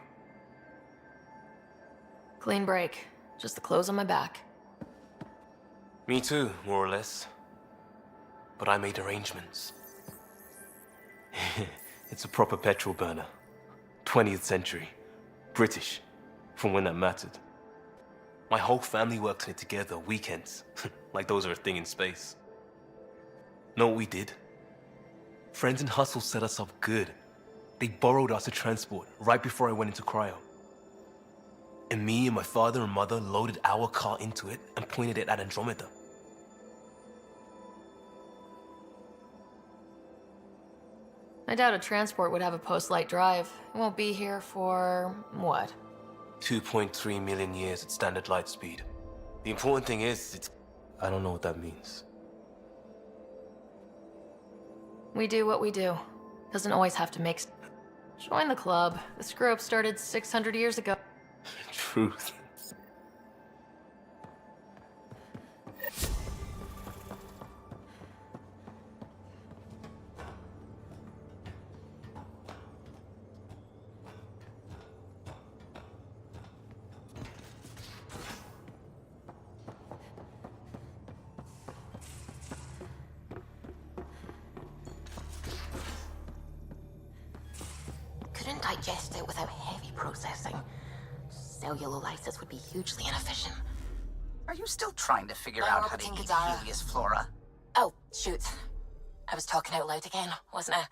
Clean break. Just the clothes on my back. Me too, more or less. But I made arrangements. It's a proper petrol burner. 20th century. British, from when that mattered. My whole family worked on it together, weekends. Like those are a thing in space. Know what we did? Friends in Hustle set us up good. They borrowed us a transport right before I went into cryo. And me and my father and mother loaded our car into it and pointed it at Andromeda. I doubt a transport would have a post-light drive. It won't be here for... what? 2.3 million years at standard light speed. The important thing is, I don't know what that means. We do what we do. Doesn't always have to make... Join the club. The screw-up started 600 years ago. Truth. Couldn't digest it without heavy processing. Cellulolysis would be hugely inefficient. Are you still trying to figure out how to eat Helios flora? Oh, shoot. I was talking out loud again, wasn't I?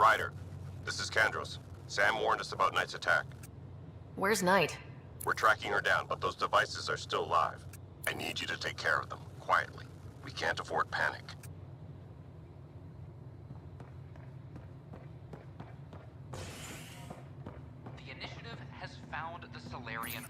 Ryder, this is Kandros. Sam warned us about Knight's attack. Where's Knight? We're tracking her down, but those devices are still live. I need you to take care of them, quietly. We can't afford panic. The initiative has found the Solarian.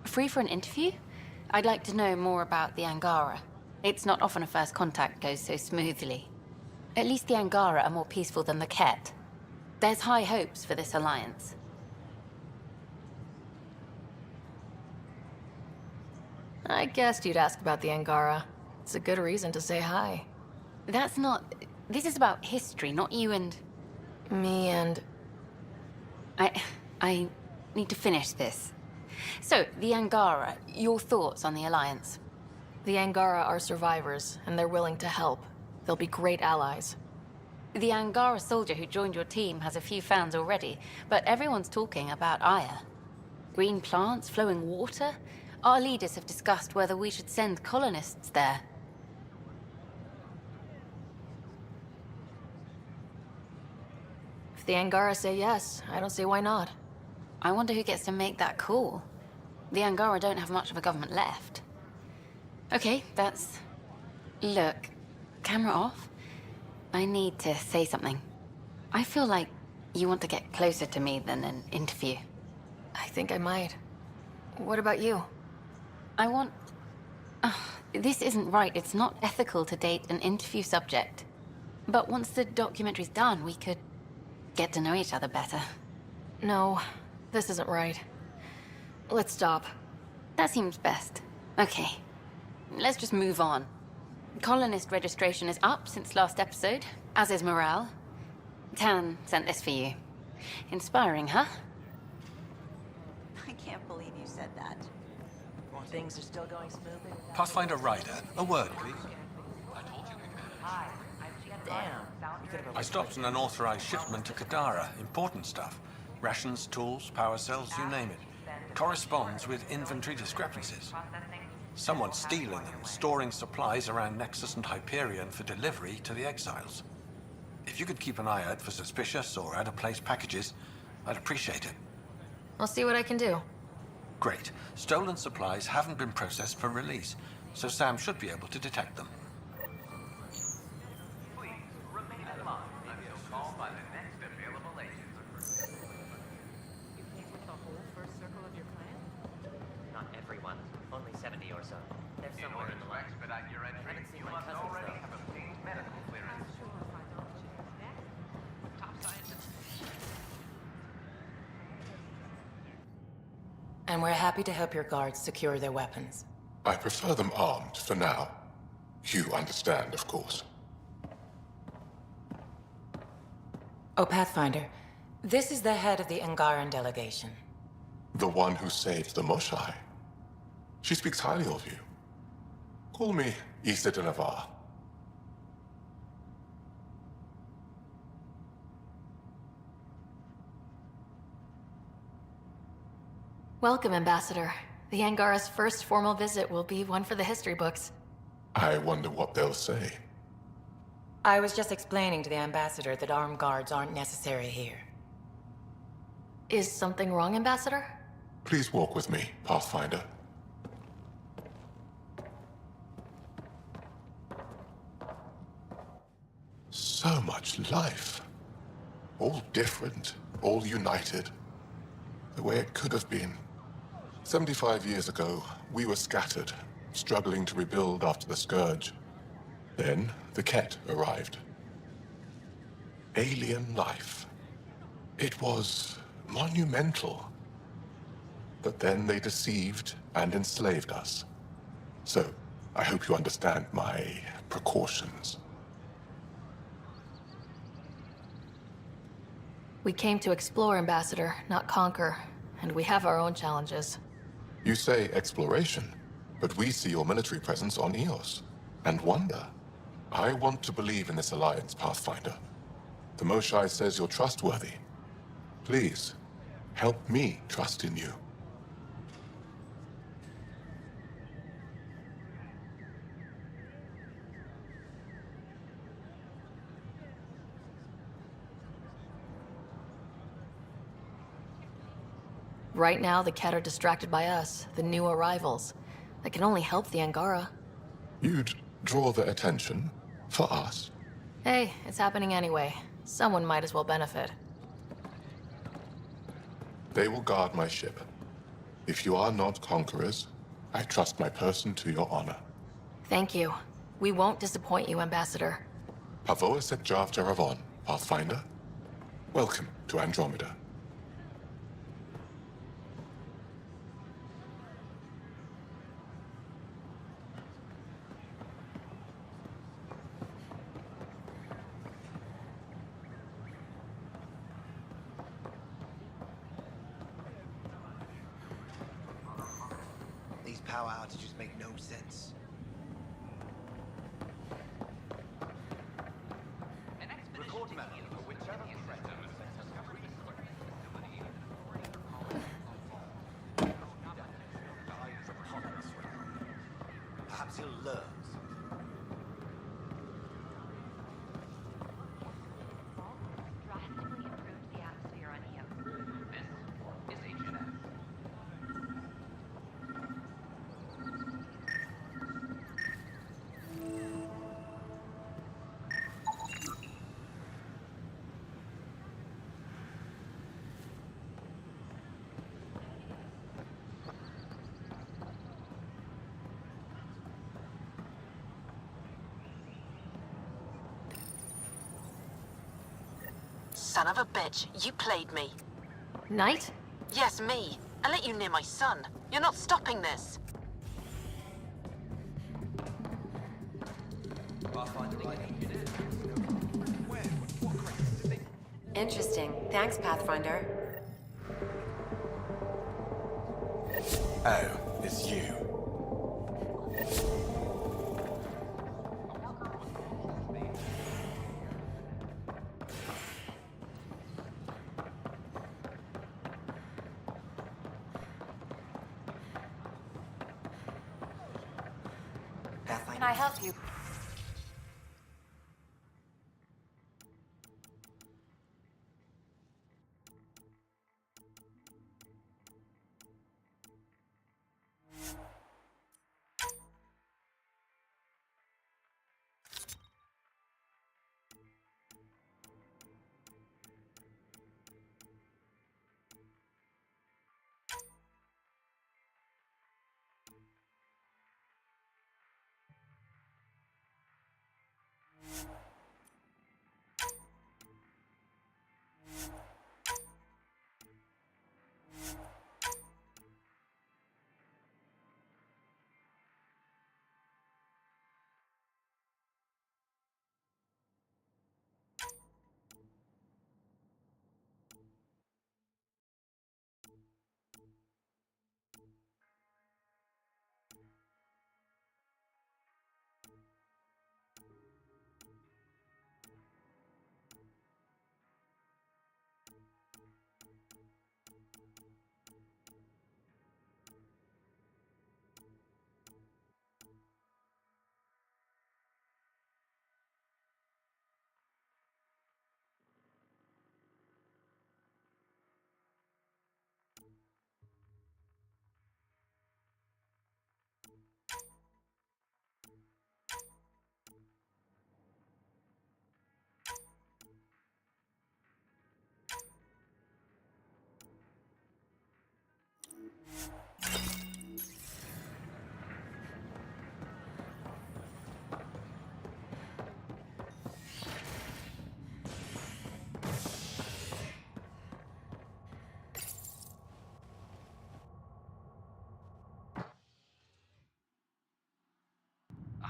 Free for an interview? I'd like to know more about the Angara. It's not often a first contact goes so smoothly. At least the Angara are more peaceful than the Ket. There's high hopes for this alliance. I guessed you'd ask about the Angara. It's a good reason to say hi. That's not... This is about history, not you and... Me and... I need to finish this. So, the Angara, your thoughts on the alliance? The Angara are survivors, and they're willing to help. They'll be great allies. The Angara soldier who joined your team has a few fans already, but everyone's talking about Aya. Green plants, flowing water? Our leaders have discussed whether we should send colonists there. If the Angara say yes, I don't see why not. I wonder who gets to make that call. The Angara don't have much of a government left. Okay, that's... Look, camera off. I need to say something. I feel like you want to get closer to me than an interview. I think I might. What about you? I want... this isn't right. It's not ethical to date an interview subject. But once the documentary's done, we could get to know each other better. No, this isn't right. Let's stop. That seems best. Okay. Let's just move on. Colonist registration is up since last episode, as is morale. Tan sent this for you. Inspiring, huh? I can't believe you said that. Things are still going smoothly. Pathfinder Ryder, a word, please. Damn. I stopped an unauthorized shipment to Kadara. Important stuff. Rations, tools, power cells, you name it. Corresponds with inventory discrepancies. Someone's stealing and storing supplies around Nexus and Hyperion for delivery to the exiles. If you could keep an eye out for suspicious or out-of-place packages, I'd appreciate it. I'll see what I can do. Great. Stolen supplies haven't been processed for release, so Sam should be able to detect them. Not everyone, only 70 or so. They're somewhere in the line. Expedite your entry, you must already have obtained medical clearance. Top scientists. And we're happy to help your guards secure their weapons. I prefer them armed for now. You understand, of course. Oh, Pathfinder, this is the head of the Angaran delegation. The one who saved the Moshai. She speaks highly of you. Call me Issa de Navarre. Welcome, Ambassador. The Angara's first formal visit will be one for the history books. I wonder what they'll say. I was just explaining to the Ambassador that armed guards aren't necessary here. Is something wrong, Ambassador? Please walk with me, Pathfinder. So much life. All different, all united. The way it could have been. 75 years ago, we were scattered, struggling to rebuild after the Scourge. Then the Ket arrived. Alien life. It was monumental. But then they deceived and enslaved us. So, I hope you understand my precautions. We came to explore, Ambassador, not conquer. And we have our own challenges. You say exploration, but we see your military presence on Eos, and wonder. I want to believe in this alliance, Pathfinder. The Moshae says you're trustworthy. Please, help me trust in you. Right now, the Ket are distracted by us, the new arrivals. That can only help the Angara. You'd draw their attention for us? Hey, it's happening anyway. Someone might as well benefit. They will guard my ship. If you are not conquerors, I trust my person to your honor. Thank you. We won't disappoint you, Ambassador. Pavoa set Jav Jaravon, Pathfinder. Welcome to Andromeda. These power outages make no sense. Record memo for whichever threat perhaps he'll learn. Drastically improved the atmosphere on Eos. This is HNF. Son of a bitch, you played me. Knight? Yes, me. I let you near my son. You're not stopping this. Interesting. Thanks, Pathfinder. Oh, it's you. Can I help you?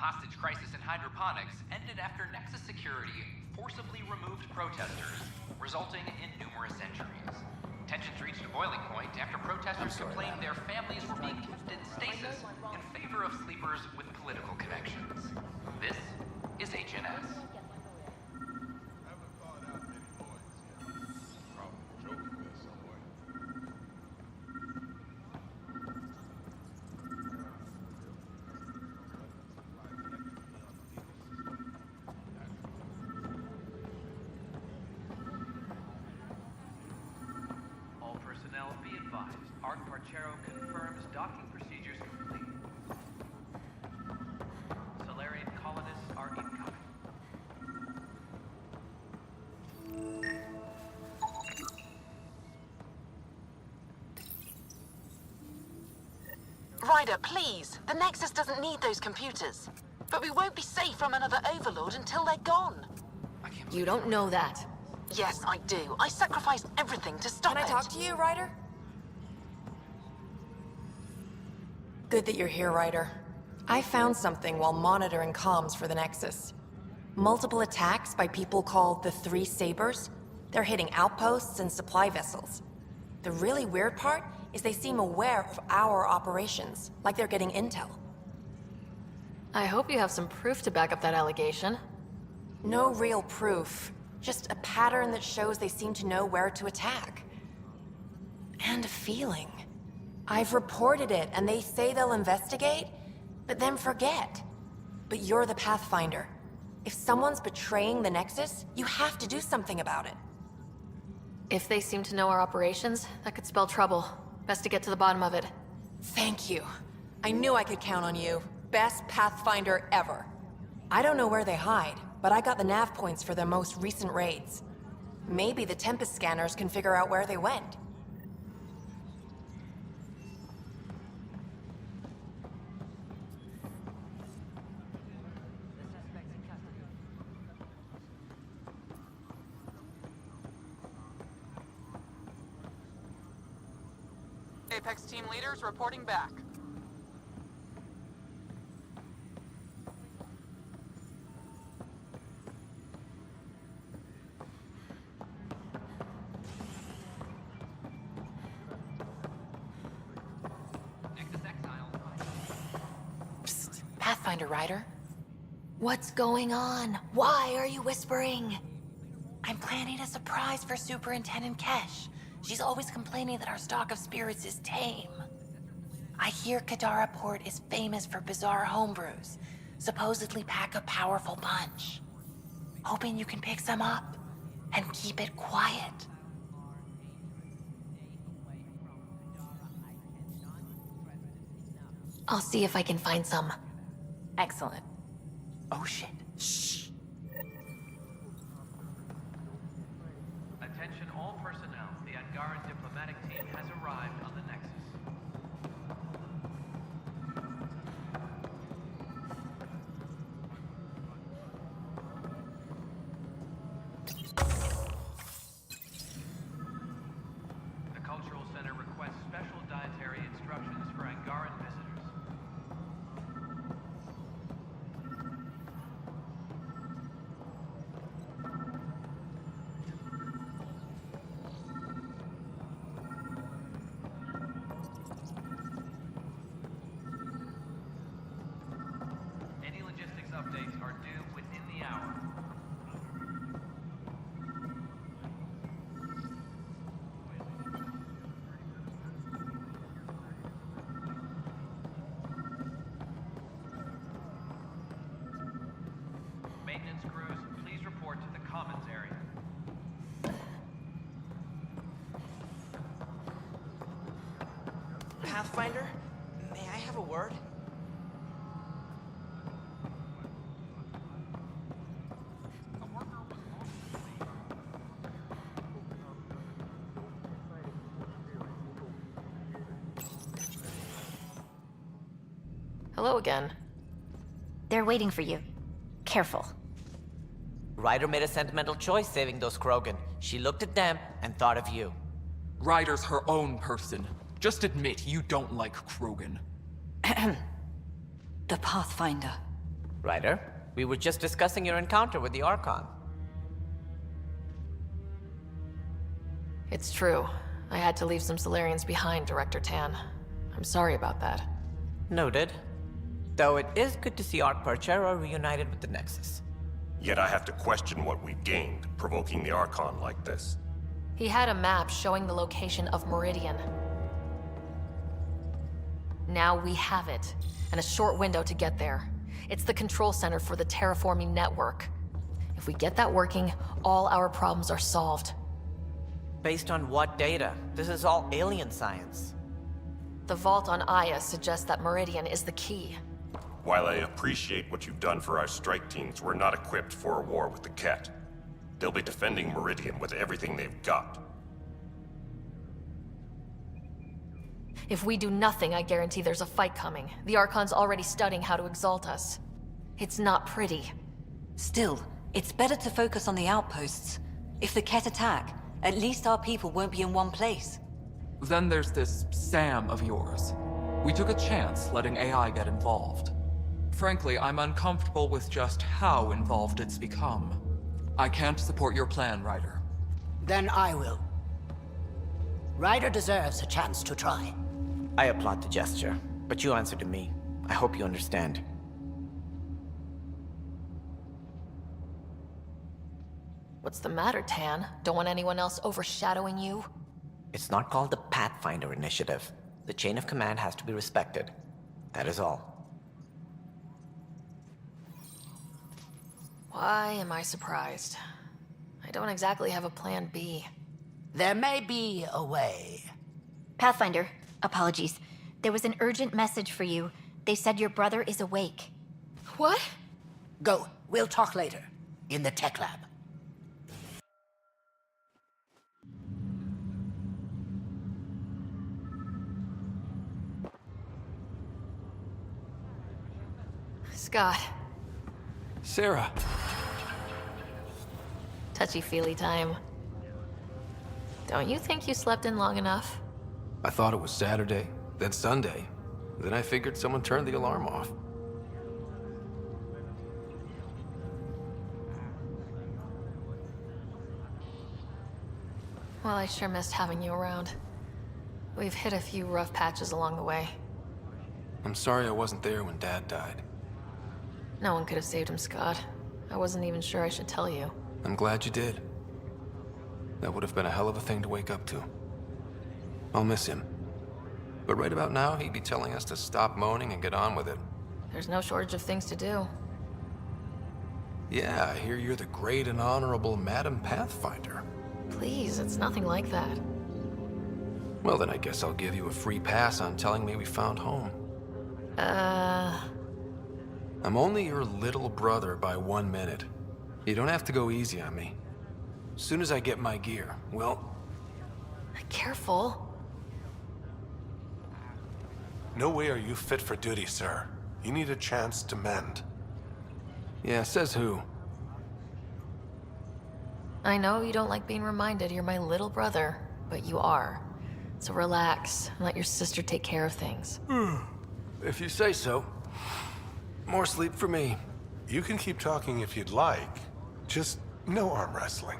hostage crisis in hydroponics ended after Nexus security forcibly removed protesters, resulting in numerous injuries. Tensions reached a boiling point after protesters complained their families were being kept in stasis in favor of sleepers with political connections. This is HNS. All personnel be advised. Art Parchero confirms docking procedures complete. Solarian colonists are incoming. Ryder, please. The Nexus doesn't need those computers. But we won't be safe from another Overlord until they're gone. You don't know that. Yes, I do. I sacrificed everything to stop it. Can I talk to you, Ryder? Good that you're here, Ryder. I found something while monitoring comms for the Nexus. Multiple attacks by people called the Three Sabers. They're hitting outposts and supply vessels. The really weird part is they seem aware of our operations, like they're getting intel. I hope you have some proof to back up that allegation. No real proof. Just a pattern that shows they seem to know where to attack. And a feeling. I've reported it, and they say they'll investigate, but then forget. But you're the Pathfinder. If someone's betraying the Nexus, you have to do something about it. If they seem to know our operations, that could spell trouble. Best to get to the bottom of it. Thank you. I knew I could count on you. Best Pathfinder ever. I don't know where they hide, but I got the nav points for their most recent raids. Maybe the Tempest scanners can figure out where they went. Apex team leaders reporting back. Psst, Pathfinder Ryder. What's going on? Why are you whispering? I'm planning a surprise for Superintendent Kesh. She's always complaining that our stock of spirits is tame. I hear Kadara Port is famous for bizarre homebrews, supposedly pack a powerful punch. Hoping you can pick some up and keep it quiet. I'll see if I can find some. Excellent. Oh shit. Shh. Attention all personnel. The Angaran diplomatic team has arrived on the Nexus. The Cultural Center requests special dietary instructions for Angaran visitors. Any logistics updates are due within the hour. Maintenance crews, please report to the commons area. Pathfinder, may I have a word? Hello again. They're waiting for you. Careful. Ryder made a sentimental choice saving those Krogan. She looked at them and thought of you. Ryder's her own person. Just admit you don't like Krogan. The Pathfinder. Ryder, we were just discussing your encounter with the Archon. It's true. I had to leave some Solarians behind, Director Tan. I'm sorry about that. Noted. Though it is good to see Arc-Percher are reunited with the Nexus. Yet I have to question what we've gained, provoking the Archon like this. He had a map showing the location of Meridian. Now we have it, and a short window to get there. It's the control center for the terraforming network. If we get that working, all our problems are solved. Based on what data? This is all alien science. The vault on Aya suggests that Meridian is the key. While I appreciate what you've done for our strike teams, we're not equipped for a war with the Ket. They'll be defending Meridian with everything they've got. If we do nothing, I guarantee there's a fight coming. The Archon's already studying how to exalt us. It's not pretty. Still, it's better to focus on the outposts. If the Ket attack, at least our people won't be in one place. Then there's this Sam of yours. We took a chance letting AI get involved. Frankly, I'm uncomfortable with just how involved it's become. I can't support your plan, Ryder. Then I will. Ryder deserves a chance to try. I applaud the gesture, but you answer to me. I hope you understand. What's the matter, Tan? Don't want anyone else overshadowing you? It's not called the Pathfinder Initiative. The chain of command has to be respected. That is all. Why am I surprised? I don't exactly have a plan B. There may be a way. Pathfinder, apologies. There was an urgent message for you. They said your brother is awake. What? Go. We'll talk later. In the tech lab. Scott. Sarah. Touchy-feely time. Don't you think you slept in long enough? I thought it was Saturday, then Sunday. Then I figured someone turned the alarm off. Well, I sure missed having you around. We've hit a few rough patches along the way. I'm sorry I wasn't there when Dad died. No one could have saved him, Scott. I wasn't even sure I should tell you. I'm glad you did. That would have been a hell of a thing to wake up to. I'll miss him. But right about now, he'd be telling us to stop moaning and get on with it. There's no shortage of things to do. Yeah, I hear you're the great and honorable Madam Pathfinder. Please, it's nothing like that. Well, then I guess I'll give you a free pass on telling me we found home. I'm only your little brother by 1 minute. You don't have to go easy on me. As soon as I get my gear, well... Careful. No way are you fit for duty, sir. You need a chance to mend. Yeah, says who? I know you don't like being reminded you're my little brother, but you are. So relax and let your sister take care of things. If you say so. More sleep for me. You can keep talking if you'd like. Just no arm wrestling.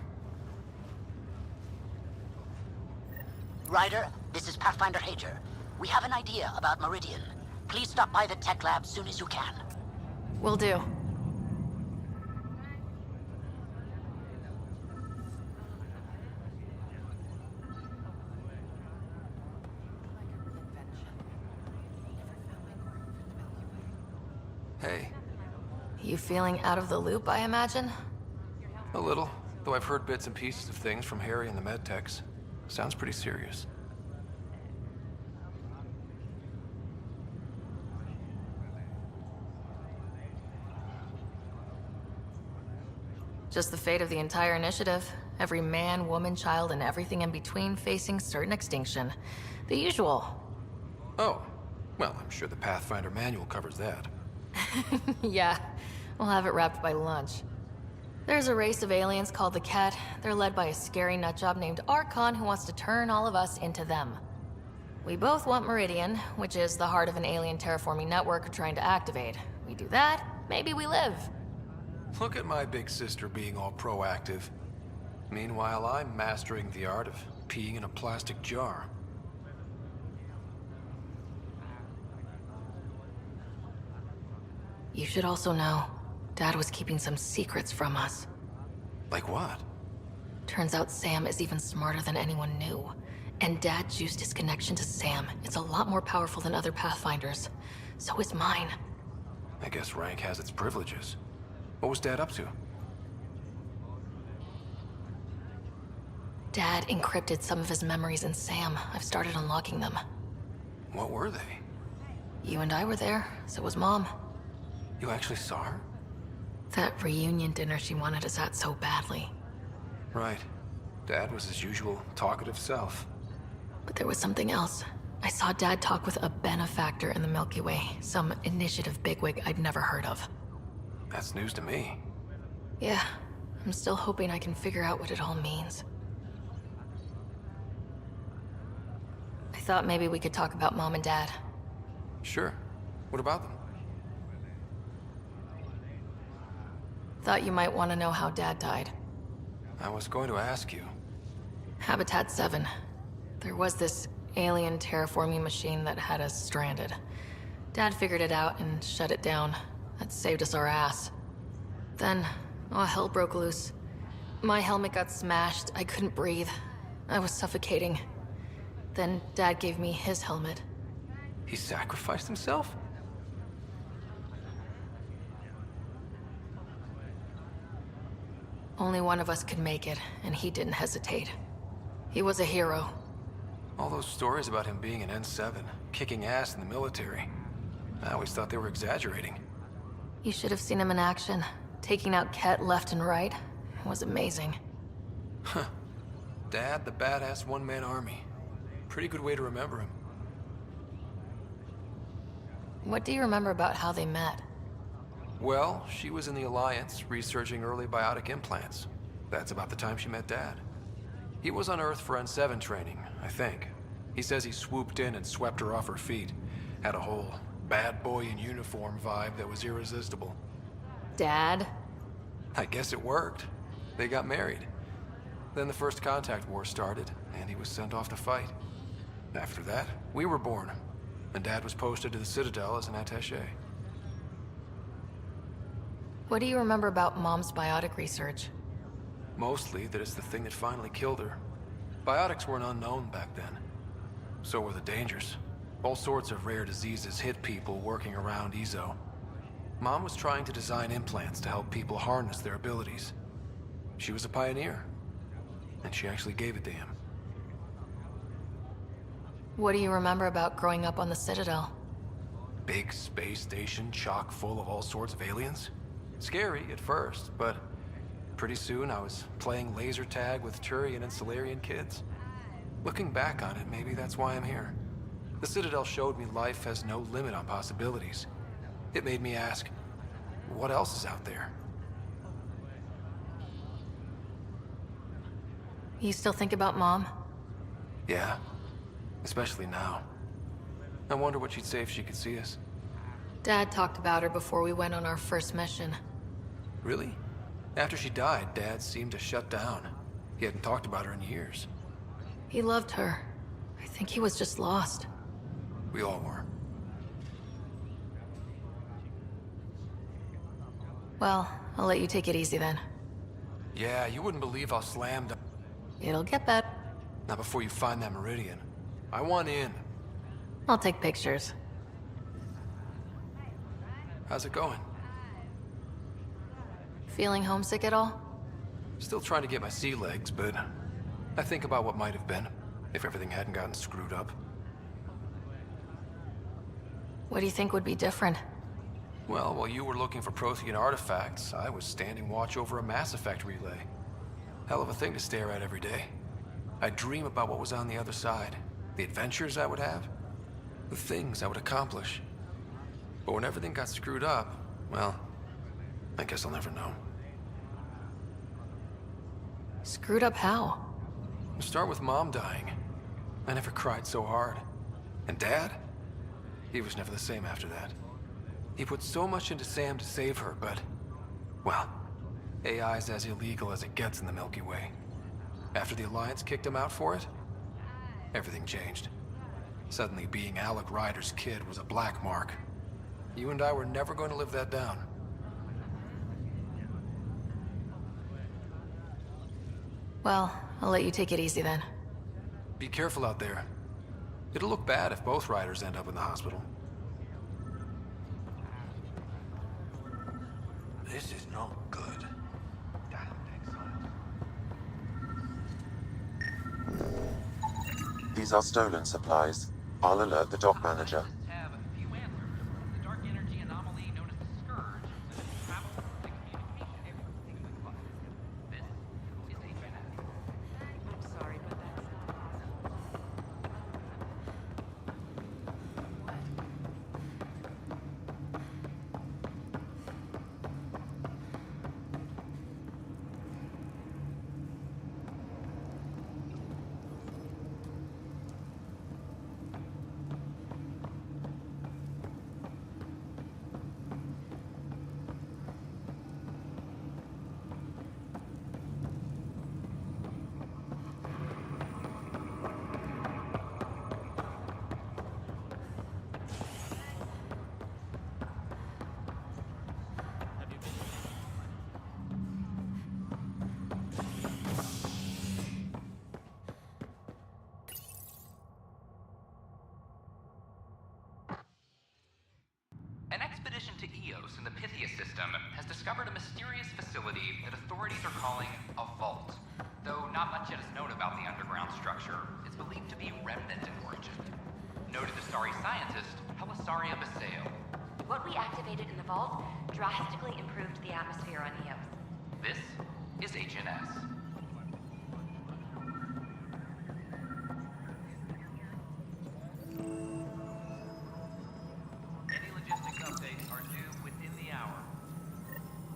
Ryder, this is Pathfinder Hager. We have an idea about Meridian. Please stop by the tech lab soon as you can. Will do. Hey. You feeling out of the loop, I imagine? A little, though I've heard bits and pieces of things from Harry and the medtechs. Sounds pretty serious. Just the fate of the entire initiative. Every man, woman, child, and everything in between facing certain extinction. The usual. Oh. Well, I'm sure the Pathfinder manual covers that. Yeah, we'll have it wrapped by lunch. There's a race of aliens called the Ket. They're led by a scary nutjob named Archon who wants to turn all of us into them. We both want Meridian, which is the heart of an alien terraforming network we're trying to activate. We do that, maybe we live. Look at my big sister being all proactive. Meanwhile, I'm mastering the art of peeing in a plastic jar. You should also know, Dad was keeping some secrets from us. Like what? Turns out Sam is even smarter than anyone knew. And Dad juiced his connection to Sam. It's a lot more powerful than other Pathfinders. So is mine. I guess rank has its privileges. What was Dad up to? Dad encrypted some of his memories in Sam. I've started unlocking them. What were they? You and I were there, so was Mom. You actually saw her? That reunion dinner she wanted us at so badly. Right. Dad was his usual talkative self. But there was something else. I saw Dad talk with a benefactor in the Milky Way, some initiative bigwig I'd never heard of. That's news to me. Yeah, I'm still hoping I can figure out what it all means. I thought maybe we could talk about Mom and Dad. Sure. What about them? Thought you might want to know how Dad died. I was going to ask you. Habitat 7. There was this alien terraforming machine that had us stranded. Dad figured it out and shut it down. That saved us our ass. Then, all hell broke loose. My helmet got smashed. I couldn't breathe. I was suffocating. Then Dad gave me his helmet. He sacrificed himself? Only one of us could make it, and he didn't hesitate. He was a hero. All those stories about him being an N7, kicking ass in the military. I always thought they were exaggerating. You should have seen him in action. Taking out Ket left and right. It was amazing. Huh. Dad, the badass one-man army. Pretty good way to remember him. What do you remember about how they met? Well, she was in the Alliance, researching early biotic implants. That's about the time she met Dad. He was on Earth for N7 training, I think. He says he swooped in and swept her off her feet. Had a whole bad boy in uniform vibe that was irresistible. Dad? I guess it worked. They got married. Then the First Contact War started, and he was sent off to fight. After that, we were born, and Dad was posted to the Citadel as an attaché. What do you remember about Mom's biotic research? Mostly that it's the thing that finally killed her. Biotics were an unknown back then. So were the dangers. All sorts of rare diseases hit people working around EZO. Mom was trying to design implants to help people harness their abilities. She was a pioneer, and she actually gave it to him. What do you remember about growing up on the Citadel? Big space station chock full of all sorts of aliens. Scary at first, but pretty soon I was playing laser tag with Turian and Solarian kids. Looking back on it, maybe that's why I'm here. The Citadel showed me life has no limit on possibilities. It made me ask, what else is out there? You still think about Mom? Yeah, especially now. I wonder what she'd say if she could see us. Dad talked about her before we went on our first mission. Really? After she died, Dad seemed to shut down. He hadn't talked about her in years. He loved her. I think he was just lost. We all were. Well, I'll let you take it easy then. Yeah, you wouldn't believe how slammed. It'll get better. Not before you find that Meridian. I want in. I'll take pictures. How's it going? Feeling homesick at all? Still trying to get my sea legs, but I think about what might have been if everything hadn't gotten screwed up. What do you think would be different? Well, while you were looking for Prothean artifacts, I was standing watch over a Mass Effect relay. Hell of a thing to stare at every day. I'd dream about what was on the other side, the adventures I would have, the things I would accomplish. But when everything got screwed up, well, I guess I'll never know. Screwed up how? Start with Mom dying. I never cried so hard. And Dad? He was never the same after that. He put so much into Sam to save her, but... well, AI is as illegal as it gets in the Milky Way. After the Alliance kicked him out for it, everything changed. Suddenly, being Alecom Raider's kid was a black mark. You and I were never going to live that down. Well, I'll let you take it easy then. Be careful out there. It'll look bad if both Riders end up in the hospital. This is not good. These are stolen supplies. I'll alert the dock manager. An expedition to Eos in the Pythia system has discovered a mysterious facility that authorities are calling a vault. Though not much yet is known about the underground structure, it's believed to be remnant in origin. Noted Asari scientist Helisaria Basale. What we activated in the vault drastically improved the atmosphere on Eos. This is HNS.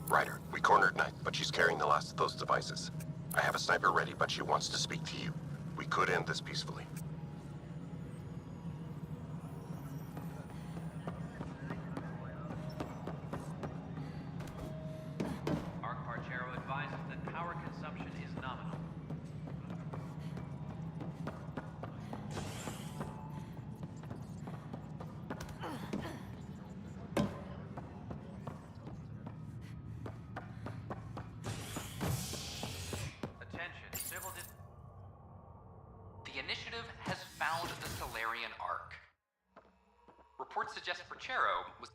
Ryder, we cornered Knight, but she's carrying the last of those devices. I have a sniper ready, but she wants to speak to you. We could end this peacefully. Parchero advises that power consumption is nominal. The initiative has found the Solarian Ark. Reports suggest Parchero was...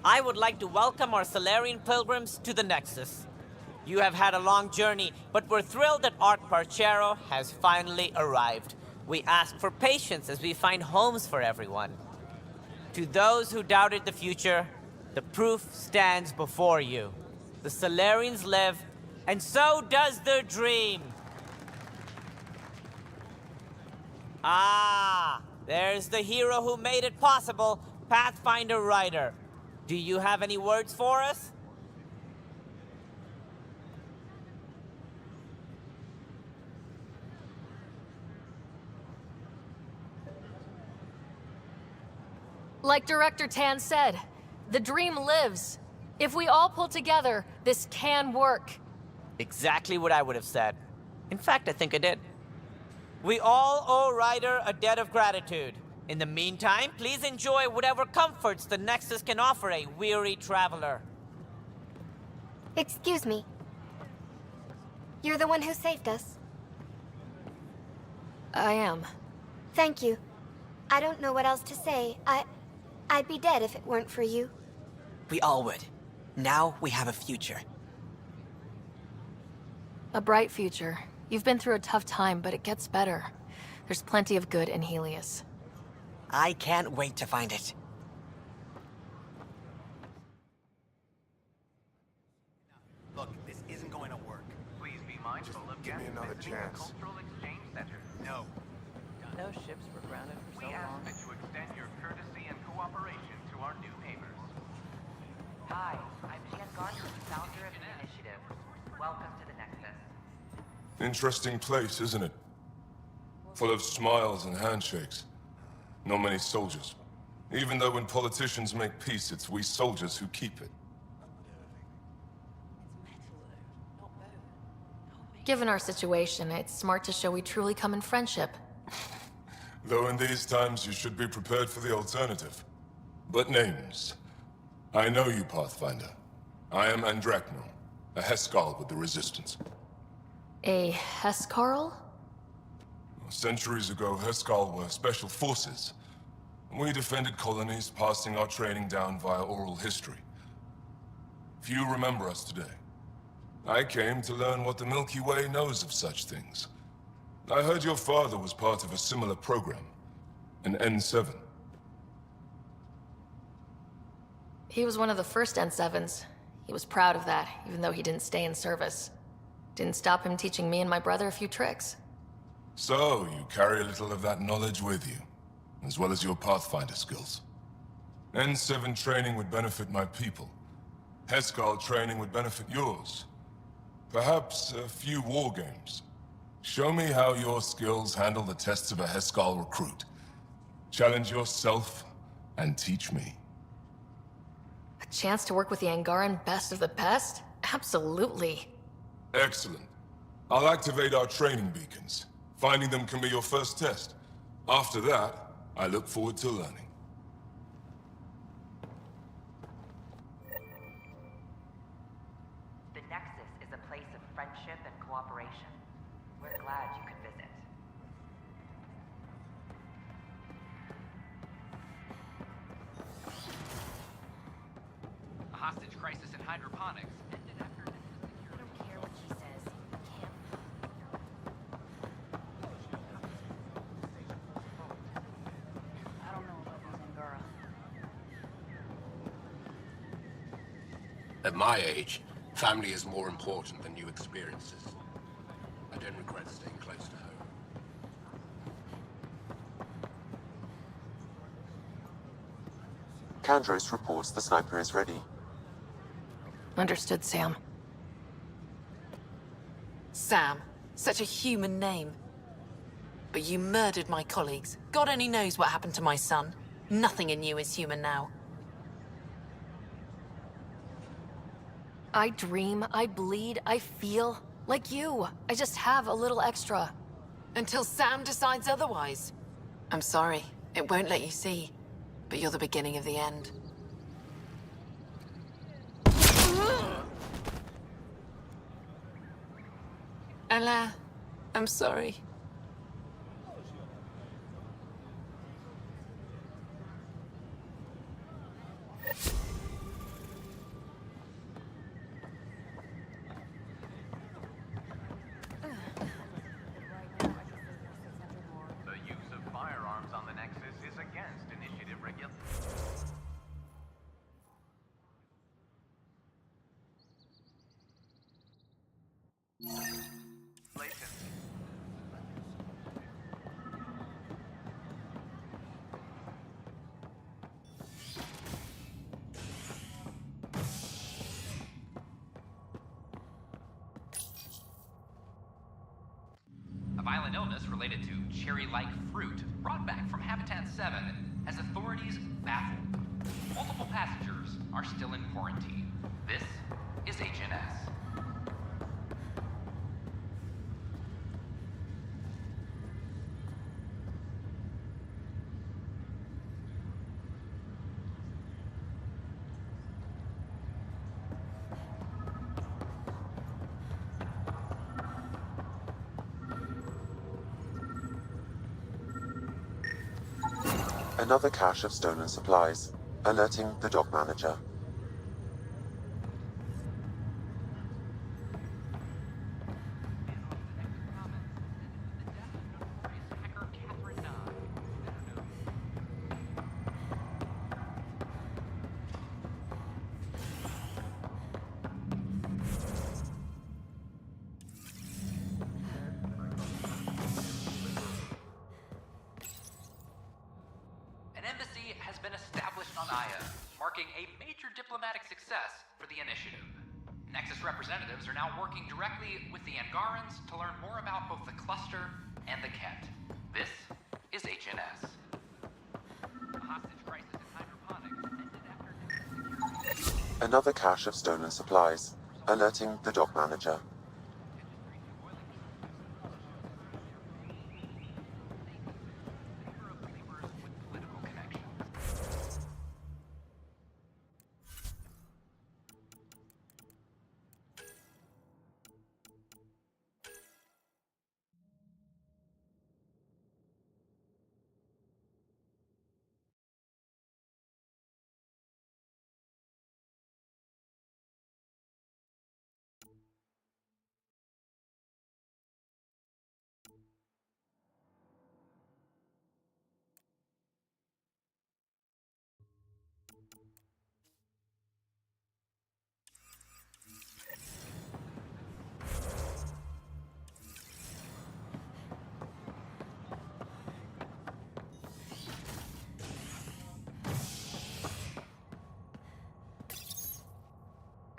I would like to welcome our Solarian pilgrims to the Nexus. You have had a long journey, but we're thrilled that Ark Parchero has finally arrived. We ask for patience as we find homes for everyone. To those who doubted the future, the proof stands before you. The Solarians live, and so does their dream. Ah, there's the hero who made it possible, Pathfinder Ryder. Do you have any words for us? Like Director Tan said, the dream lives. If we all pull together, this can work. Exactly what I would have said. In fact, I think I did. We all owe Ryder a debt of gratitude. In the meantime, please enjoy whatever comforts the Nexus can offer a weary traveler. Excuse me. You're the one who saved us. I am. Thank you. I don't know what else to say. I'd be dead if it weren't for you. We all would. Now we have a future. A bright future. You've been through a tough time, but it gets better. There's plenty of good in Helios. I can't wait to find it. Look, this isn't going to work. Please be mindful of Give me another chance. cultural exchange center. No. No ships were grounded for so We ask long. that you extend your courtesy and cooperation to our new neighbors. Hi, I'm Jan Gardner, founder of the initiative. Welcome to the Nexus. Interesting place, isn't it? Full of smiles and handshakes. Not many soldiers. Even though when politicians make peace, it's we soldiers who keep it. Given our situation, it's smart to show we truly come in friendship. Though in these times you should be prepared for the alternative. But names. I know you, Pathfinder. I am Andromeda, a Heskal with the Resistance. A Hescarl? Centuries ago, Heskal were special forces. We defended colonies, passing our training down via oral history. Few remember us today. I came to learn what the Milky Way knows of such things. I heard your father was part of a similar program, an N7. He was one of the first N7s. He was proud of that, even though he didn't stay in service. Didn't stop him teaching me and my brother a few tricks. So, you carry a little of that knowledge with you, as well as your Pathfinder skills. N7 training would benefit my people. Heskal training would benefit yours. Perhaps a few war games. Show me how your skills handle the tests of a Heskal recruit. Challenge yourself and teach me. A chance to work with the Angaran best of the best? Absolutely. Excellent. I'll activate our training beacons. Finding them can be your first test. After that, I look forward to learning. The Nexus is a place of friendship and cooperation. We're glad you could visit. A hostage crisis in hydroponics ended after... I don't care what she says. I don't know about these Angara. At my age, family is more important than new experiences. I don't regret staying close to home. Kandros reports the sniper is ready. Understood, Sam. Sam. Such a human name. But you murdered my colleagues. God only knows what happened to my son. Nothing in you is human now. I dream, I bleed, I feel like you. I just have a little extra. Until Sam decides otherwise. I'm sorry. It won't let you see. But you're the beginning of the end. Ella, I'm sorry. The use of firearms on the Nexus is against initiative regulations. A violent illness related to cherry-like fruit brought back from Habitat 7 has authorities baffled. Multiple passengers are still in quarantine. This is HNS. Another cache of stolen supplies, alerting the dock manager. A major diplomatic success for the initiative. Nexus representatives are now working directly with the Angarans to learn more about both the cluster and the Kett. This is HNS. A hostage crisis Another cache of stolen supplies, alerting the dock manager.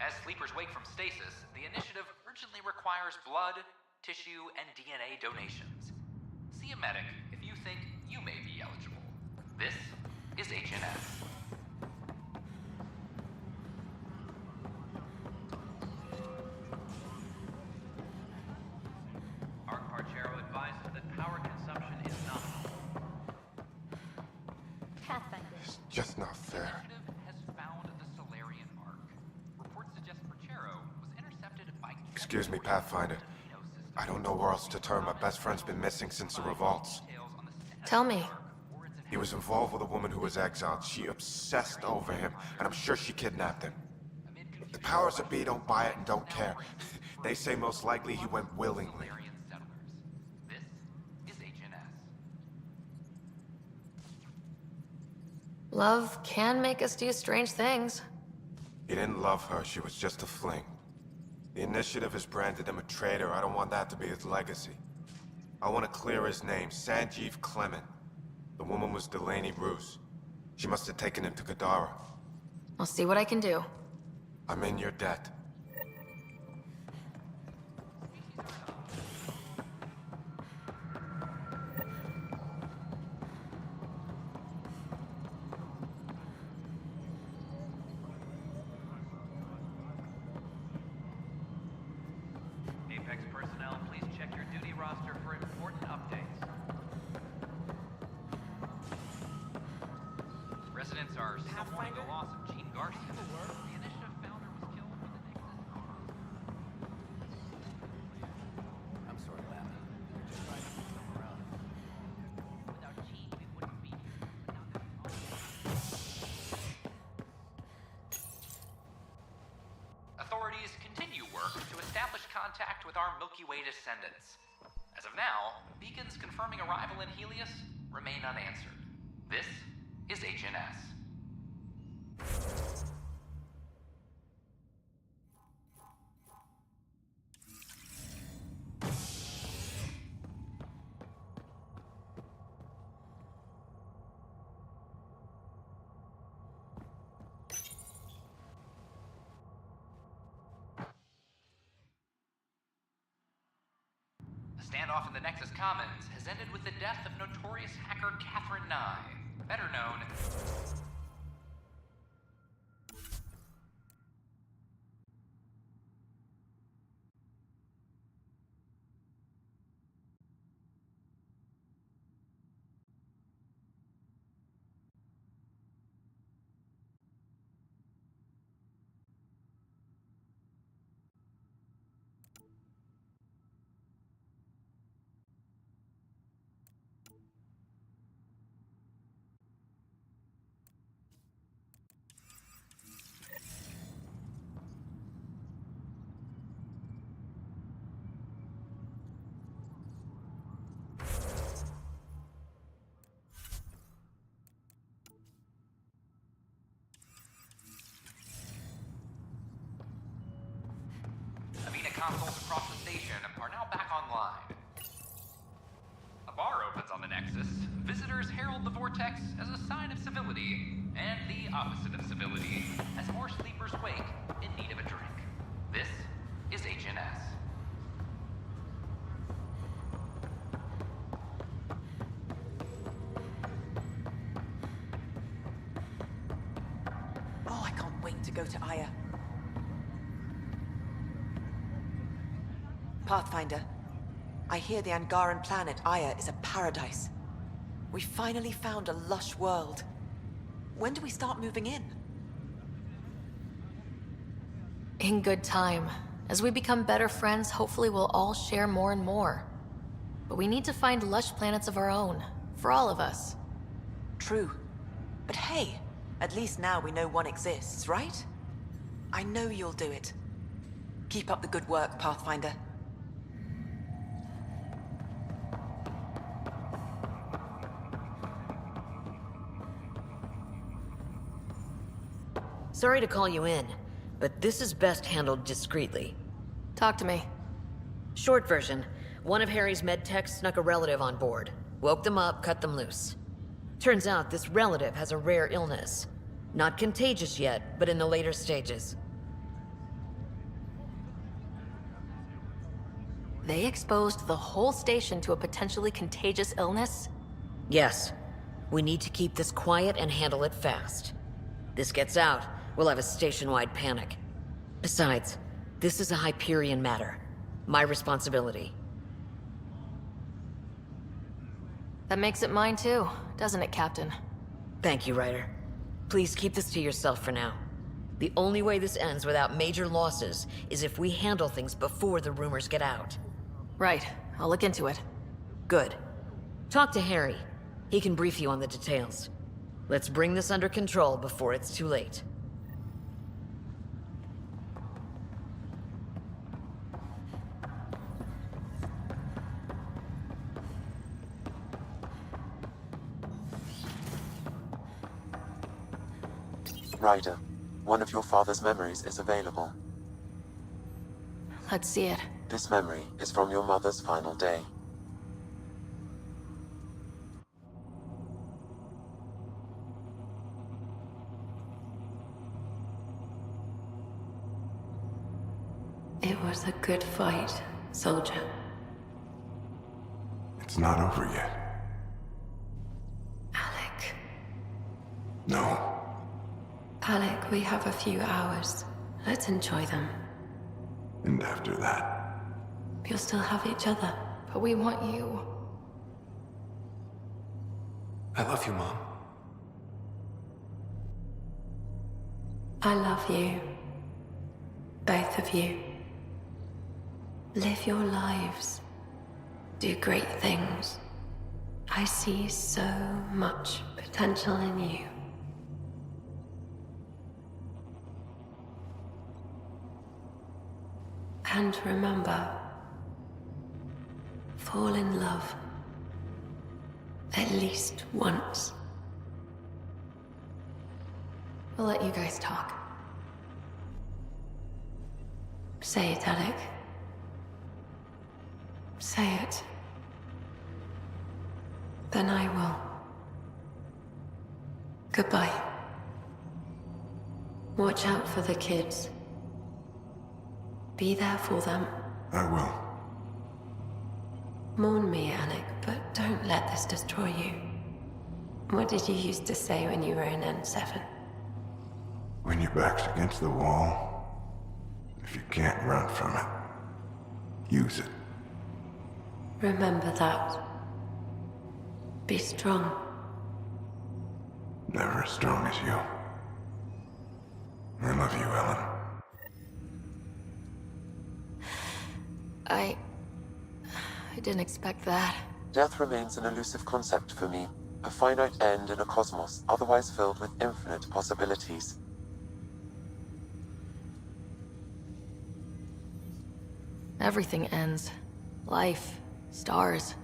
As sleepers wake from stasis, the initiative urgently requires blood, tissue, and DNA donations. See a medic if you think you may be eligible. This is HNS. Arc-Parchero advises that power consumption is nominal. Pathfinder. It's just not fair. Excuse me, Pathfinder. I don't know where else to turn. My best friend's been missing since the revolts. Tell me. He was involved with a woman who was exiled. She obsessed over him, and I'm sure she kidnapped him. The powers that be don't buy it and don't care. They say most likely he went willingly. Love can make us do strange things. He didn't love her. She was just a fling. The initiative has branded him a traitor. I don't want that to be his legacy. I want to clear his name, Sanjeev Clement. The woman was Delaney Roos. She must have taken him to Kadara. I'll see what I can do. I'm in your debt. Apex personnel, please check your duty roster for important updates. Residents are still mourning the loss of Gene Garcia. The initiative founder was killed with the I'm sorry, Lamb. You're just trying to move them around. Without Gene, we wouldn't be here. Authorities continue work to establish contact with our Milky Way descendants. As of now, beacons confirming arrival in Helios remain unanswered. This is HNS. The standoff in the Nexus Commons has ended with the death of notorious hacker Catherine Nye, better known. Consoles across the station are now back online. A bar opens on the Nexus. Visitors herald the vortex as a sign of civility, and the opposite of civility, as more sleepers wake in need of a drink. This is HNS. Oh, I can't wait to to go to Aya. Pathfinder, I hear the Angaran planet Aya is a paradise. We finally found a lush world. When do we start moving in? In good time. As we become better friends, hopefully we'll all share more and more. But we need to find lush planets of our own, for all of us. True. But hey, at least now we know one exists, right? I know you'll do it. Keep up the good work, Pathfinder. Sorry to call you in, but this is best handled discreetly. Talk to me. Short version, one of Harry's med techs snuck a relative on board. Woke them up, cut them loose. Turns out this relative has a rare illness. Not contagious yet, but in the later stages. They exposed the whole station to a potentially contagious illness? Yes. We need to keep this quiet and handle it fast. This gets out, we'll have a station-wide panic. Besides, this is a Hyperion matter. My responsibility. That makes it mine too, doesn't it, Captain? Thank you, Ryder. Please keep this to yourself for now. The only way this ends without major losses is if we handle things before the rumors get out. Right. I'll look into it. Good. Talk to Harry. He can brief you on the details. Let's bring this under control before it's too late. Ryder, one of your father's memories is available. Let's see it. This memory is from your mother's final day. It was a good fight, soldier. It's not over yet. Alec. No. Alec, we have a few hours. Let's enjoy them. And after that? You'll still have each other. But we want you. I love you, Mom. I love you. Both of you. Live your lives. Do great things. I see so much potential in you. And remember, fall in love. At least once. We'll let you guys talk. Say it, Alec. Say it. Then I will. Goodbye. Watch out for the kids. Be there for them. I will. Mourn me, Alec, but don't let this destroy you. What did you used to say when you were in N7? When your back's against the wall, if you can't run from it, use it. Remember that. Be strong. Never as strong as you. I love you, Ellen. I didn't expect that. Death remains an elusive concept for me, a finite end in a cosmos otherwise filled with infinite possibilities. Everything ends. Life, stars,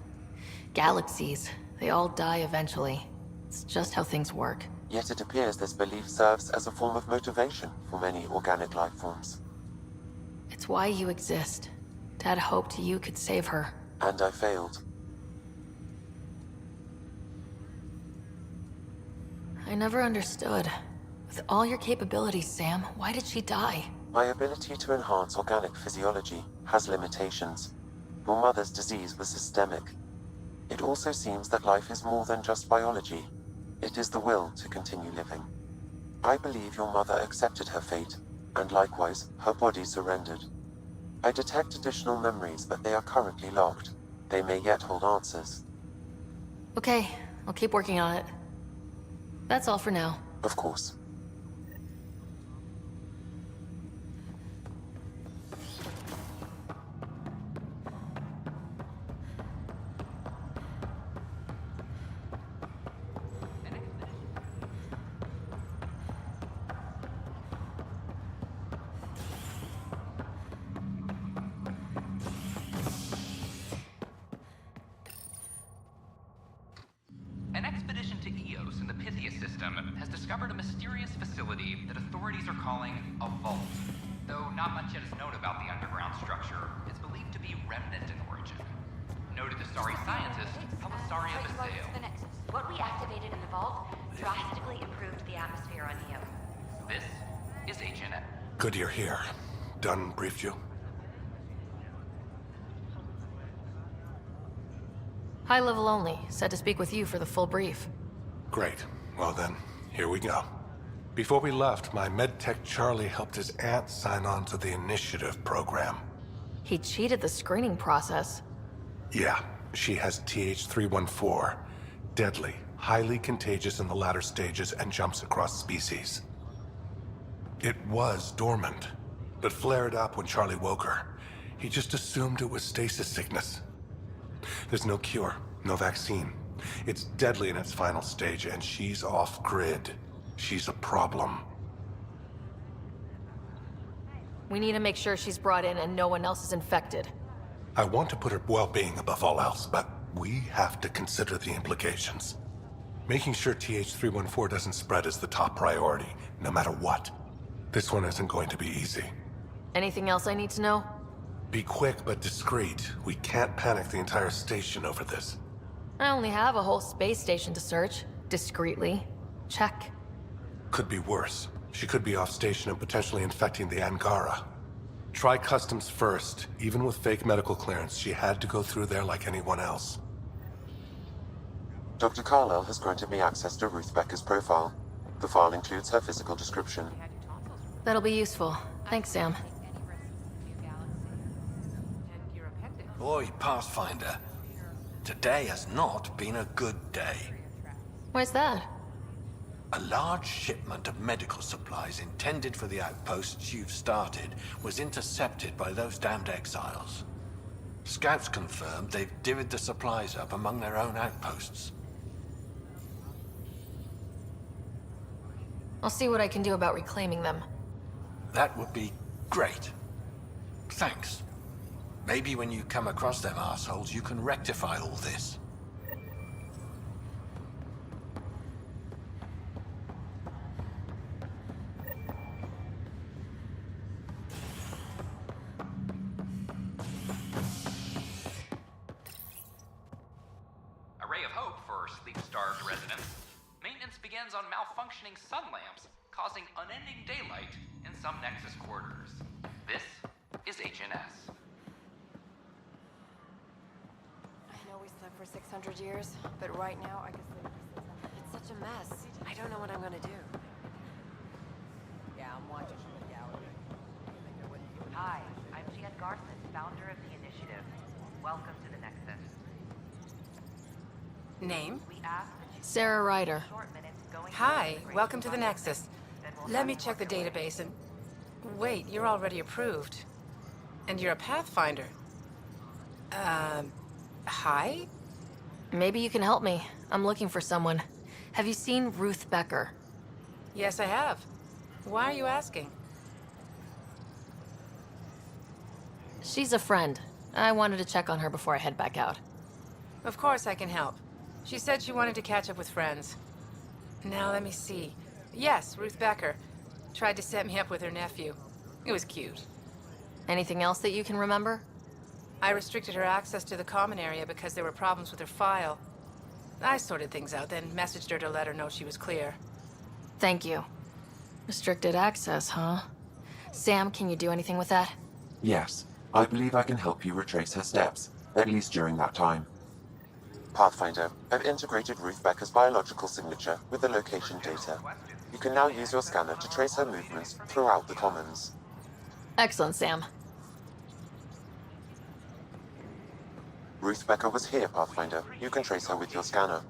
galaxies, they all die eventually. It's just how things work. Yet it appears this belief serves as a form of motivation for many organic life forms. It's why you exist. Dad hoped you could save her. And I failed. I never understood. With all your capabilities, Sam, why did she die? My ability to enhance organic physiology has limitations. Your mother's disease was systemic. It also seems that life is more than just biology. It is the will to continue living. I believe your mother accepted her fate, and likewise, her body surrendered. I detect additional memories, but they are currently locked. They may yet hold answers. Okay, I'll keep working on it. That's all for now. Of course. An expedition to Eos in the Pythia system has discovered a mysterious facility that authorities are calling a vault. Though not much yet is known about the underground structure, it's believed to be remnant in origin. Noted Asari scientist Pelisaria Basale. What we activated in the vault drastically improved the atmosphere on Eo. This is HNN. Good you're here. Dunn briefed you? High level only. Said to speak with you for the full brief. Great. Well then, here we go. Before we left, my medtech Charlie helped his aunt sign on to the Initiative program. He cheated the screening process. Yeah, she has TH314. Deadly, highly contagious in the latter stages and jumps across species. It was dormant, but flared up when Charlie woke her. He just assumed it was stasis sickness. There's no cure, no vaccine. It's deadly in its final stage, and she's off-grid. She's a problem. We need to make sure she's brought in and no one else is infected. I want to put her well-being above all else, but we have to consider the implications. Making sure TH314 doesn't spread is the top priority, no matter what. This one isn't going to be easy. Anything else I need to know? Be quick but discreet. We can't panic the entire station over this. I only have a whole space station to search. Discreetly. Check. Could be worse. She could be off station and potentially infecting the Angara. Try customs first. Even with fake medical clearance, she had to go through there like anyone else. Dr. Carlyle has granted me access to Ruth Becker's profile. The file includes her physical description. That'll be useful. Thanks, Sam. Boy, Pathfinder. Today has not been a good day. Why's that? A large shipment of medical supplies intended for the outposts you've started was intercepted by those damned exiles. Scouts confirmed they've divvied the supplies up among their own outposts. I'll see what I can do about reclaiming them. That would be great. Thanks. Maybe when you come across them assholes, you can rectify all this. A ray of hope for sleep-starved residents. Maintenance begins on malfunctioning sun lamps, causing unending daylight in some Nexus quarters. This is HNS. I know we slept for 600 years, but right now I can sleep for 600. It's such a mess. I don't know what I'm gonna do. Yeah, I'm watching from the gallery. Hi, I'm Jan Garson, founder of the Initiative. Welcome to the Nexus. Name? We ask that you Sara Ryder. Hi, welcome to the Nexus. Let me check the database and... Wait, you're already approved. And you're a Pathfinder. Hi? Maybe you can help me. I'm looking for someone. Have you seen Ruth Becker? Yes, I have. Why are you asking? She's a friend. I wanted to check on her before I head back out. Of course I can help. She said she wanted to catch up with friends. Now let me see. Yes, Ruth Becker. Tried to set me up with her nephew. It was cute. Anything else that you can remember? I restricted her access to the common area because there were problems with her file. I sorted things out, then messaged her to let her know she was clear. Thank you. Restricted access, huh? Sam, can you do anything with that? Yes, I believe I can help you retrace her steps, at least during that time. Pathfinder, I've integrated Ruth Becker's biological signature with the location data. You can now use your scanner to trace her movements throughout the Commons. Excellent, Sam. Ruth Becker was here, Pathfinder. You can trace her with your scanner.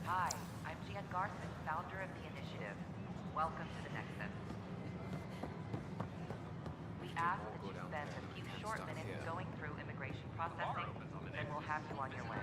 Hi, I'm Jan Garson, founder of the Initiative. Welcome to the Nexus. We ask that you spend a few short minutes going through immigration processing, then we'll have you on your way.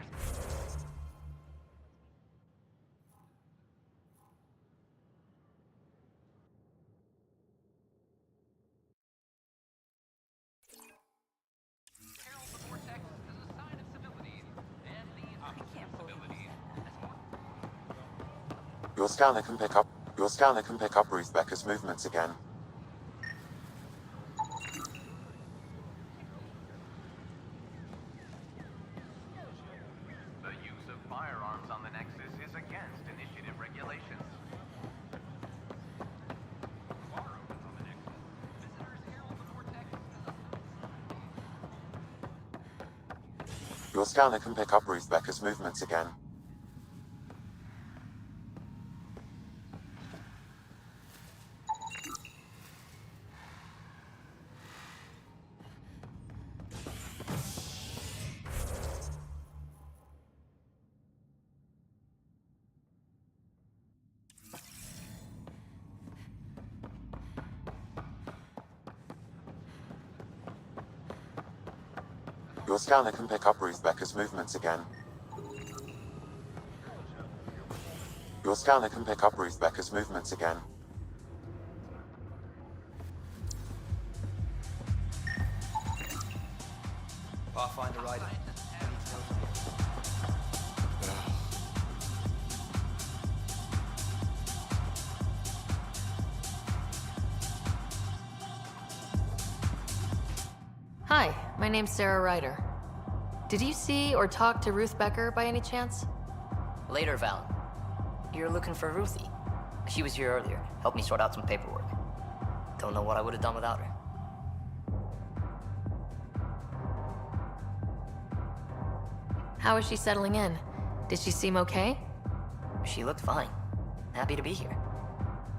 Your scanner can pick up Ruth Becker's movements again. The use of firearms on the Nexus is against Initiative regulations. Your scanner can pick up Ruth Becker's movements again. Your scanner can pick up Ruth Becker's movements again. Your scanner can pick up Ruth Becker's movements again. Pathfinder Rider. Hi, my name's Sara Ryder. Did you see or talk to Ruth Becker by any chance? Later, Val. You're looking for Ruthie. She was here earlier, helped me sort out some paperwork. Don't know what I would have done without her. How is she settling in? Did she seem okay? She looked fine. Happy to be here.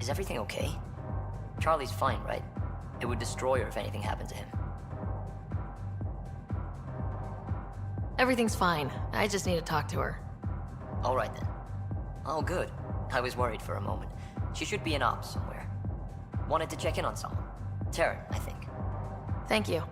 Is everything okay? Charlie's fine, right? It would destroy her if anything happened to him. Everything's fine. I just need to talk to her. All right then. Oh, good. I was worried for a moment. She should be in ops somewhere. Wanted to check in on someone. Taryn, I think. Thank you.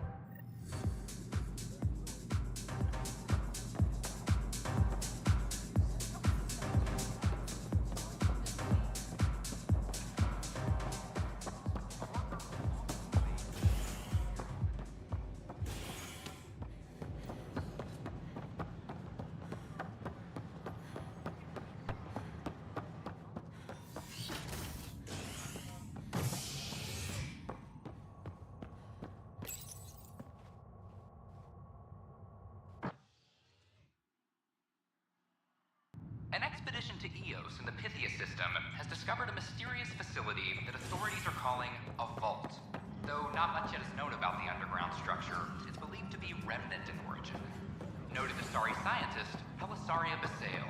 An expedition to Eos in the Pythia system has discovered a mysterious facility that authorities are calling a vault. Though not much yet is known about the underground structure, it's believed to be remnant in origin. Noted Asari scientist, Helisaria Basale.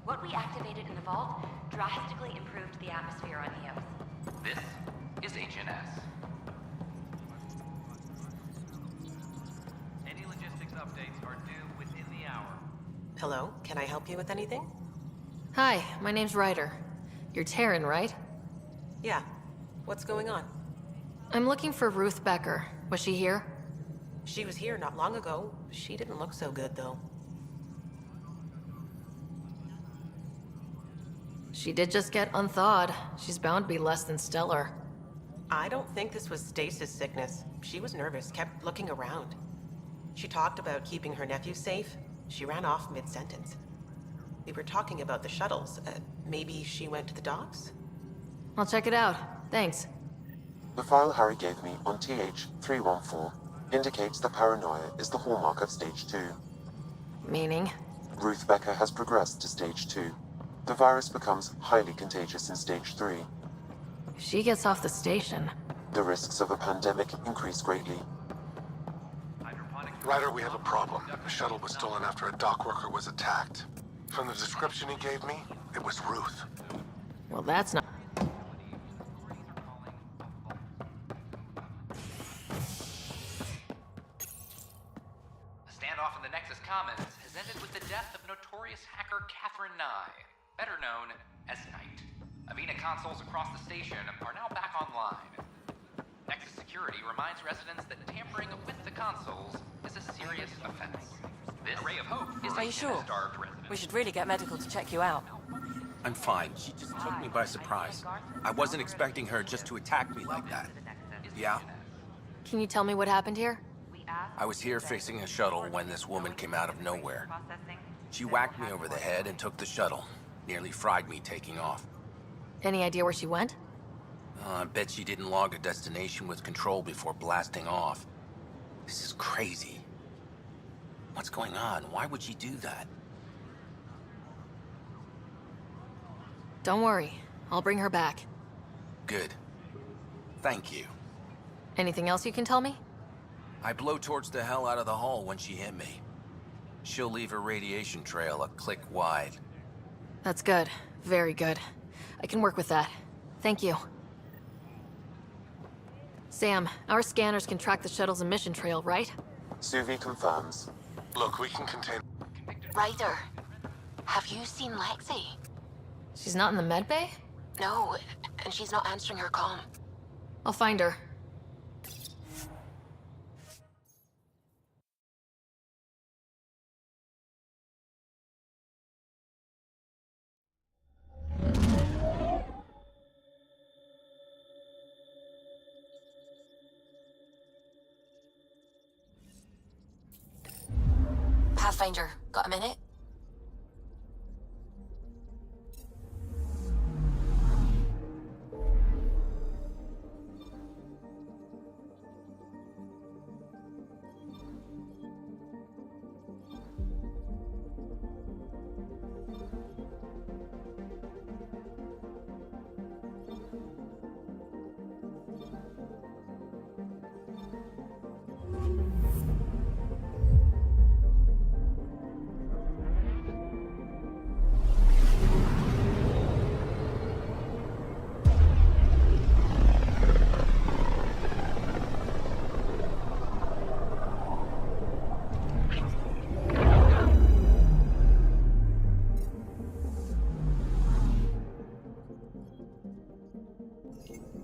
What we activated in the vault drastically improved the atmosphere on Eos. This is HNS. Any logistics updates are due within the hour. Hello, can I help you with anything? Hi, my name's Ryder. You're Taryn, right? Yeah. What's going on? I'm looking for Ruth Becker. Was she here? She was here not long ago. She didn't look so good, though. She did just get unthawed. She's bound to be less than stellar. I don't think this was stasis sickness. She was nervous, kept looking around. She talked about keeping her nephew safe. She ran off mid-sentence. We were talking about the shuttles. Maybe she went to the docks? I'll check it out. Thanks. The file Harry gave me on TH-314 indicates that paranoia is the hallmark of Stage 2. Meaning? Ruth Becker has progressed to Stage 2. The virus becomes highly contagious in Stage 3. If she gets off the station, The risks of a pandemic increase greatly. Ryder, we have a problem. The shuttle was stolen after a dock worker was attacked. From the description he gave me, it was Ruth. Well, that's not... The standoff in the Nexus Commons has ended with the death of notorious hacker Catherine Nye, better known as Knight. Avena consoles across the station are now back online. Nexus Security reminds residents that tampering with the consoles is a serious offense. This ray of hope is Are you sure? starved resident. We should really get medical to check you out. I'm fine. She just took me by surprise. I wasn't expecting her just to attack me like that. Yeah? Can you tell me what happened here? I was here fixing a shuttle when this woman came out of nowhere. She whacked me over the head and took the shuttle. Nearly fried me taking off. Any idea where she went? I bet she didn't log a destination with control before blasting off. This is crazy. What's going on? Why would she do that? Don't worry. I'll bring her back. Good. Thank you. Anything else you can tell me? I blowtorched the hell out of the hull when she hit me. She'll leave a radiation trail a click wide. That's good. Very good. I can work with that. Thank you. Sam, our scanners can track the shuttle's emission trail, right? Suvi confirms. Look, we can contain... Ryder, have you seen Lexi? She's not in the med bay? No, and she's not answering her comm. I'll find her. Pathfinder, got a minute?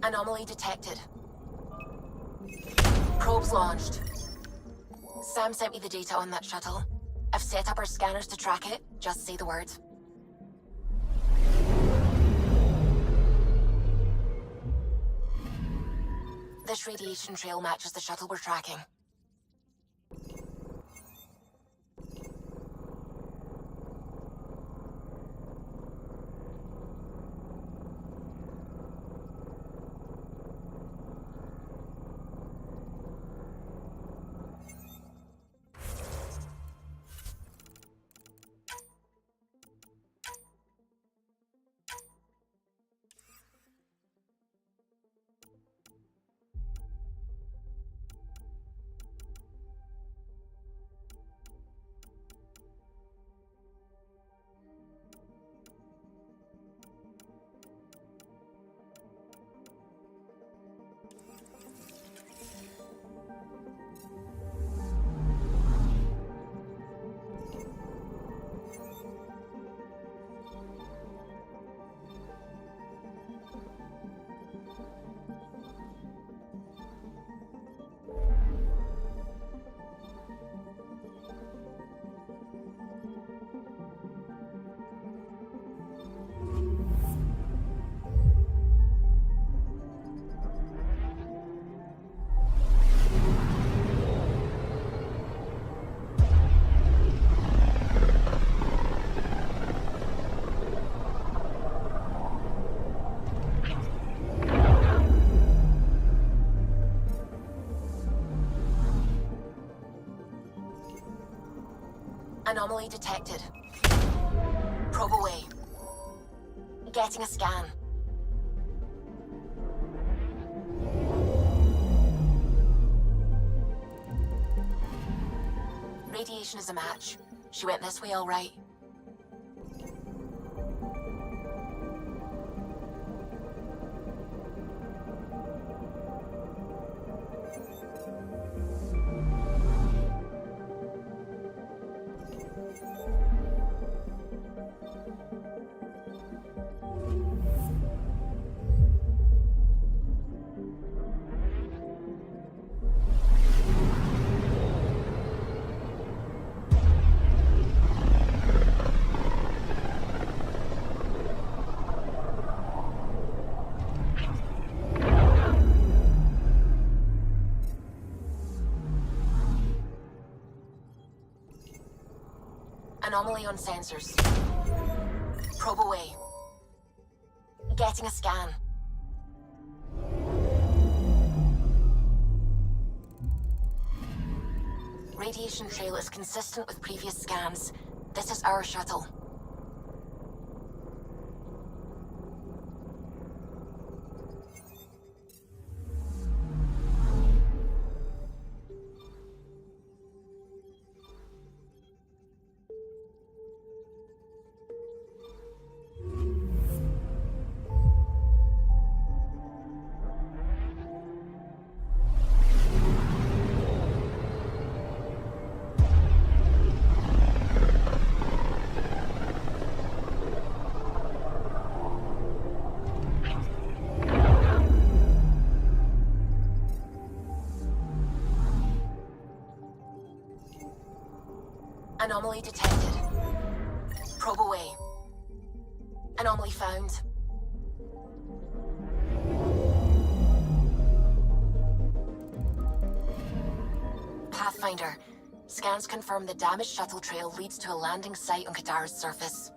Anomaly detected. Probes launched. Sam sent me the data on that shuttle. I've set up our scanners to track it. Just say the word. This radiation trail matches the shuttle we're tracking. Anomaly detected. Probe away. Getting a scan. Radiation is a match. She went this way all right. Anomaly on sensors. Probe away. Getting a scan. Radiation trail is consistent with previous scans. This is our shuttle. Anomaly detected. Probe away. Anomaly found. Pathfinder. Scans confirm the damaged shuttle trail leads to a landing site on Kadara's surface.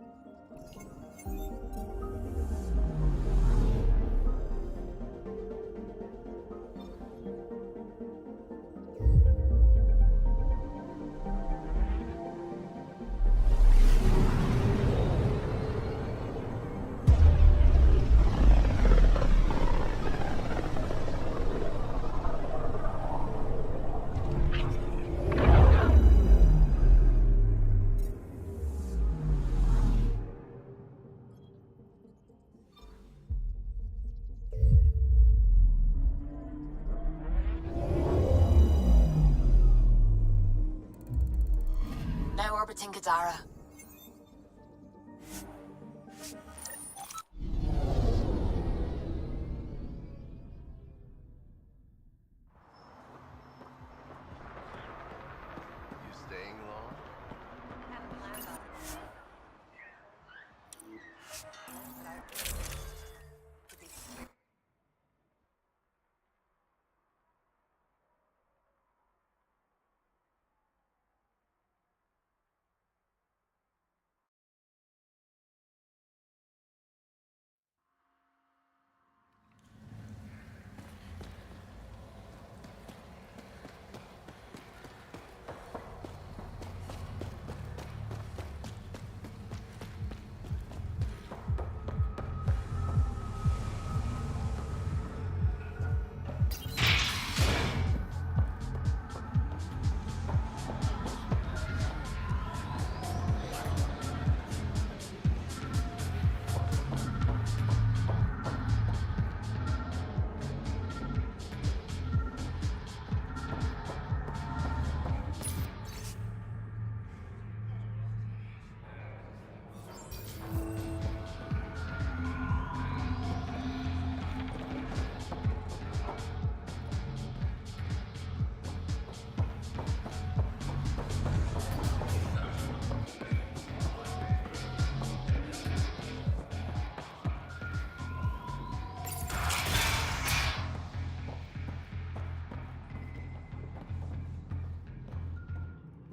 Now orbiting Kadara. You staying long?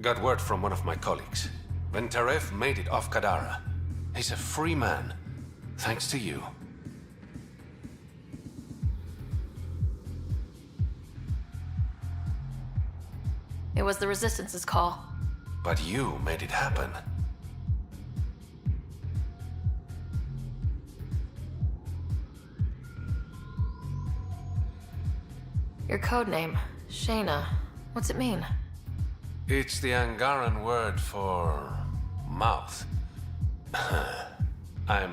Got word from one of my colleagues. Ventaref made it off Kadara. He's a free man, thanks to you. It was the Resistance's call. But you made it happen. Your code name, Shayna. What's it mean? It's the Angaran word for mouth. I'm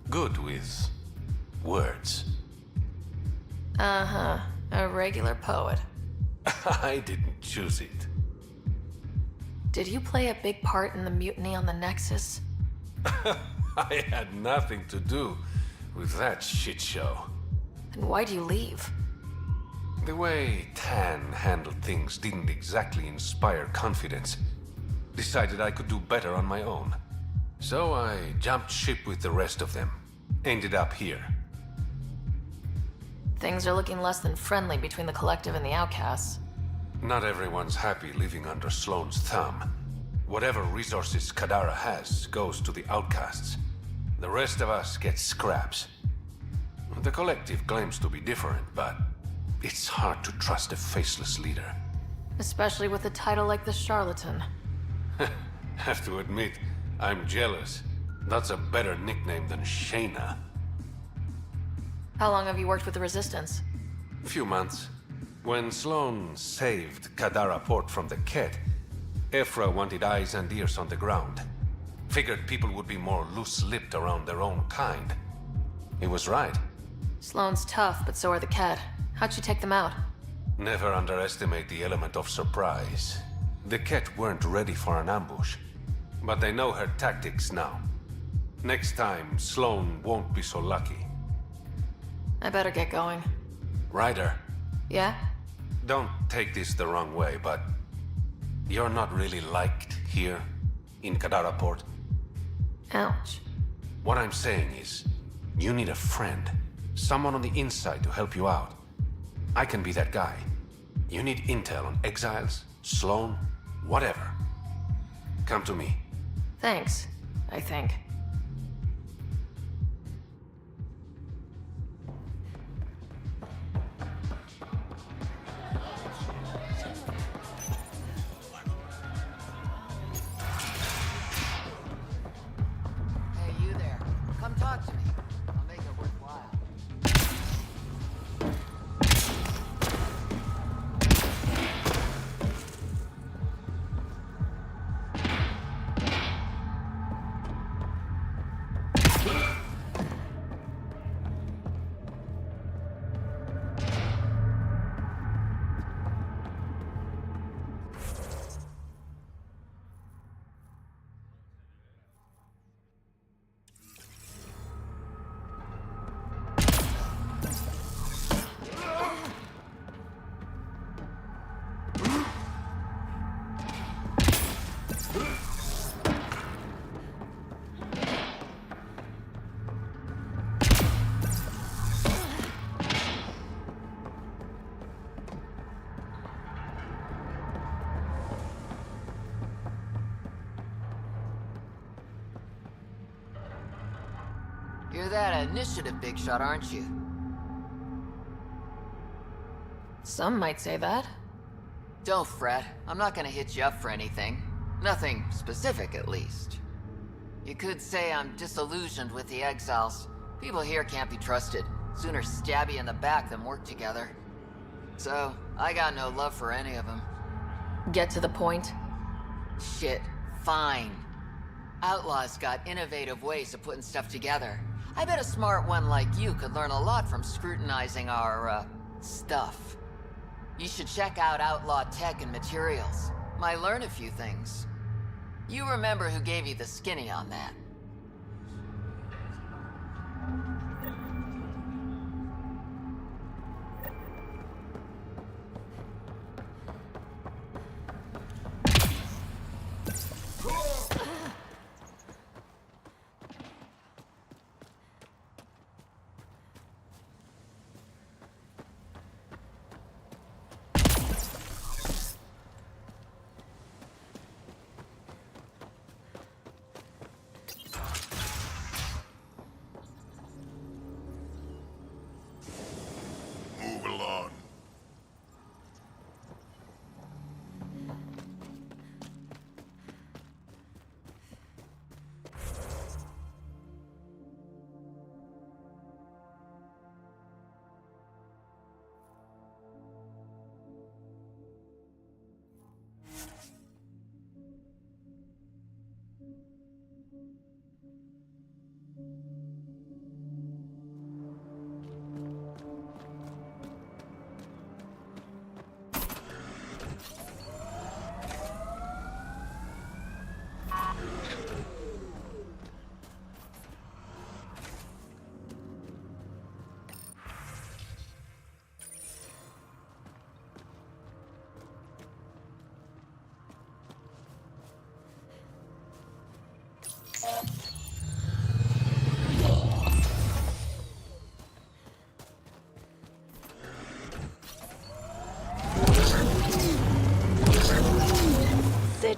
good with words. Uh-huh. A regular poet. I didn't choose it. Did you play a big part in the mutiny on the Nexus? I had nothing to do with that shit show. Then why'd you leave? The way Tan handled things didn't exactly inspire confidence. Decided I could do better on my own. So I jumped ship with the rest of them. Ended up here. Things are looking less than friendly between the Collective and the Outcasts. Not everyone's happy living under Sloane's thumb. Whatever resources Kadara has goes to the Outcasts. The rest of us get scraps. The Collective claims to be different, but it's hard to trust a faceless leader. Especially with a title like the Charlatan. Have to admit, I'm jealous. That's a better nickname than Shayna. How long have you worked with the Resistance? A few months. When Sloane saved Kadara Port from the Ket, Ephra wanted eyes and ears on the ground. Figured people would be more loose-lipped around their own kind. He was right. Sloane's tough, but so are the Ket. How'd you take them out? Never underestimate the element of surprise. The Ket weren't ready for an ambush, but they know her tactics now. Next time, Sloane won't be so lucky. I better get going. Ryder. Yeah? Don't take this the wrong way, but you're not really liked here in Kadara Port. Ouch. What I'm saying is, you need a friend. Someone on the inside to help you out. I can be that guy. You need intel on exiles, Sloane, whatever. Come to me. Thanks, I think. Hey, you there. Come talk to me. I'll make it worthwhile. You're that initiative big shot, aren't you? Some might say that. Don't fret. I'm not gonna hit you up for anything. Nothing specific, at least. You could say I'm disillusioned with the exiles. People here can't be trusted. Sooner stab you in the back than work together. So, I got no love for any of them. Get to the point. Shit, fine. Outlaws got innovative ways of putting stuff together. I bet a smart one like you could learn a lot from scrutinizing our, stuff. You should check out Outlaw Tech and Materials. Might learn a few things. You remember who gave you the skinny on that.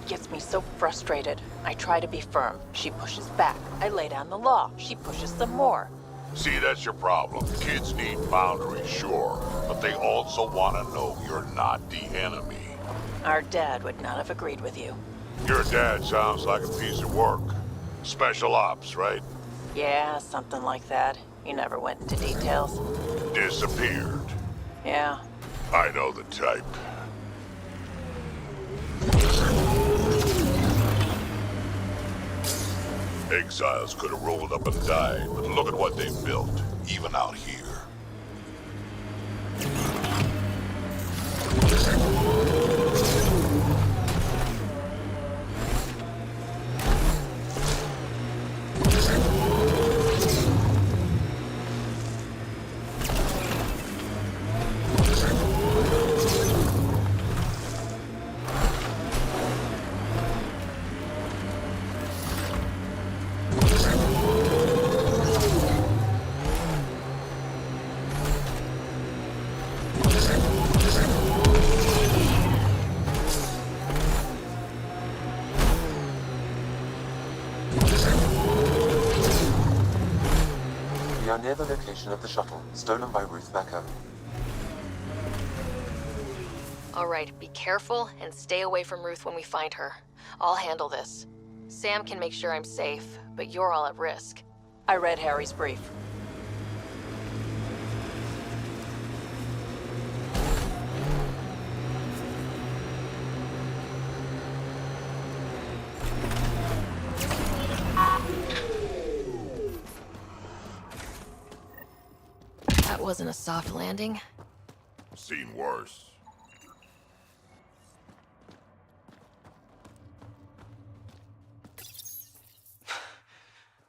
It gets me so frustrated. I try to be firm. She pushes back. I lay down the law. She pushes some more. See, that's your problem. Kids need boundaries, sure, but they also want to know you're not the enemy. Our dad would not have agreed with you. Your dad sounds like a piece of work. Special ops, right? Yeah, something like that. He never went into details. Disappeared. Yeah. I know the type. Exiles could have rolled up and died, but look at what they've built, even out here. We are near the location of the shuttle, stolen by Ruth Becker. Alright, be careful and stay away from Ruth when we find her. I'll handle this. Sam can make sure I'm safe, but you're all at risk. I read Harry's brief. That wasn't a soft landing. Seen worse.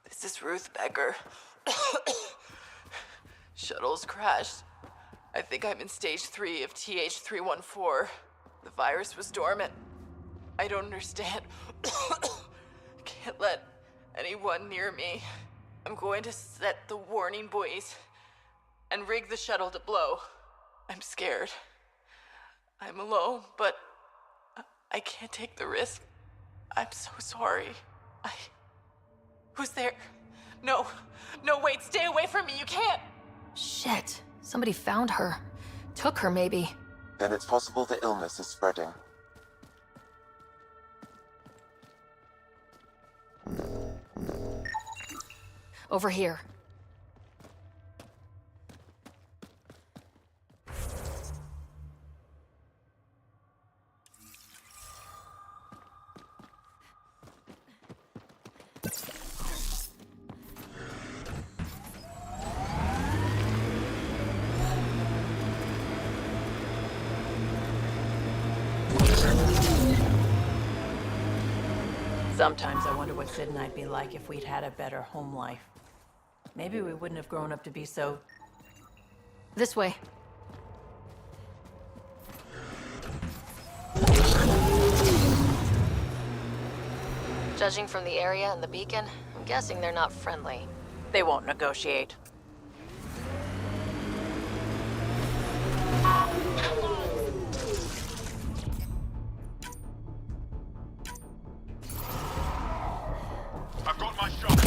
This is Ruth Becker. Shuttle's crashed. I think I'm in stage 3 of TH314. The virus was dormant. I don't understand. Can't let anyone near me. I'm going to set the warning buoys and rig the shuttle to blow. I'm scared. I'm alone, but I can't take the risk. I'm so sorry. Who's there? No, wait, stay away from me, you can't! Shit, somebody found her. Took her, maybe. Then it's possible the illness is spreading. Over here. Sometimes I wonder what Sid and I'd be like if we'd had a better home life. Maybe we wouldn't have grown up to be so... This way. Judging from the area and the beacon, I'm guessing they're not friendly. They won't negotiate. I've got my shot.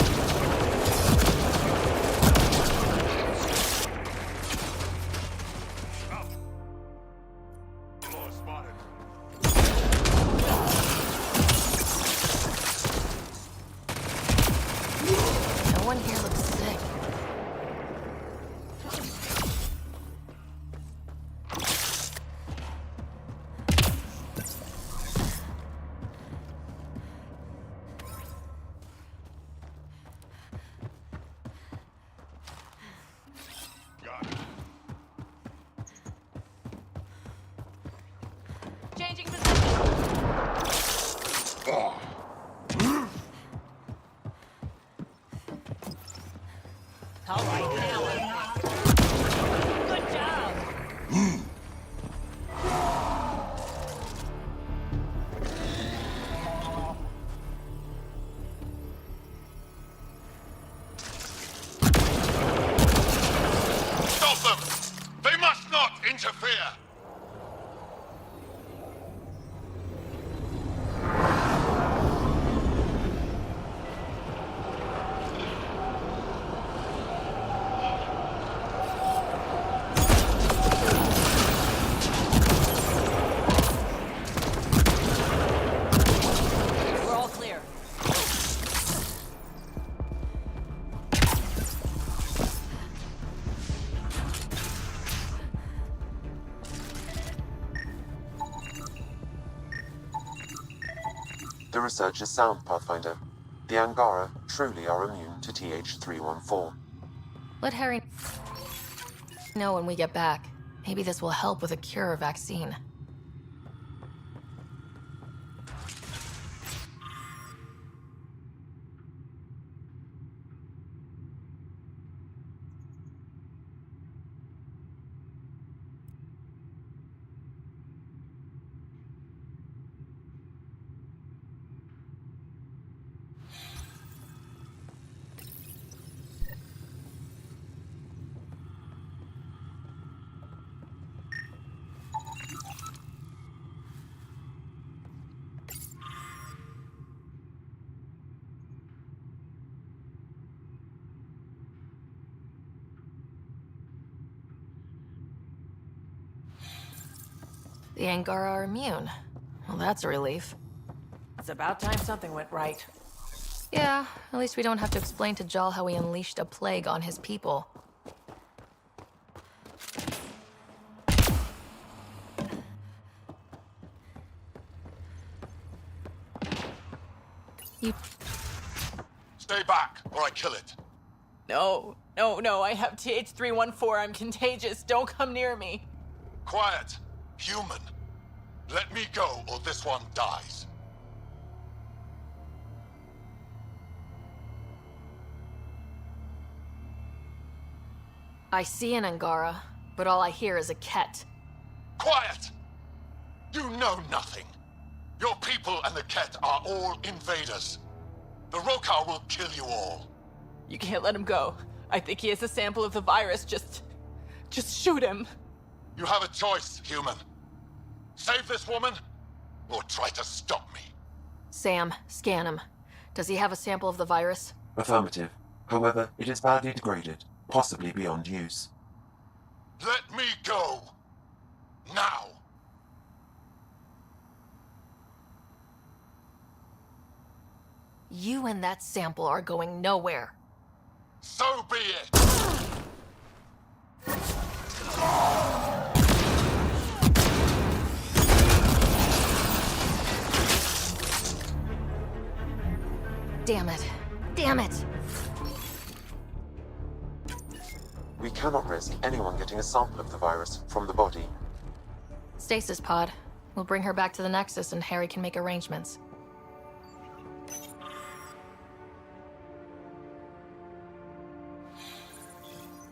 Spotted. No one here looks sick. Changing position. All right, now. Good job. Stop them! They must not interfere! The research is sound, Pathfinder. The Angara truly are immune to TH314. Let Harry know when we get back. Maybe this will help with a cure or vaccine. The Angara are immune. Well, that's a relief. It's about time something went right. Yeah, at least we don't have to explain to Jal how he unleashed a plague on his people. Stay back, or I kill it. No, I have TH314. I'm contagious. Don't come near me. Quiet. Human. Let me go, or this one dies. I see an Angara, but all I hear is a Ket. Quiet! You know nothing. Your people and the Ket are all invaders. The Rokar will kill you all. You can't let him go. I think he has a sample of the virus. Just shoot him. You have a choice, human. Save this woman, or try to stop me. Sam, scan him. Does he have a sample of the virus? Affirmative. However, it is badly degraded, possibly beyond use. Let me go. Now. You and that sample are going nowhere. So be it. Damn it. Damn it! We cannot risk anyone getting a sample of the virus from the body. Stasis pod. We'll bring her back to the Nexus and Harry can make arrangements.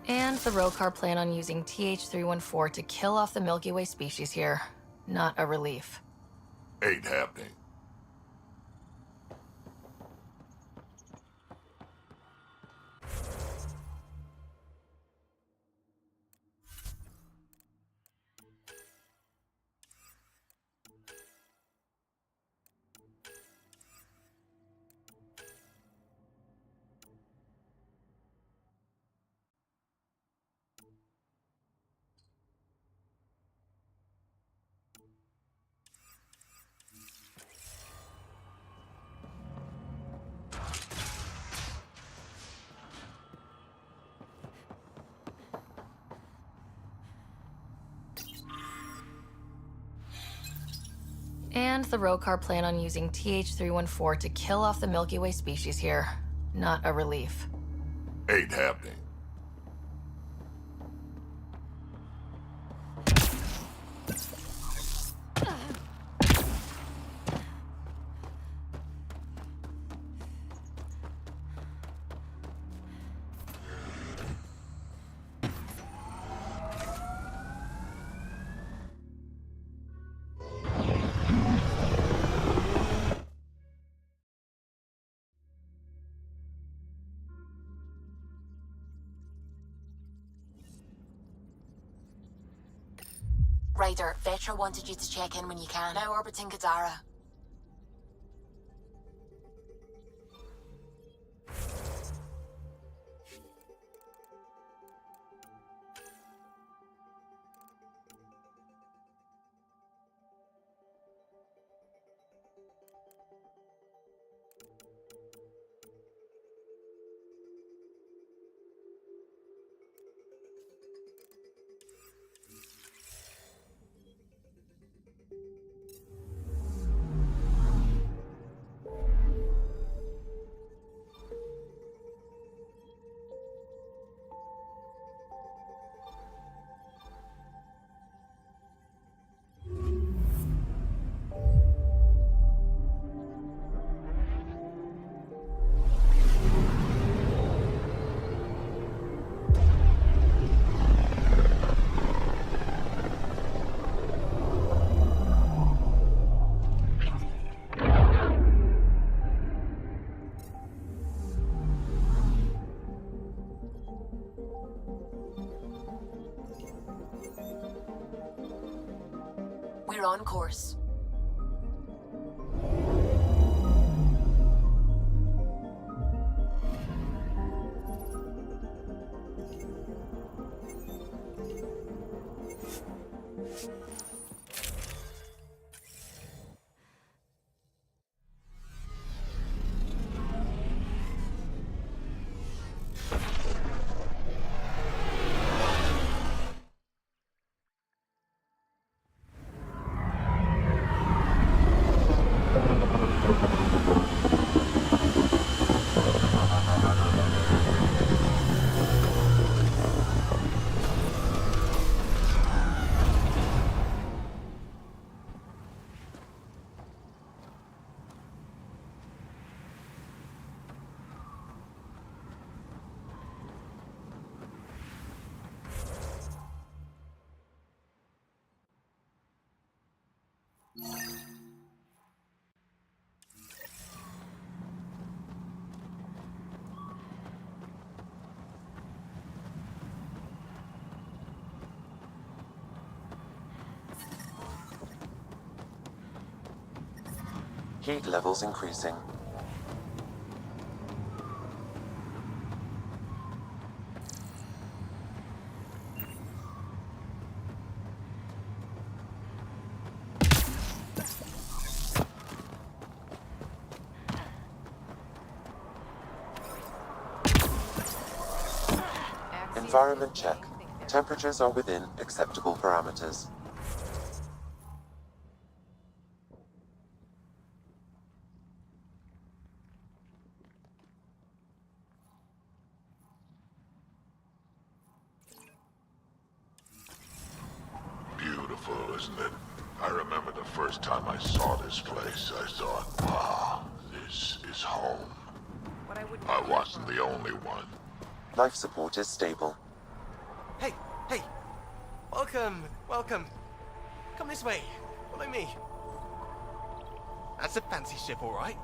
And the Rokar plan on using TH314 to kill off the Milky Way species here. Not a relief. Ain't happening. And the Rokar plan on using TH314 to kill off the Milky Way species here. Not a relief. Ain't happening. Ryder, Vetra wanted you to check in when you can. Now orbiting Kadara. We're on course. Heat levels increasing. Environment check. Temperatures are within acceptable parameters. Beautiful, isn't it? I remember the first time I saw this place, I thought, wow, this is home. I wasn't the only one. Life support is stable. Hey, hey! Welcome, welcome. Come this way. Follow me. That's a fancy ship, all right.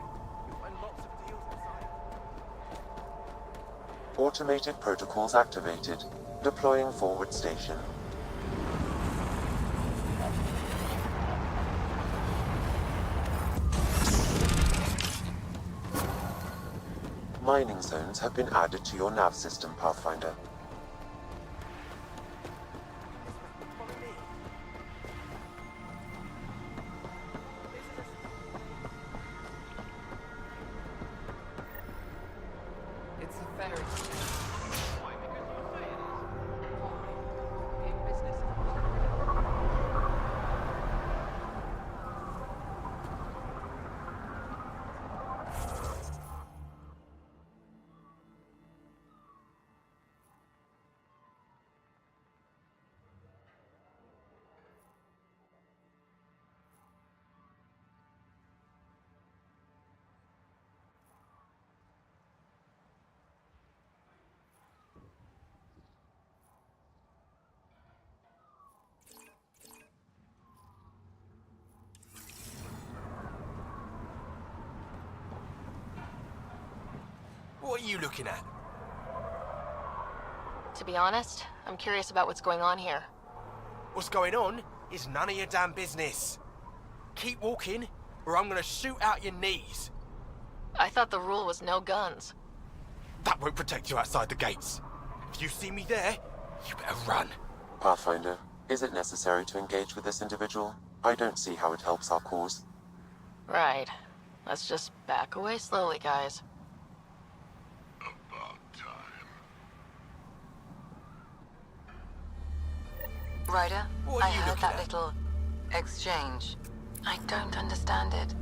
You'll find lots of deals inside. Automated protocols activated. Deploying forward station. Mining zones have been added to your nav system, Pathfinder. It's a ferry. What are you looking at? To be honest, I'm curious about what's going on here. What's going on is none of your damn business. Keep walking, or I'm gonna shoot out your knees. I thought the rule was no guns. That won't protect you outside the gates. If you see me there, you better run. Pathfinder, is it necessary to engage with this individual? I don't see how it helps our cause. Right. Let's just back away slowly, guys. Ryder, What are I you heard looking that at? little exchange. I don't understand it.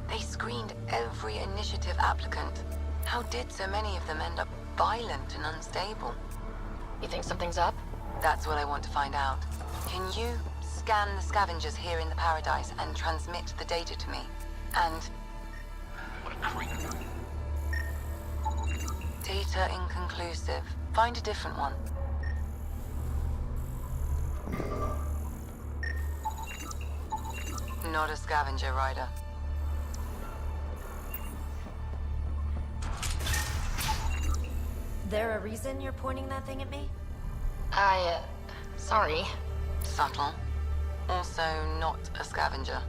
They screened every initiative applicant. How did so many of them end up violent and unstable? You think something's up? That's what I want to find out. Can you scan the scavengers here in the Paradise and transmit the data to me? And... What a creep. Data inconclusive. Find a different one. Not a scavenger, Ryder. There a reason you're pointing that thing at me? Sorry. Subtle. Also not a scavenger.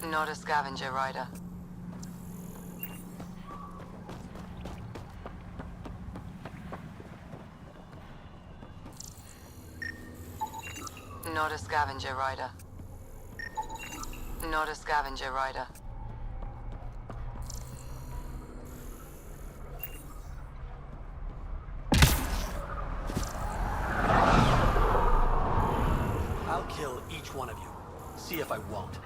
Not a scavenger rider. Not a scavenger rider. Not a scavenger rider. I'll kill each one of you. See if I won't.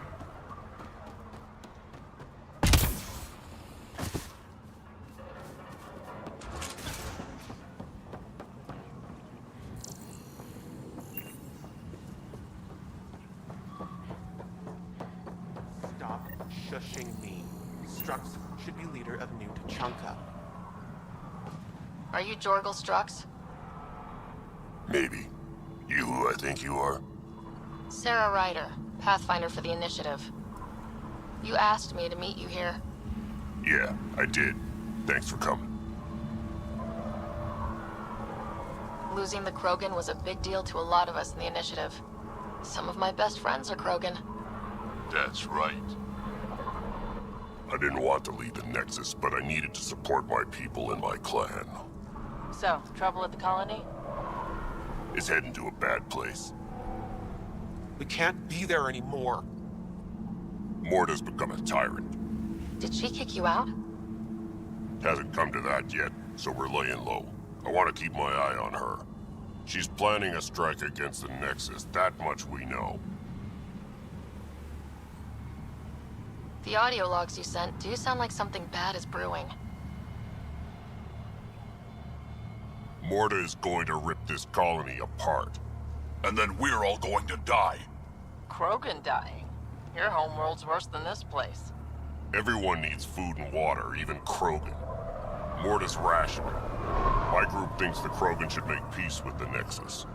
Stop shushing me. Strux should be leader of New Tachanka. Are you Jorgal Strux? Maybe. You who I think you are? Sara Ryder, Pathfinder for the Initiative. You asked me to meet you here. Yeah, I did. Thanks for coming. Losing the Krogan was a big deal to a lot of us in the Initiative. Some of my best friends are Krogan. That's right. I didn't want to lead the Nexus, but I needed to support my people and my clan. So, trouble at the colony? It's heading to a bad place. We can't be there anymore. Morta's become a tyrant. Did she kick you out? Hasn't come to that yet, so we're laying low. I want to keep my eye on her. She's planning a strike against the Nexus, that much we know. The audio logs you sent do sound like something bad is brewing. Morta is going to rip this colony apart. And then we're all going to die. Krogan dying? Your homeworld's worse than this place. Everyone needs food and water, even Krogan. Morta's rationing. My group thinks the Krogan should make peace with the Nexus.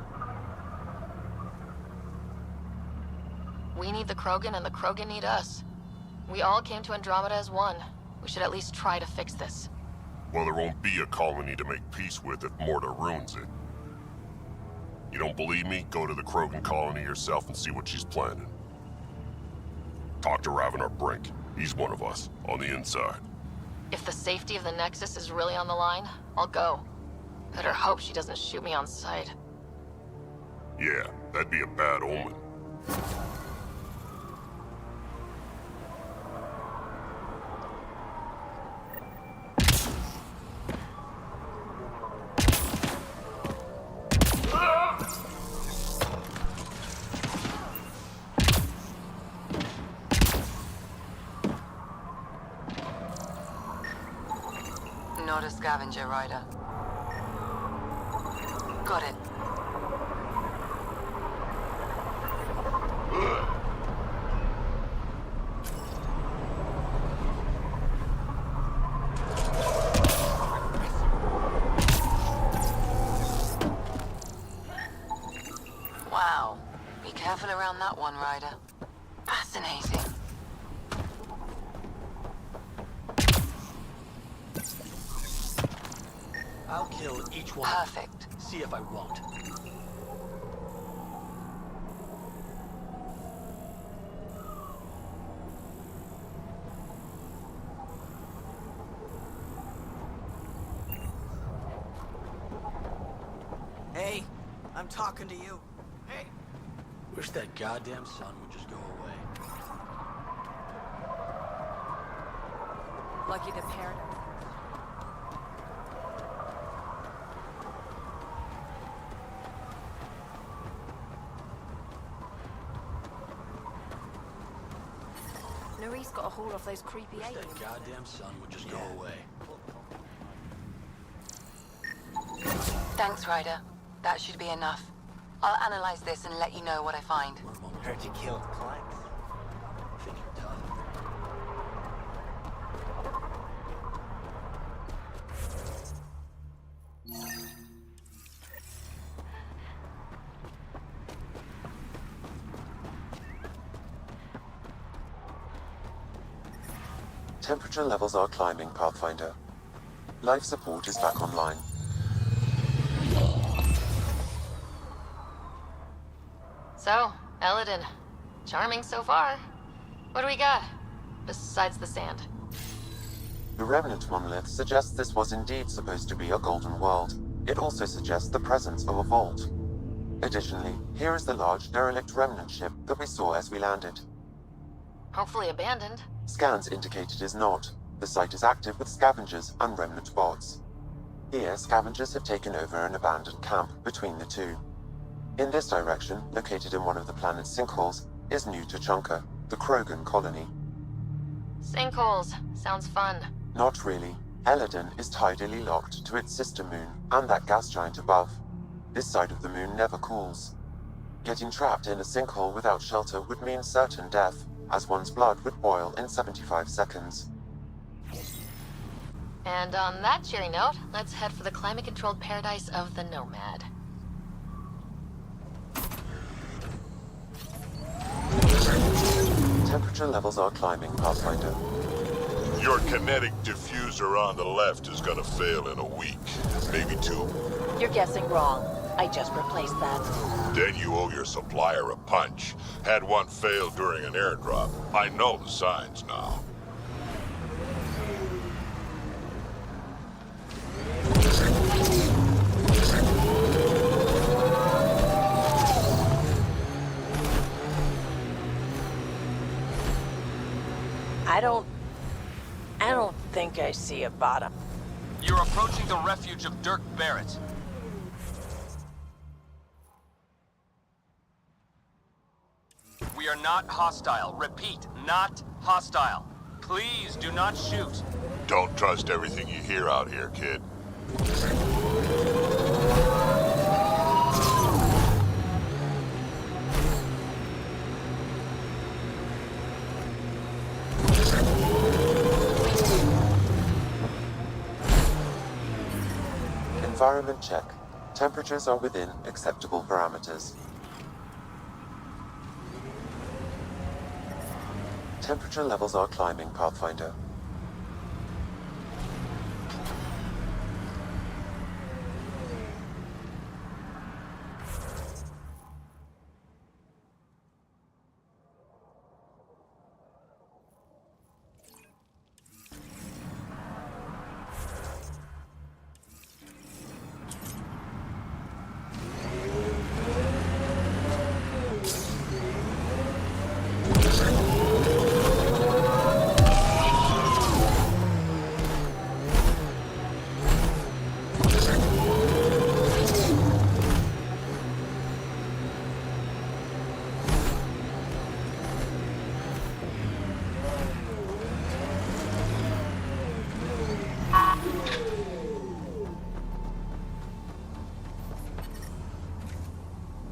We need the Krogan and the Krogan need us. We all came to Andromeda as one. We should at least try to fix this. Well, there won't be a colony to make peace with if Morta ruins it. You don't believe me? Go to the Krogan colony yourself and see what she's planning. Talk to Ravenar Brink. He's one of us, on the inside. If the safety of the Nexus is really on the line, I'll go. Better hope she doesn't shoot me on sight. Yeah, that'd be a bad omen. Not a scavenger rider. Got it. Wow. Be careful around that one, Ryder. Fascinating. I'll kill each one. Perfect. See if I won't. Hey, I'm talking to you. Hey. Wish that goddamn sun would just go away. Lucky the paradise. Norie's got a hold of those creepy Wish aliens. that goddamn sun would just go away. Thanks, Ryder. That should be enough. I'll analyze this and let you know what I find. Heard you killed Klex. Think you're tough. Temperature levels are climbing, Pathfinder. Life support is back online. So, Eladin. Charming so far. What do we got? Besides the sand. The remnant monolith suggests this was indeed supposed to be a golden world. It also suggests the presence of a vault. Additionally, here is the large derelict remnant ship that we saw as we landed. Hopefully abandoned. Scans indicate it is not. The site is active with scavengers and remnant bots. Here, scavengers have taken over an abandoned camp between the two. In this direction, located in one of the planet's sinkholes, is New Tuchanka, the Krogan colony. Sinkholes. Sounds fun. Not really. Eladin is tidally locked to its sister moon and that gas giant above. This side of the moon never cools. Getting trapped in a sinkhole without shelter would mean certain death, as one's blood would boil in 75 seconds. And on that cheery note, let's head for the climate-controlled paradise of the Nomad. Temperature levels are climbing, Pathfinder. Your kinetic diffuser on the left is gonna fail in a week, maybe 2. You're guessing wrong. I just replaced that. Then you owe your supplier a punch. Had one fail during an airdrop. I know the signs now. I don't think I see a bottom. You're approaching the refuge of Dirk Barrett. We are not hostile. Repeat, not hostile. Please do not shoot. Don't trust everything you hear out here, kid. Environment check. Temperatures are within acceptable parameters. Temperature levels are climbing, Pathfinder.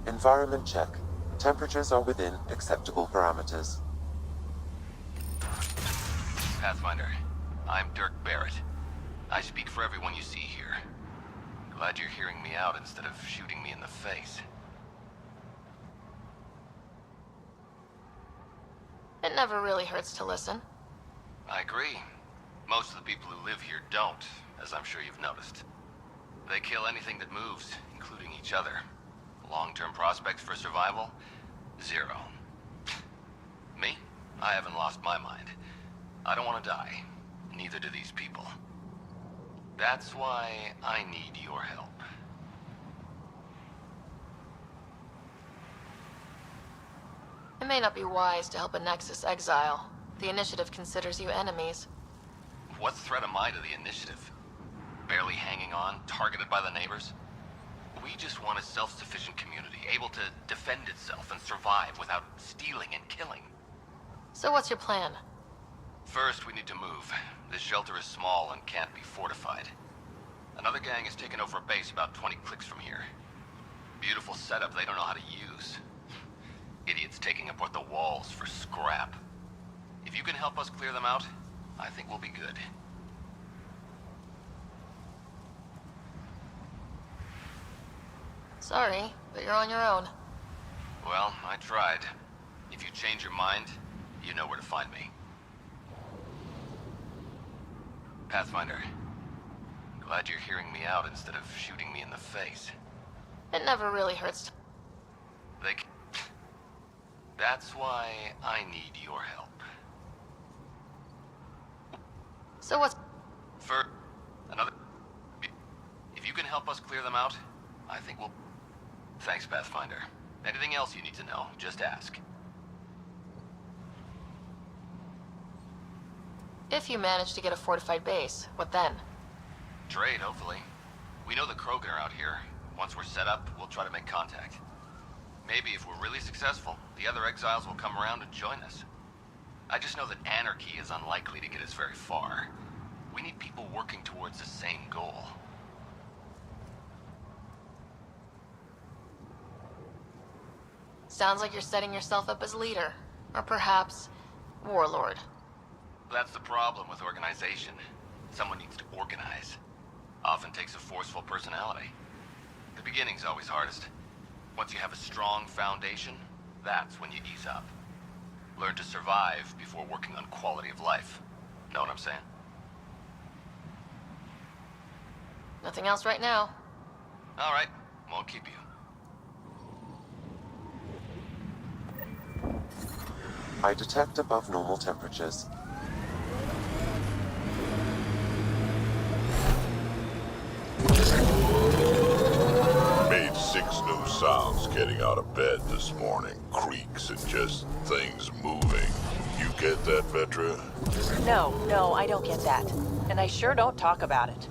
Environment check. Temperatures are within acceptable parameters. Pathfinder, I'm Dirk Barrett. I speak for everyone you see here. Glad you're hearing me out instead of shooting me in the face. It never really hurts to listen. I agree. Most of the people who live here don't, as I'm sure you've noticed. They kill anything that moves, including each other. Long-term prospects for survival? 0. Me? I haven't lost my mind. I don't want to die. Neither do these people. That's why I need your help. It may not be wise to help a Nexus exile. The Initiative considers you enemies. What threat am I to the Initiative? Barely hanging on, targeted by the neighbors? We just want a self-sufficient community, able to defend itself and survive without stealing and killing. So what's your plan? First, we need to move. This shelter is small and can't be fortified. Another gang has taken over a base about 20 clicks from here. Beautiful setup they don't know how to use. Idiots taking apart the walls for scrap. If you can help us clear them out, I think we'll be good. Sorry, but you're on your own. Well, I tried. If you change your mind, you know where to find me. Pathfinder. Glad you're hearing me out instead of shooting me in the face. It never really hurts. That's why I need your help. So what's... For another... If you can help us clear them out, I think we'll... Thanks, Pathfinder. Anything else you need to know, just ask. If you manage to get a fortified base, what then? Trade, hopefully. We know the Krogan are out here. Once we're set up, we'll try to make contact. Maybe if we're really successful, the other exiles will come around and join us. I just know that anarchy is unlikely to get us very far. We need people working towards the same goal. Sounds like you're setting yourself up as leader. Or perhaps, warlord. That's the problem with organization. Someone needs to organize. Often takes a forceful personality. The beginning's always hardest. Once you have a strong foundation, that's when you ease up. Learn to survive before working on quality of life. Know what I'm saying? Nothing else right now. All right, won't keep you. I detect above normal temperatures. Made 6 new sounds getting out of bed this morning. Creaks and just things moving. You get that, Vetra? No, I don't get that. And I sure don't talk about it.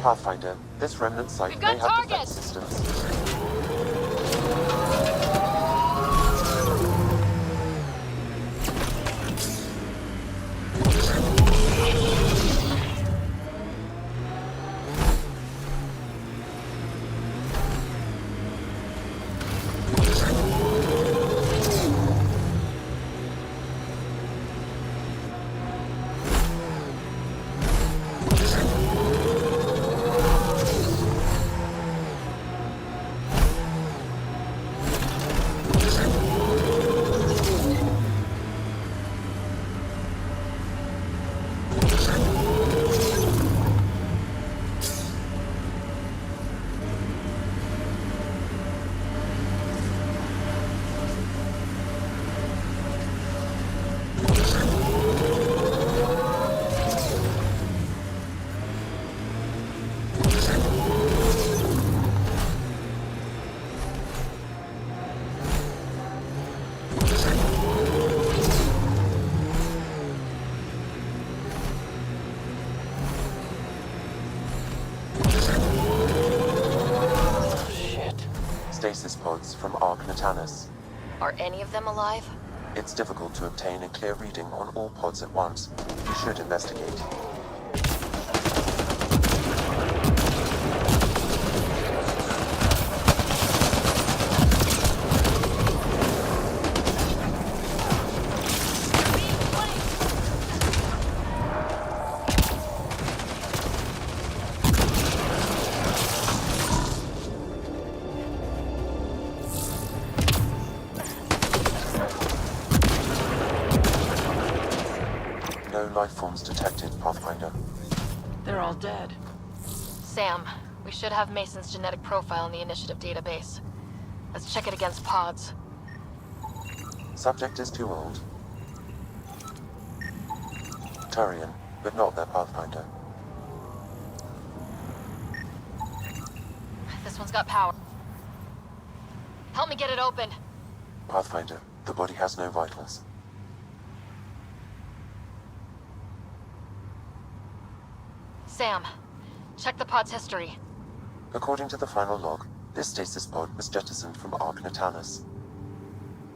Pathfinder, this remnant site We've may got have defense targets! systems. Stasis pods from Ark Natanus. Are any of them alive? It's difficult to obtain a clear reading on all pods at once. You should investigate. No life forms detected, Pathfinder. They're all dead. Sam, we should have Mason's genetic profile in the initiative database. Let's check it against pods. Subject is too old. Turian, but not their Pathfinder. This one's got power. Help me get it open. Pathfinder, the body has no vitals. Sam, check the pod's history. According to the final log, this stasis pod was jettisoned from Ark Natanus.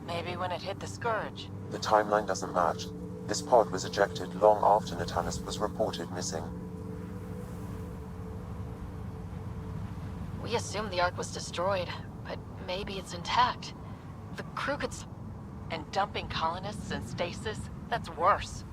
Maybe when it hit the Scourge. The timeline doesn't match. This pod was ejected long after Natanus was reported missing. We assumed the Ark was destroyed, but maybe it's intact. The crew could... And dumping colonists in stasis? That's worse.